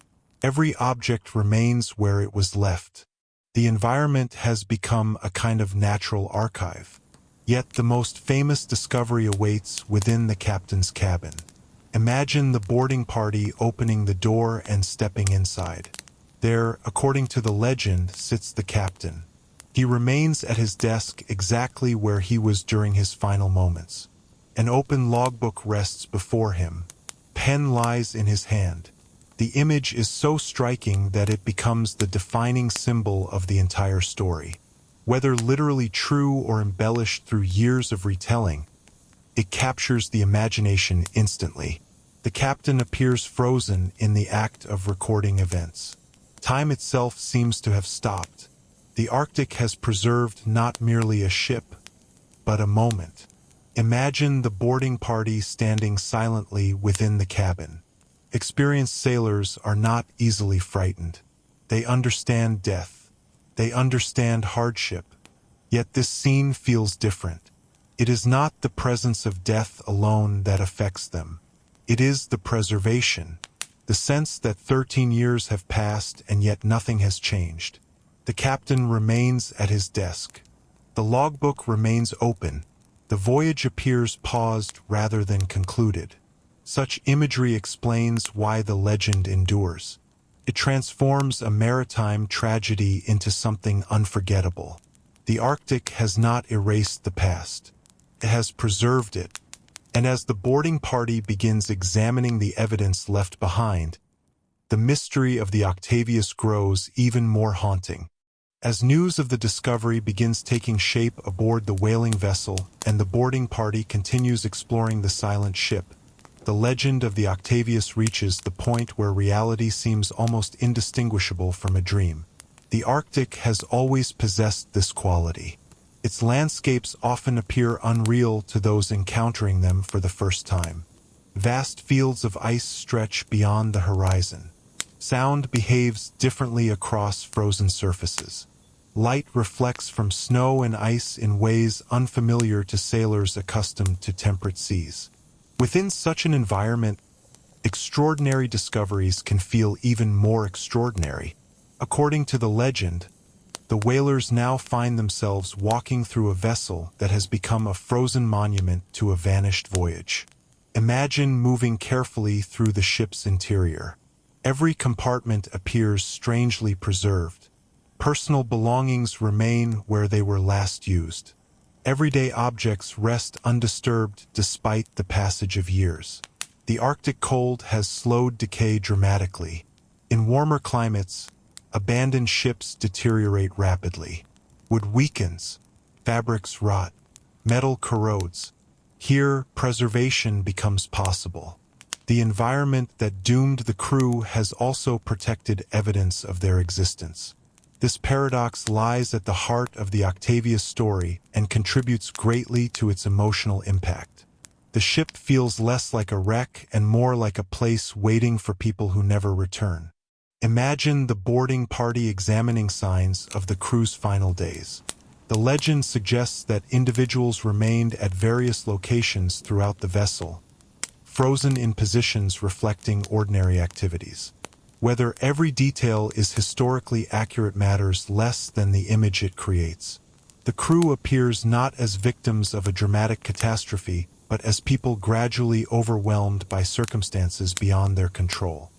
Every object remains where it was left. The environment has become a kind of natural archive. Yet the most famous discovery awaits within the captain's cabin. Imagine the boarding party opening the door and stepping inside. There, according to the legend, sits the captain. He remains at his desk exactly where he was during his final moments. An open logbook rests before him. Pen lies in his hand. The image is so striking that it becomes the defining symbol of the entire story. Whether literally true or embellished through years of retelling, it captures the imagination instantly. The captain appears frozen in the act of recording events. Time itself seems to have stopped. The Arctic has preserved not merely a ship, but a moment. Imagine the boarding party standing silently within the cabin. Experienced sailors are not easily frightened. They understand death. They understand hardship. Yet this scene feels different. It is not the presence of death alone that affects them. It is the preservation, the sense that 13 years have passed and yet nothing has changed. The captain remains at his desk. The logbook remains open. The voyage appears paused rather than concluded. Such imagery explains why the legend endures. It transforms a maritime tragedy into something unforgettable. The Arctic has not erased the past. It has preserved it. And as the boarding party begins examining the evidence left behind, the mystery of the Octavius grows even more haunting. As news of the discovery begins taking shape aboard the whaling vessel and the boarding party continues exploring the silent ship, the legend of the Octavius reaches the point where reality seems almost indistinguishable from a dream. The Arctic has always possessed this quality. Its landscapes often appear unreal to those encountering them for the first time. Vast fields of ice stretch beyond the horizon. Sound behaves differently across frozen surfaces. Light reflects from snow and ice in ways unfamiliar to sailors accustomed to temperate seas. Within such an environment, extraordinary discoveries can feel even more extraordinary. According to the legend, the whalers now find themselves walking through a vessel that has become a frozen monument to a vanished voyage. Imagine moving carefully through the ship's interior. Every compartment appears strangely preserved. Personal belongings remain where they were last used. Everyday objects rest undisturbed despite the passage of years. The Arctic cold has slowed decay dramatically. In warmer climates, abandoned ships deteriorate rapidly. Wood weakens, fabrics rot, metal corrodes. Here, preservation becomes possible. The environment that doomed the crew has also protected evidence of their existence. This paradox lies at the heart of the Octavius story and contributes greatly to its emotional impact. The ship feels less like a wreck and more like a place waiting for people who never return. Imagine the boarding party examining signs of the crew's final days. The legend suggests that individuals remained at various locations throughout the vessel, frozen in positions reflecting ordinary activities. Whether every detail is historically accurate matters less than the image it creates. The crew appears not as victims of a dramatic catastrophe, but as people gradually overwhelmed by circumstances beyond their control.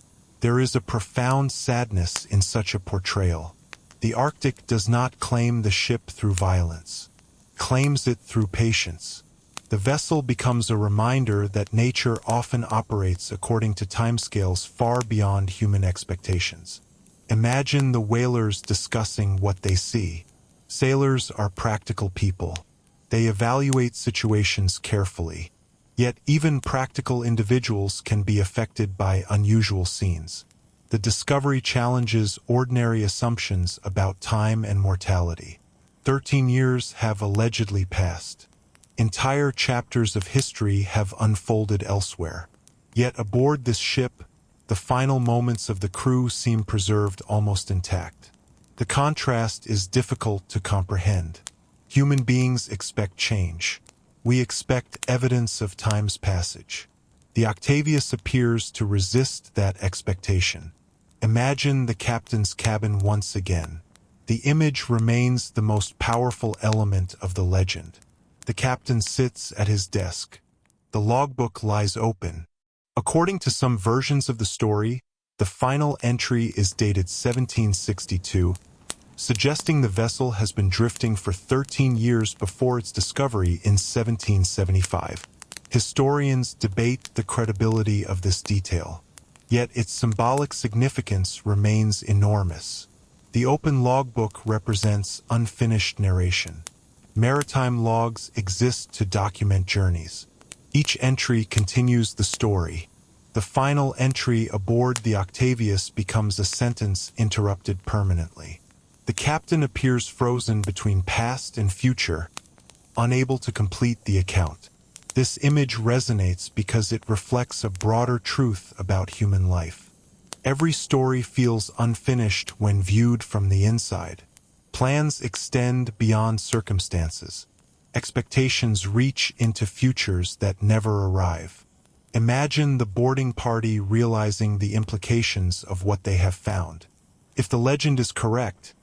There is a profound sadness in such a portrayal. The Arctic does not claim the ship through violence, claims it through patience. The vessel becomes a reminder that nature often operates according to timescales far beyond human expectations. Imagine the whalers discussing what they see. Sailors are practical people. They evaluate situations carefully. Yet even practical individuals can be affected by unusual scenes. The discovery challenges ordinary assumptions about time and mortality. 13 years have allegedly passed. Entire chapters of history have unfolded elsewhere. Yet aboard this ship, the final moments of the crew seem preserved almost intact. The contrast is difficult to comprehend. Human beings expect change. We expect evidence of time's passage. The Octavius appears to resist that expectation. Imagine the captain's cabin once again. The image remains the most powerful element of the legend. The captain sits at his desk. The logbook lies open. According to some versions of the story, the final entry is dated 1762, suggesting the vessel has been drifting for 13 years before its discovery in 1775. Historians debate the credibility of this detail, yet its symbolic significance remains enormous. The open logbook represents unfinished narration. Maritime logs exist to document journeys. Each entry continues the story. The final entry aboard the Octavius becomes a sentence interrupted permanently. The captain appears frozen between past and future, unable to complete the account. This image resonates because it reflects a broader truth about human life. Every story feels unfinished when viewed from the inside. Plans extend beyond circumstances. Expectations reach into futures that never arrive. Imagine the boarding party realizing the implications of what they have found. If the legend is correct,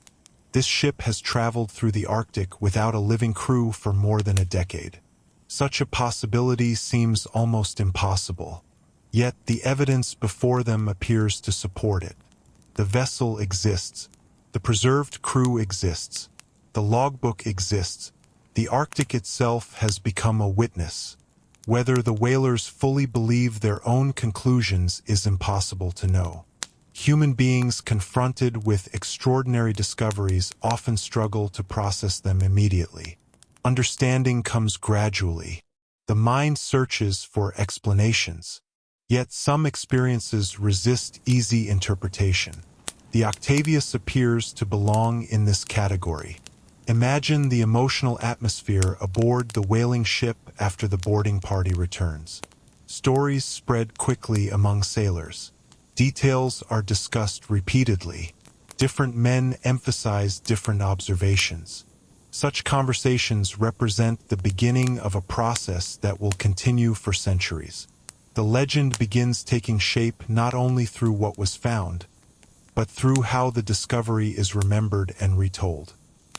this ship has traveled through the Arctic without a living crew for more than a decade. Such a possibility seems almost impossible. Yet the evidence before them appears to support it. The vessel exists. The preserved crew exists. The logbook exists. The Arctic itself has become a witness. Whether the whalers fully believe their own conclusions is impossible to know. Human beings confronted with extraordinary discoveries often struggle to process them immediately. Understanding comes gradually. The mind searches for explanations. Yet some experiences resist easy interpretation. The Octavius appears to belong in this category. Imagine the emotional atmosphere aboard the whaling ship after the boarding party returns. Stories spread quickly among sailors. Details are discussed repeatedly. Different men emphasize different observations. Such conversations represent the beginning of a process that will continue for centuries. The legend begins taking shape not only through what was found, but through how the discovery is remembered and retold.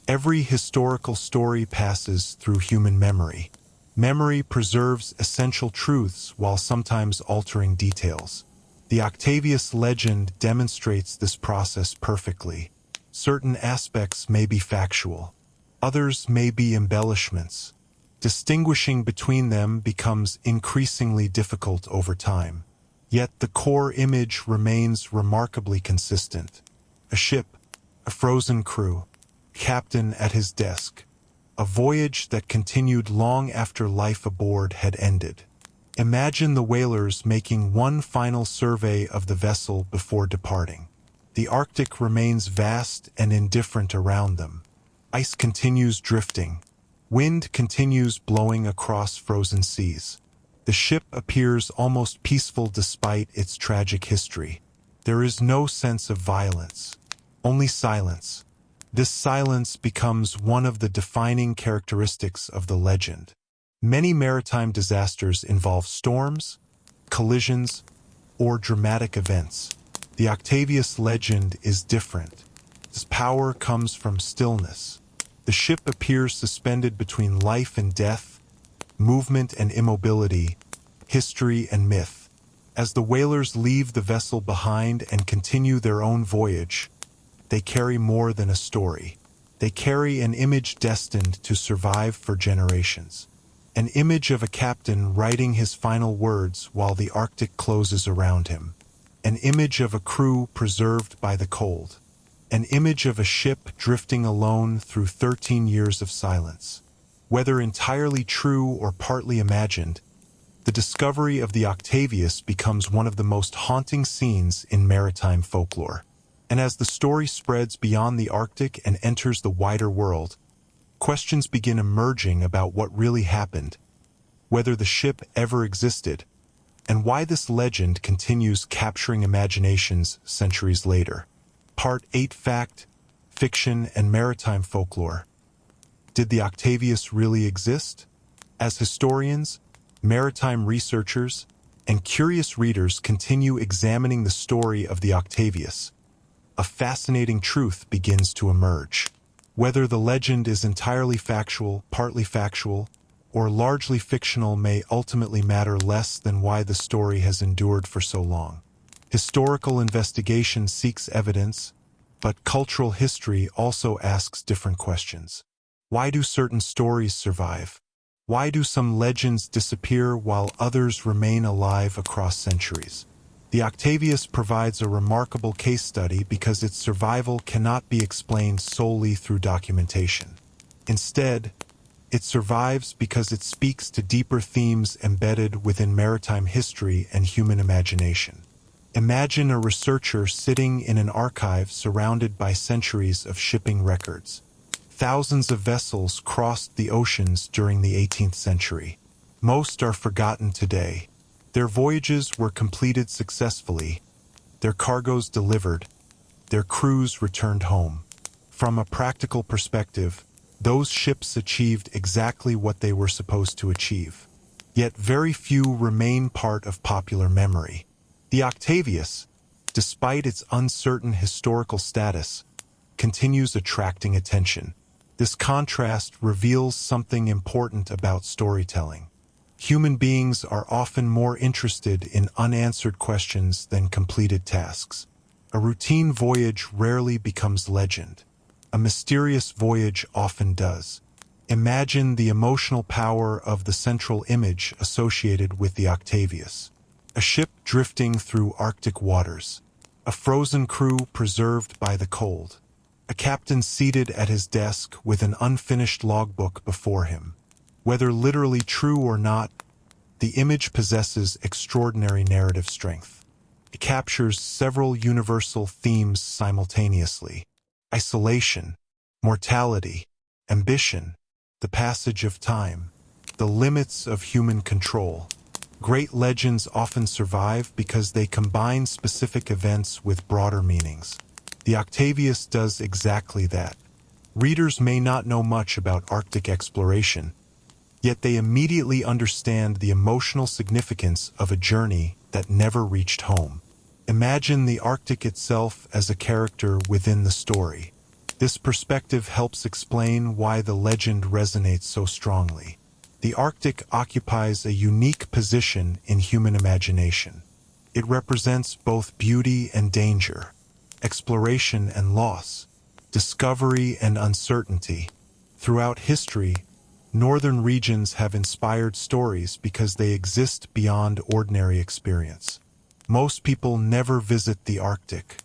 Every historical story passes through human memory. Memory preserves essential truths while sometimes altering details. The Octavius legend demonstrates this process perfectly. Certain aspects may be factual. Others may be embellishments. Distinguishing between them becomes increasingly difficult over time. Yet the core image remains remarkably consistent. A ship, a frozen crew, captain at his desk. A voyage that continued long after life aboard had ended. Imagine the whalers making one final survey of the vessel before departing. The Arctic remains vast and indifferent around them. Ice continues drifting. Wind continues blowing across frozen seas. The ship appears almost peaceful despite its tragic history. There is no sense of violence, only silence. This silence becomes one of the defining characteristics of the legend. Many maritime disasters involve storms, collisions, or dramatic events. The Octavius legend is different. Its power comes from stillness. The ship appears suspended between life and death, movement and immobility, history and myth. As the whalers leave the vessel behind and continue their own voyage, they carry more than a story. They carry an image destined to survive for generations. An image of a captain writing his final words while the Arctic closes around him. An image of a crew preserved by the cold. An image of a ship drifting alone through 13 years of silence. Whether entirely true or partly imagined, the discovery of the Octavius becomes one of the most haunting scenes in maritime folklore. And as the story spreads beyond the Arctic and enters the wider world, questions begin emerging about what really happened, whether the ship ever existed, and why this legend continues capturing imaginations centuries later. Part 8: Fact, Fiction, and Maritime Folklore. Did the Octavius really exist? As historians, maritime researchers, and curious readers continue examining the story of the Octavius, a fascinating truth begins to emerge. Whether the legend is entirely factual, partly factual, or largely fictional may ultimately matter less than why the story has endured for so long. Historical investigation seeks evidence, but cultural history also asks different questions. Why do certain stories survive? Why do some legends disappear while others remain alive across centuries? The Octavius provides a remarkable case study because its survival cannot be explained solely through documentation. Instead, it survives because it speaks to deeper themes embedded within maritime history and human imagination. Imagine a researcher sitting in an archive surrounded by centuries of shipping records. Thousands of vessels crossed the oceans during the 18th century. Most are forgotten today. Their voyages were completed successfully, their cargoes delivered, their crews returned home. From a practical perspective, those ships achieved exactly what they were supposed to achieve. Yet very few remain part of popular memory. The Octavius, despite its uncertain historical status, continues attracting attention. This contrast reveals something important about storytelling. Human beings are often more interested in unanswered questions than completed tasks. A routine voyage rarely becomes legend. A mysterious voyage often does. Imagine the emotional power of the central image associated with the Octavius. A ship drifting through Arctic waters. A frozen crew preserved by the cold. A captain seated at his desk with an unfinished logbook before him. Whether literally true or not, the image possesses extraordinary narrative strength. It captures several universal themes simultaneously: isolation, mortality, ambition, the passage of time, the limits of human control. Great legends often survive because they combine specific events with broader meanings. The Octavius does exactly that. Readers may not know much about Arctic exploration, yet they immediately understand the emotional significance of a journey that never reached home. Imagine the Arctic itself as a character within the story. This perspective helps explain why the legend resonates so strongly. The Arctic occupies a unique position in human imagination. It represents both beauty and danger, exploration and loss, discovery and uncertainty. Throughout history, northern regions have inspired stories because they exist beyond ordinary experience. Most people never visit the Arctic.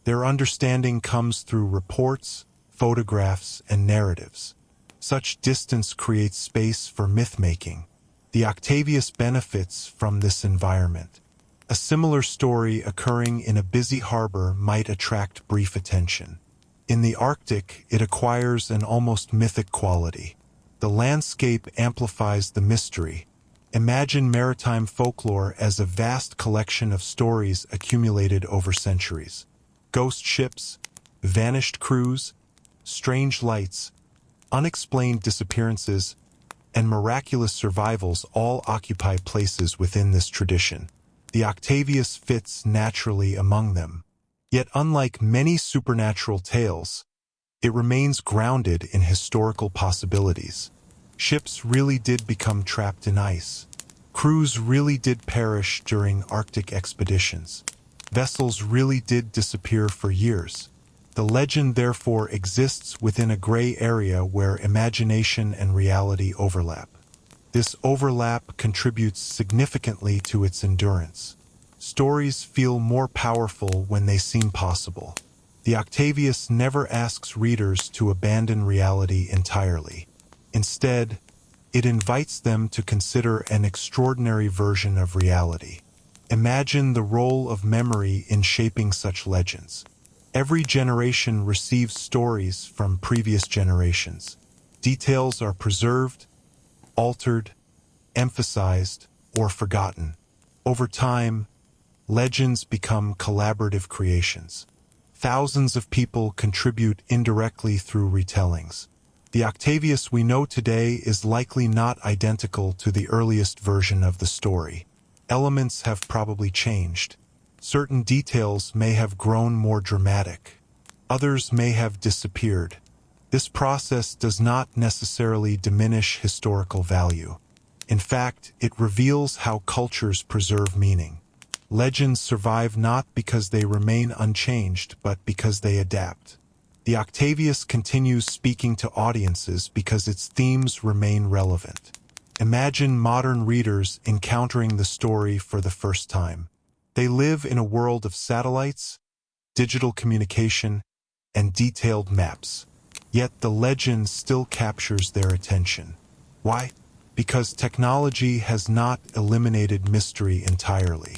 Their understanding comes through reports, photographs, and narratives. Such distance creates space for myth-making. The Octavius benefits from this environment. A similar story occurring in a busy harbor might attract brief attention. In the Arctic, it acquires an almost mythic quality. The landscape amplifies the mystery. Imagine maritime folklore as a vast collection of stories accumulated over centuries. Ghost ships, vanished crews, strange lights, unexplained disappearances, and miraculous survivals all occupy places within this tradition. The Octavius fits naturally among them. Yet unlike many supernatural tales, it remains grounded in historical possibilities. Ships really did become trapped in ice. Crews really did perish during Arctic expeditions. Vessels really did disappear for years. The legend therefore exists within a gray area where imagination and reality overlap. This overlap contributes significantly to its endurance. Stories feel more powerful when they seem possible. The Octavius never asks readers to abandon reality entirely. Instead, it invites them to consider an extraordinary version of reality. Imagine the role of memory in shaping such legends. Every generation receives stories from previous generations. Details are preserved, altered, emphasized, or forgotten. Over time, legends become collaborative creations. Thousands of people contribute indirectly through retellings. The Octavius we know today is likely not identical to the earliest version of the story. Elements have probably changed. Certain details may have grown more dramatic. Others may have disappeared. This process does not necessarily diminish historical value. In fact, it reveals how cultures preserve meaning. Legends survive not because they remain unchanged, but because they adapt. The Octavius continues speaking to audiences because its themes remain relevant. Imagine modern readers encountering the story for the first time. They live in a world of satellites, digital communication, and detailed maps. Yet the legend still captures their attention. Why? Because technology has not eliminated mystery entirely.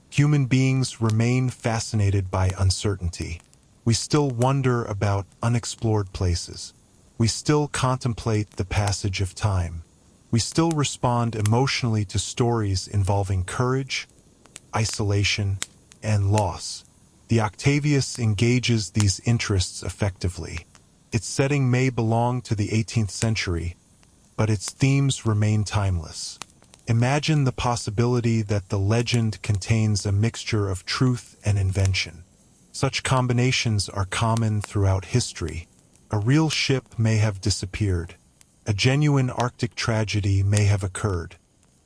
Human beings remain fascinated by uncertainty. We still wonder about unexplored places. We still contemplate the passage of time. We still respond emotionally to stories involving courage, isolation, and loss. The Octavius engages these interests effectively. Its setting may belong to the 18th century, but its themes remain timeless. Imagine the possibility that the legend contains a mixture of truth and invention. Such combinations are common throughout history. A real ship may have disappeared. A genuine Arctic tragedy may have occurred.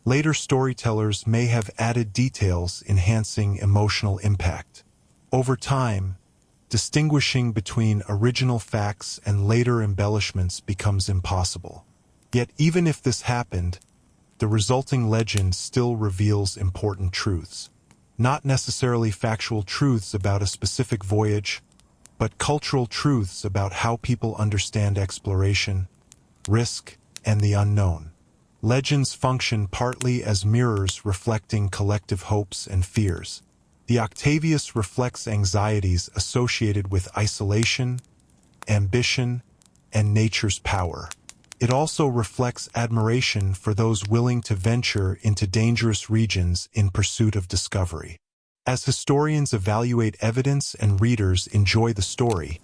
Later storytellers may have added details enhancing emotional impact. Over time, distinguishing between original facts and later embellishments becomes impossible. Yet even if this happened, the resulting legend still reveals important truths. Not necessarily factual truths about a specific voyage, but cultural truths about how people understand exploration, risk, and the unknown. Legends function partly as mirrors reflecting collective hopes and fears. The Octavius reflects anxieties associated with isolation, ambition, and nature's power. It also reflects admiration for those willing to venture into dangerous regions in pursuit of discovery. As historians evaluate evidence and readers enjoy the story,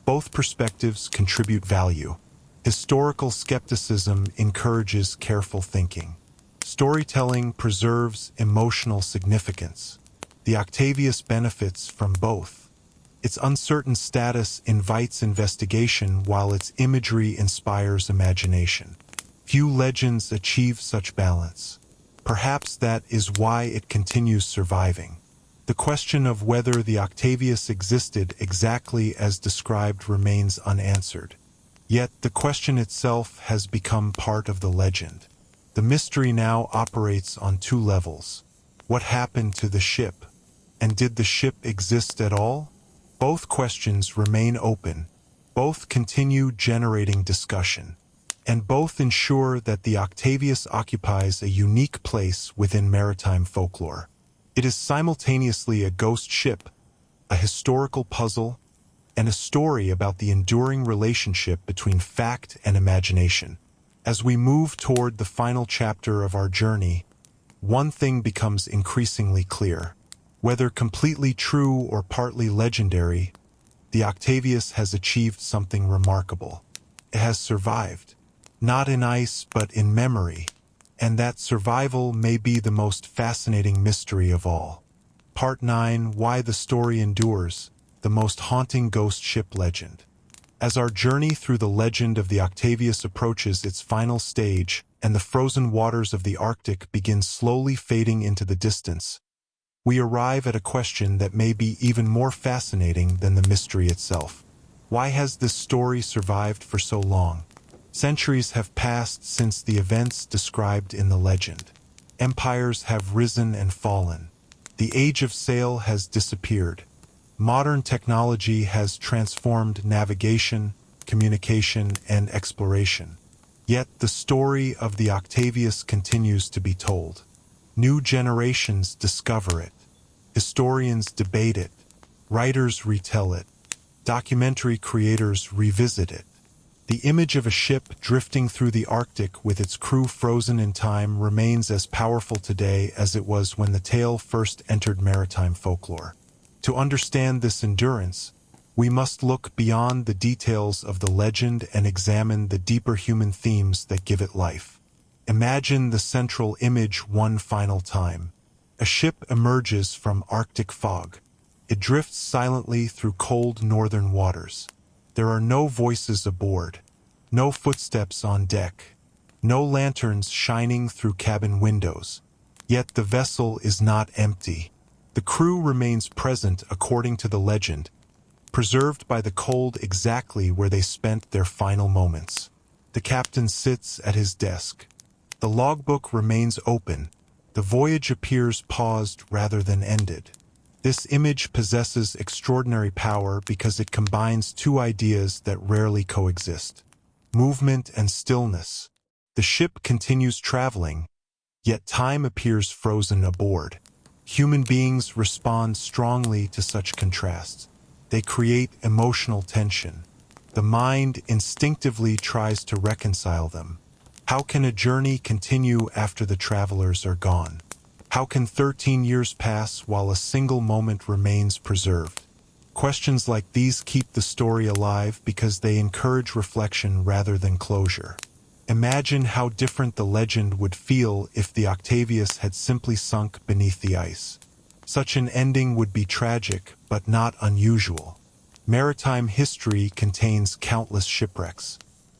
both perspectives contribute value. Historical skepticism encourages careful thinking. Storytelling preserves emotional significance. The Octavius benefits from both. Its uncertain status invites investigation while its imagery inspires imagination. Few legends achieve such balance. Perhaps that is why it continues surviving. The question of whether the Octavius existed exactly as described remains unanswered. Yet the question itself has become part of the legend. The mystery now operates on two levels. What happened to the ship? And did the ship exist at all? Both questions remain open, both continue generating discussion, and both ensure that the Octavius occupies a unique place within maritime folklore. It is simultaneously a ghost ship, a historical puzzle, and a story about the enduring relationship between fact and imagination. As we move toward the final chapter of our journey, one thing becomes increasingly clear. Whether completely true or partly legendary, the Octavius has achieved something remarkable. It has survived, not in ice but in memory, and that survival may be the most fascinating mystery of all. Part 9: Why the Story Endures, the most haunting ghost ship legend. As our journey through the legend of the Octavius approaches its final stage and the frozen waters of the Arctic begin slowly fading into the distance, we arrive at a question that may be even more fascinating than the mystery itself. Why has this story survived for so long? Centuries have passed since the events described in the legend. Empires have risen and fallen. The age of sail has disappeared. Modern technology has transformed navigation, communication, and exploration. Yet the story of the Octavius continues to be told. New generations discover it. Historians debate it. Writers retell it. Documentary creators revisit it. The image of a ship drifting through the Arctic with its crew frozen in time remains as powerful today as it was when the tale first entered maritime folklore. To understand this endurance, we must look beyond the details of the legend and examine the deeper human themes that give it life. Imagine the central image one final time. A ship emerges from Arctic fog. It drifts silently through cold northern waters. There are no voices aboard, no footsteps on deck, no lanterns shining through cabin windows. Yet the vessel is not empty. The crew remains present according to the legend, preserved by the cold exactly where they spent their final moments. The captain sits at his desk. The logbook remains open. The voyage appears paused rather than ended. This image possesses extraordinary power because it combines two ideas that rarely coexist: movement and stillness. The ship continues traveling, yet time appears frozen aboard. Human beings respond strongly to such contrasts. They create emotional tension. The mind instinctively tries to reconcile them. How can a journey continue after the travelers are gone? How can 13 years pass while a single moment remains preserved? Questions like these keep the story alive because they encourage reflection rather than closure. Imagine how different the legend would feel if the Octavius had simply sunk beneath the ice. Such an ending would be tragic, but not unusual. Maritime history contains countless shipwrecks.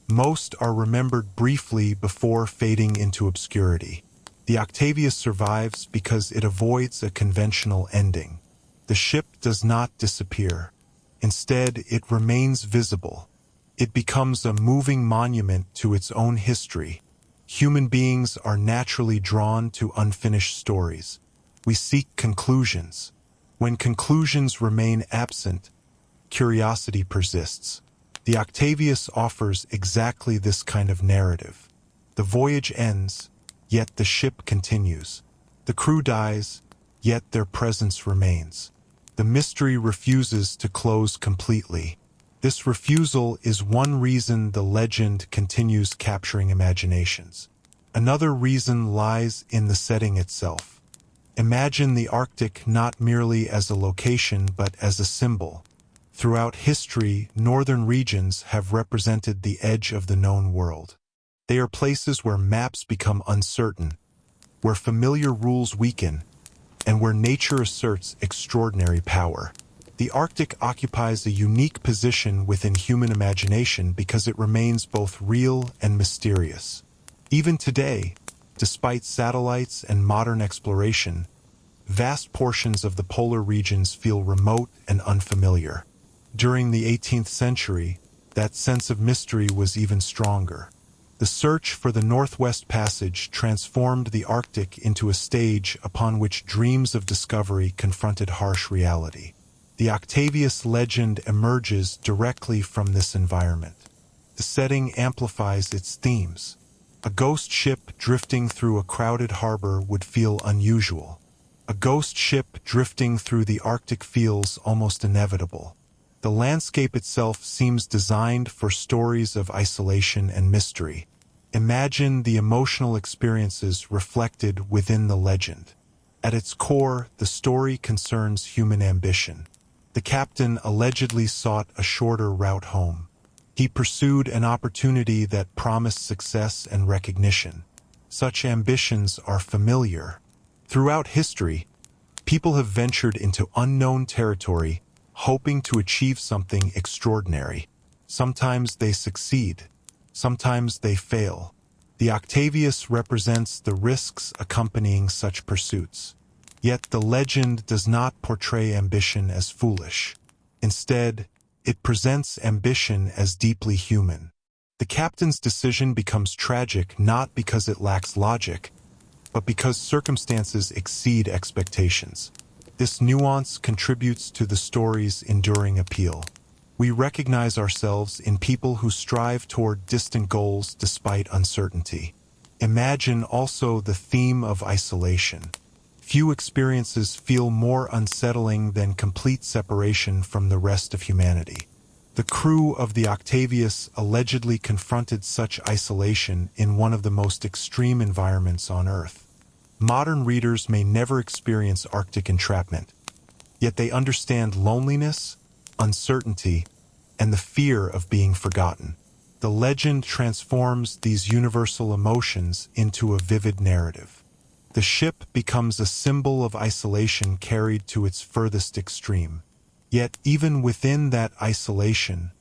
Most are remembered briefly before fading into obscurity. The Octavius survives because it avoids a conventional ending. The ship does not disappear. Instead, it remains visible. It becomes a moving monument to its own history. Human beings are naturally drawn to unfinished stories. We seek conclusions. When conclusions remain absent, curiosity persists. The Octavius offers exactly this kind of narrative. The voyage ends, yet the ship continues. The crew dies, yet their presence remains. The mystery refuses to close completely. This refusal is one reason the legend continues capturing imaginations. Another reason lies in the setting itself. Imagine the Arctic not merely as a location but as a symbol. Throughout history, northern regions have represented the edge of the known world. They are places where maps become uncertain, where familiar rules weaken, and where nature asserts extraordinary power. The Arctic occupies a unique position within human imagination because it remains both real and mysterious. Even today, despite satellites and modern exploration, vast portions of the polar regions feel remote and unfamiliar. During the 18th century, that sense of mystery was even stronger. The search for the Northwest Passage transformed the Arctic into a stage upon which dreams of discovery confronted harsh reality. The Octavius legend emerges directly from this environment. The setting amplifies its themes. A ghost ship drifting through a crowded harbor would feel unusual. A ghost ship drifting through the Arctic feels almost inevitable. The landscape itself seems designed for stories of isolation and mystery. Imagine the emotional experiences reflected within the legend. At its core, the story concerns human ambition. The captain allegedly sought a shorter route home. He pursued an opportunity that promised success and recognition. Such ambitions are familiar. Throughout history, people have ventured into unknown territory, hoping to achieve something extraordinary. Sometimes they succeed. Sometimes they fail. The Octavius represents the risks accompanying such pursuits. Yet the legend does not portray ambition as foolish. Instead, it presents ambition as deeply human. The captain's decision becomes tragic not because it lacks logic, but because circumstances exceed expectations. This nuance contributes to the story's enduring appeal. We recognize ourselves in people who strive toward distant goals despite uncertainty. Imagine also the theme of isolation. Few experiences feel more unsettling than complete separation from the rest of humanity. The crew of the Octavius allegedly confronted such isolation in one of the most extreme environments on Earth. Modern readers may never experience Arctic entrapment, yet they understand loneliness, uncertainty, and the fear of being forgotten. The legend transforms these universal emotions into a vivid narrative. The ship becomes a symbol of isolation carried to its furthest extreme. Yet even within that isolation,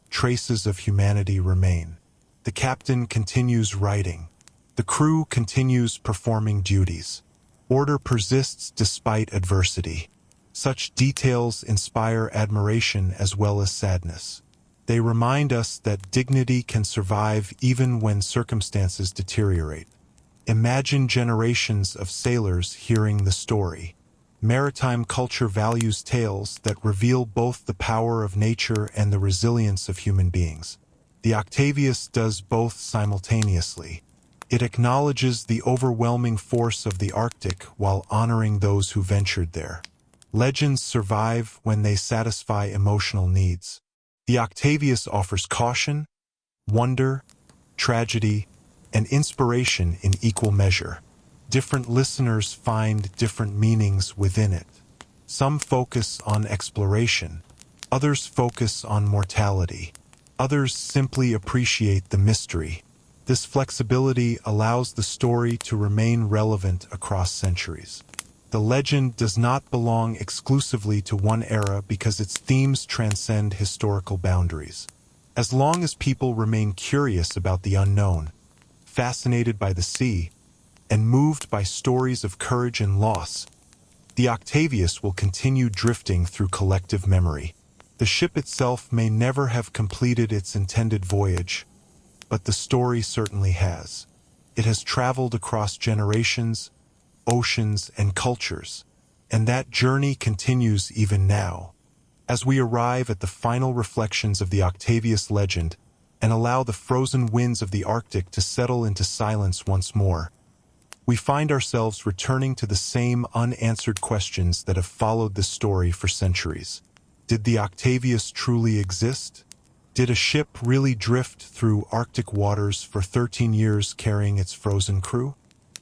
traces of humanity remain. The captain continues writing. The crew continues performing duties. Order persists despite adversity. Such details inspire admiration as well as sadness. They remind us that dignity can survive even when circumstances deteriorate. Imagine generations of sailors hearing the story. Maritime culture values tales that reveal both the power of nature and the resilience of human beings. The Octavius does both simultaneously. It acknowledges the overwhelming force of the Arctic while honoring those who ventured there. Legends survive when they satisfy emotional needs. The Octavius offers caution, wonder, tragedy, and inspiration in equal measure. Different listeners find different meanings within it. Some focus on exploration, others focus on mortality, others simply appreciate the mystery. This flexibility allows the story to remain relevant across centuries. The legend does not belong exclusively to one era because its themes transcend historical boundaries. As long as people remain curious about the unknown, fascinated by the sea, and moved by stories of courage and loss, the Octavius will continue drifting through collective memory. The ship itself may never have completed its intended voyage, but the story certainly has. It has traveled across generations, oceans, and cultures, and that journey continues even now. As we arrive at the final reflections of the Octavius legend and allow the frozen winds of the Arctic to settle into silence once more, we find ourselves returning to the same unanswered questions that have followed this story for centuries. Did the Octavius truly exist? Did a ship really drift through Arctic waters for 13 years carrying its frozen crew?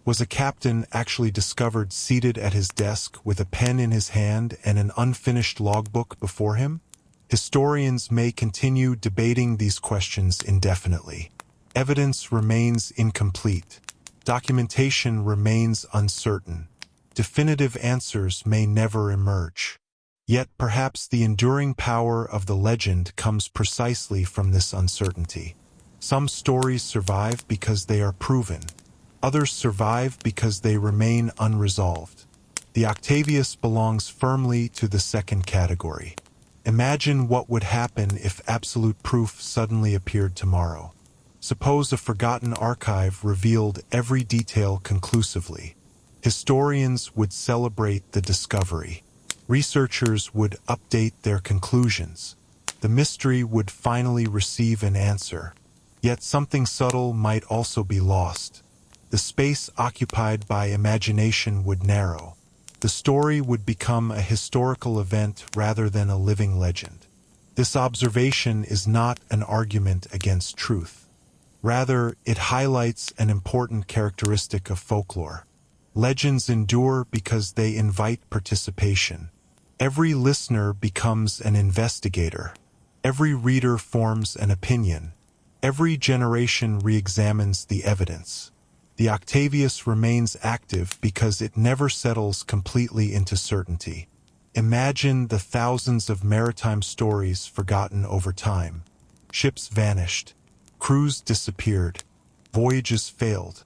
Was a captain actually discovered seated at his desk with a pen in his hand and an unfinished logbook before him? Historians may continue debating these questions indefinitely. Evidence remains incomplete. Documentation remains uncertain. Definitive answers may never emerge. Yet perhaps the enduring power of the legend comes precisely from this uncertainty. Some stories survive because they are proven. Others survive because they remain unresolved. The Octavius belongs firmly to the second category. Imagine what would happen if absolute proof suddenly appeared tomorrow. Suppose a forgotten archive revealed every detail conclusively. Historians would celebrate the discovery. Researchers would update their conclusions. The mystery would finally receive an answer. Yet something subtle might also be lost. The space occupied by imagination would narrow. The story would become a historical event rather than a living legend. This observation is not an argument against truth. Rather, it highlights an important characteristic of folklore. Legends endure because they invite participation. Every listener becomes an investigator. Every reader forms an opinion. Every generation re-examines the evidence. The Octavius remains active because it never settles completely into certainty. Imagine the thousands of maritime stories forgotten over time. Ships vanished. Crews disappeared. Voyages failed.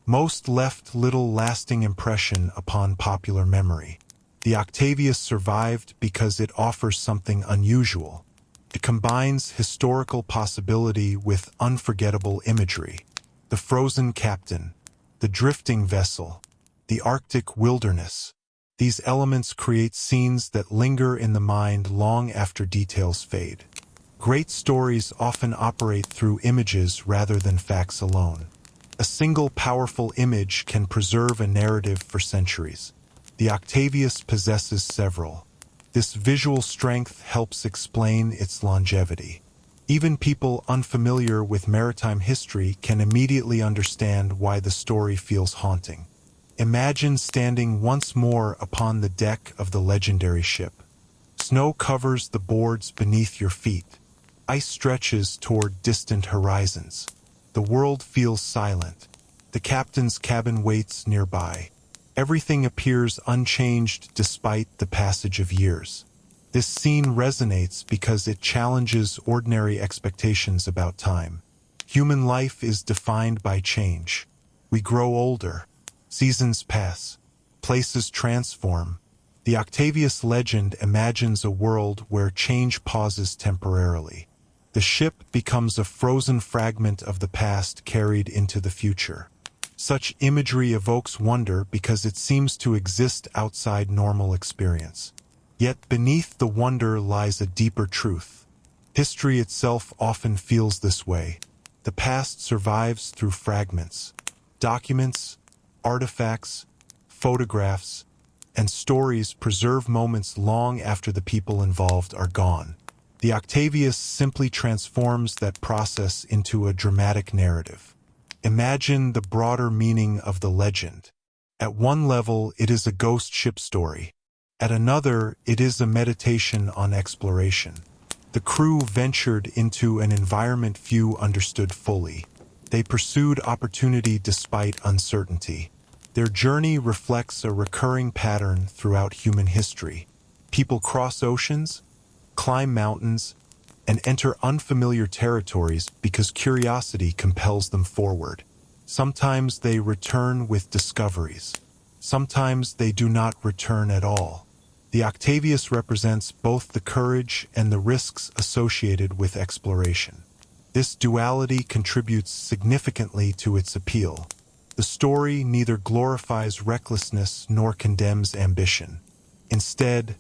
Most left little lasting impression upon popular memory. The Octavius survived because it offers something unusual. It combines historical possibility with unforgettable imagery. The frozen captain, the drifting vessel, the Arctic wilderness. These elements create scenes that linger in the mind long after details fade. Great stories often operate through images rather than facts alone. A single powerful image can preserve a narrative for centuries. The Octavius possesses several. This visual strength helps explain its longevity. Even people unfamiliar with maritime history can immediately understand why the story feels haunting. Imagine standing once more upon the deck of the legendary ship. Snow covers the boards beneath your feet. Ice stretches toward distant horizons. The world feels silent. The captain's cabin waits nearby. Everything appears unchanged despite the passage of years. This scene resonates because it challenges ordinary expectations about time. Human life is defined by change. We grow older. Seasons pass. Places transform. The Octavius legend imagines a world where change pauses temporarily. The ship becomes a frozen fragment of the past carried into the future. Such imagery evokes wonder because it seems to exist outside normal experience. Yet beneath the wonder lies a deeper truth. History itself often feels this way. The past survives through fragments. Documents, artifacts, photographs, and stories preserve moments long after the people involved are gone. The Octavius simply transforms that process into a dramatic narrative. Imagine the broader meaning of the legend. At one level, it is a ghost ship story. At another, it is a meditation on exploration. The crew ventured into an environment few understood fully. They pursued opportunity despite uncertainty. Their journey reflects a recurring pattern throughout human history. People cross oceans, climb mountains, and enter unfamiliar territories because curiosity compels them forward. Sometimes they return with discoveries. Sometimes they do not return at all. The Octavius represents both the courage and the risks associated with exploration. This duality contributes significantly to its appeal. The story neither glorifies recklessness nor condemns ambition. Instead,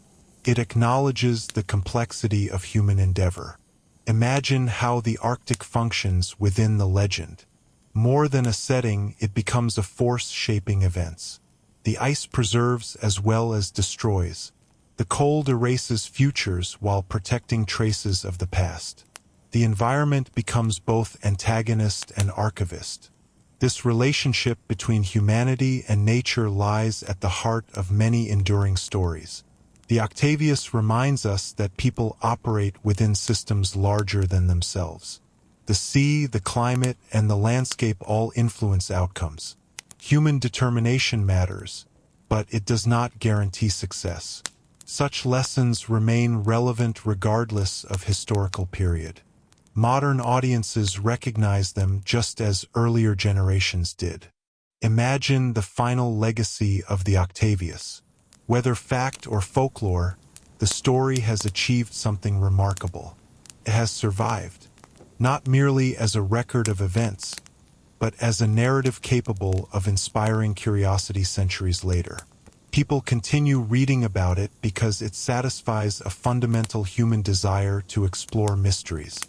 it acknowledges the complexity of human endeavor. Imagine how the Arctic functions within the legend. More than a setting, it becomes a force shaping events. The ice preserves as well as destroys. The cold erases futures while protecting traces of the past. The environment becomes both antagonist and archivist. This relationship between humanity and nature lies at the heart of many enduring stories. The Octavius reminds us that people operate within systems larger than themselves. The sea, the climate, and the landscape all influence outcomes. Human determination matters, but it does not guarantee success. Such lessons remain relevant regardless of historical period. Modern audiences recognize them just as earlier generations did. Imagine the final legacy of the Octavius. Whether fact or folklore, the story has achieved something remarkable. It has survived. not merely as a record of events, but as a narrative capable of inspiring curiosity centuries later. People continue reading about it because it satisfies a fundamental human desire to explore mysteries.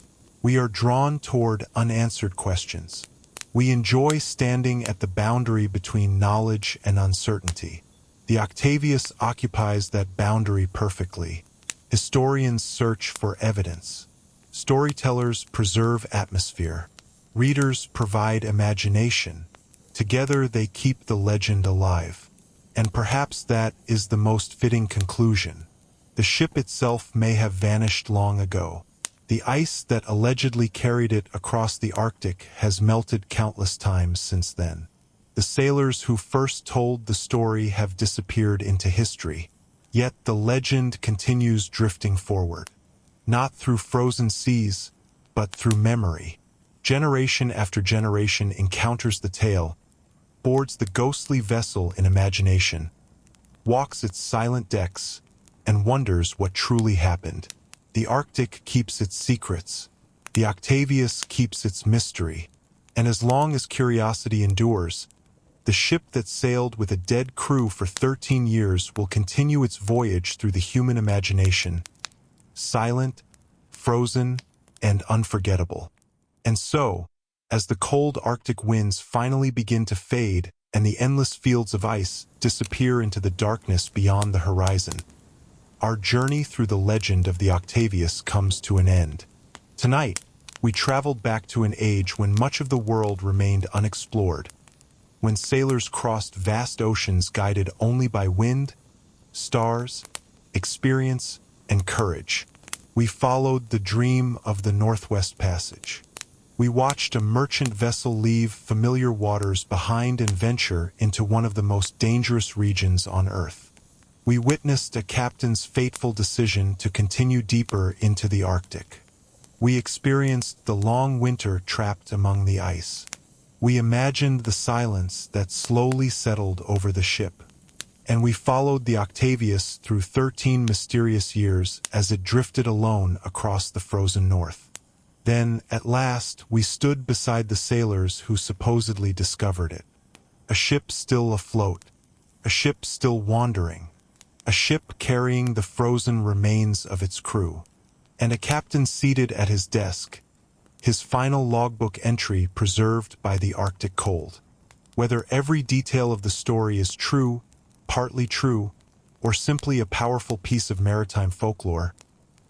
We are drawn toward unanswered questions. We enjoy standing at the boundary between knowledge and uncertainty. The Octavius occupies that boundary perfectly. Historians search for evidence. Storytellers preserve atmosphere. Readers provide imagination. Together they keep the legend alive. And perhaps that is the most fitting conclusion. The ship itself may have vanished long ago. The ice that allegedly carried it across the Arctic has melted countless times since then. The sailors who first told the story have disappeared into history, yet the legend continues drifting forward. Not through frozen seas, but through memory. Generation after generation encounters the tale, boards the ghostly vessel in imagination, walks its silent decks, and wonders what truly happened. The Arctic keeps its secrets, the Octavius keeps its mystery, and as long as curiosity endures, the ship that sailed with a dead crew for 13 years will continue its voyage through the human imagination, silent, frozen, and unforgettable. And so, as the cold Arctic winds finally begin to fade and the endless fields of ice disappear into the darkness beyond the horizon, our journey through the legend of the Octavius comes to an end. Tonight, we traveled back to an age when much of the world remained unexplored, when sailors crossed vast oceans guided only by wind, stars, experience, and courage. We followed the dream of the Northwest Passage. We watched a merchant vessel leave familiar waters behind and venture into one of the most dangerous regions on Earth. We witnessed a captain's fateful decision to continue deeper into the Arctic. We experienced the long winter trapped among the ice. We imagined the silence that slowly settled over the ship. And we followed the Octavius through 13 mysterious years as it drifted alone across the frozen north. Then, at last, we stood beside the sailors who supposedly discovered it. A ship still afloat, a ship still wandering, a ship carrying the frozen remains of its crew, and a captain seated at his desk, his final logbook entry preserved by the Arctic cold. Whether every detail of the story is true, partly true, or simply a powerful piece of maritime folklore,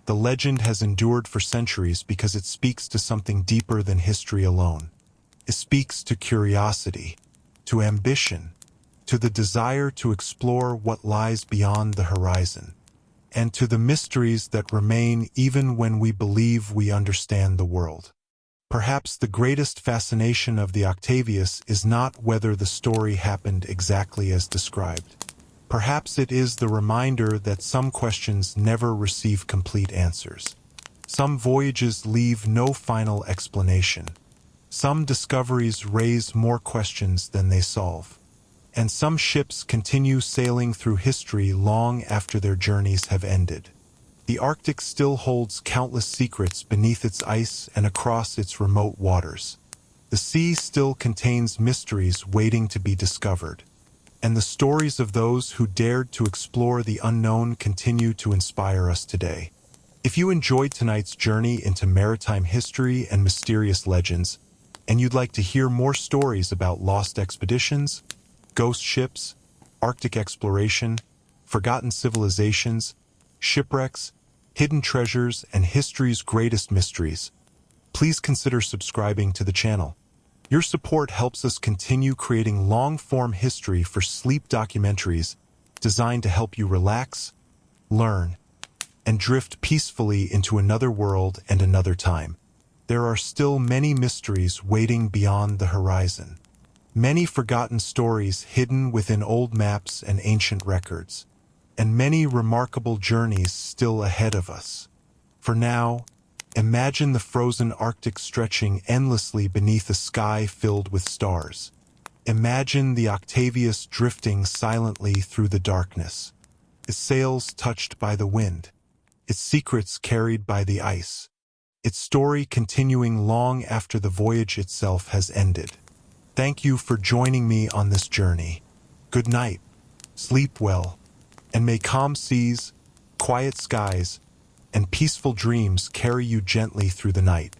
the legend has endured for centuries because it speaks to something deeper than history alone. It speaks to curiosity, to ambition, to the desire to explore what lies beyond the horizon, and to the mysteries that remain even when we believe we understand the world. Perhaps the greatest fascination of the Octavius is not whether the story happened exactly as described. Perhaps it is the reminder that some questions never receive complete answers. Some voyages leave no final explanation. Some discoveries raise more questions than they solve. And some ships continue sailing through history long after their journeys have ended. The Arctic still holds countless secrets beneath its ice and across its remote waters. The sea still contains mysteries waiting to be discovered. And the stories of those who dared to explore the unknown continue to inspire us today. If you enjoyed tonight's journey into maritime history and mysterious legends, and you'd like to hear more stories about lost expeditions, ghost ships, Arctic exploration, forgotten civilizations, shipwrecks, hidden treasures, and history's greatest mysteries, please consider subscribing to the channel. Your support helps us continue creating long-form history for sleep documentaries designed to help you relax, learn, and drift peacefully into another world and another time. There are still many mysteries waiting beyond the horizon. Many forgotten stories hidden within old maps and ancient records, and many remarkable journeys still ahead of us. For now, imagine the frozen Arctic stretching endlessly beneath a sky filled with stars. Imagine the Octavius drifting silently through the darkness, its sails touched by the wind, its secrets carried by the ice. its story continuing long after the voyage itself has ended. Thank you for joining me on this journey. Good night, sleep well, and may calm seas, quiet skies, and peaceful dreams carry you gently through the night.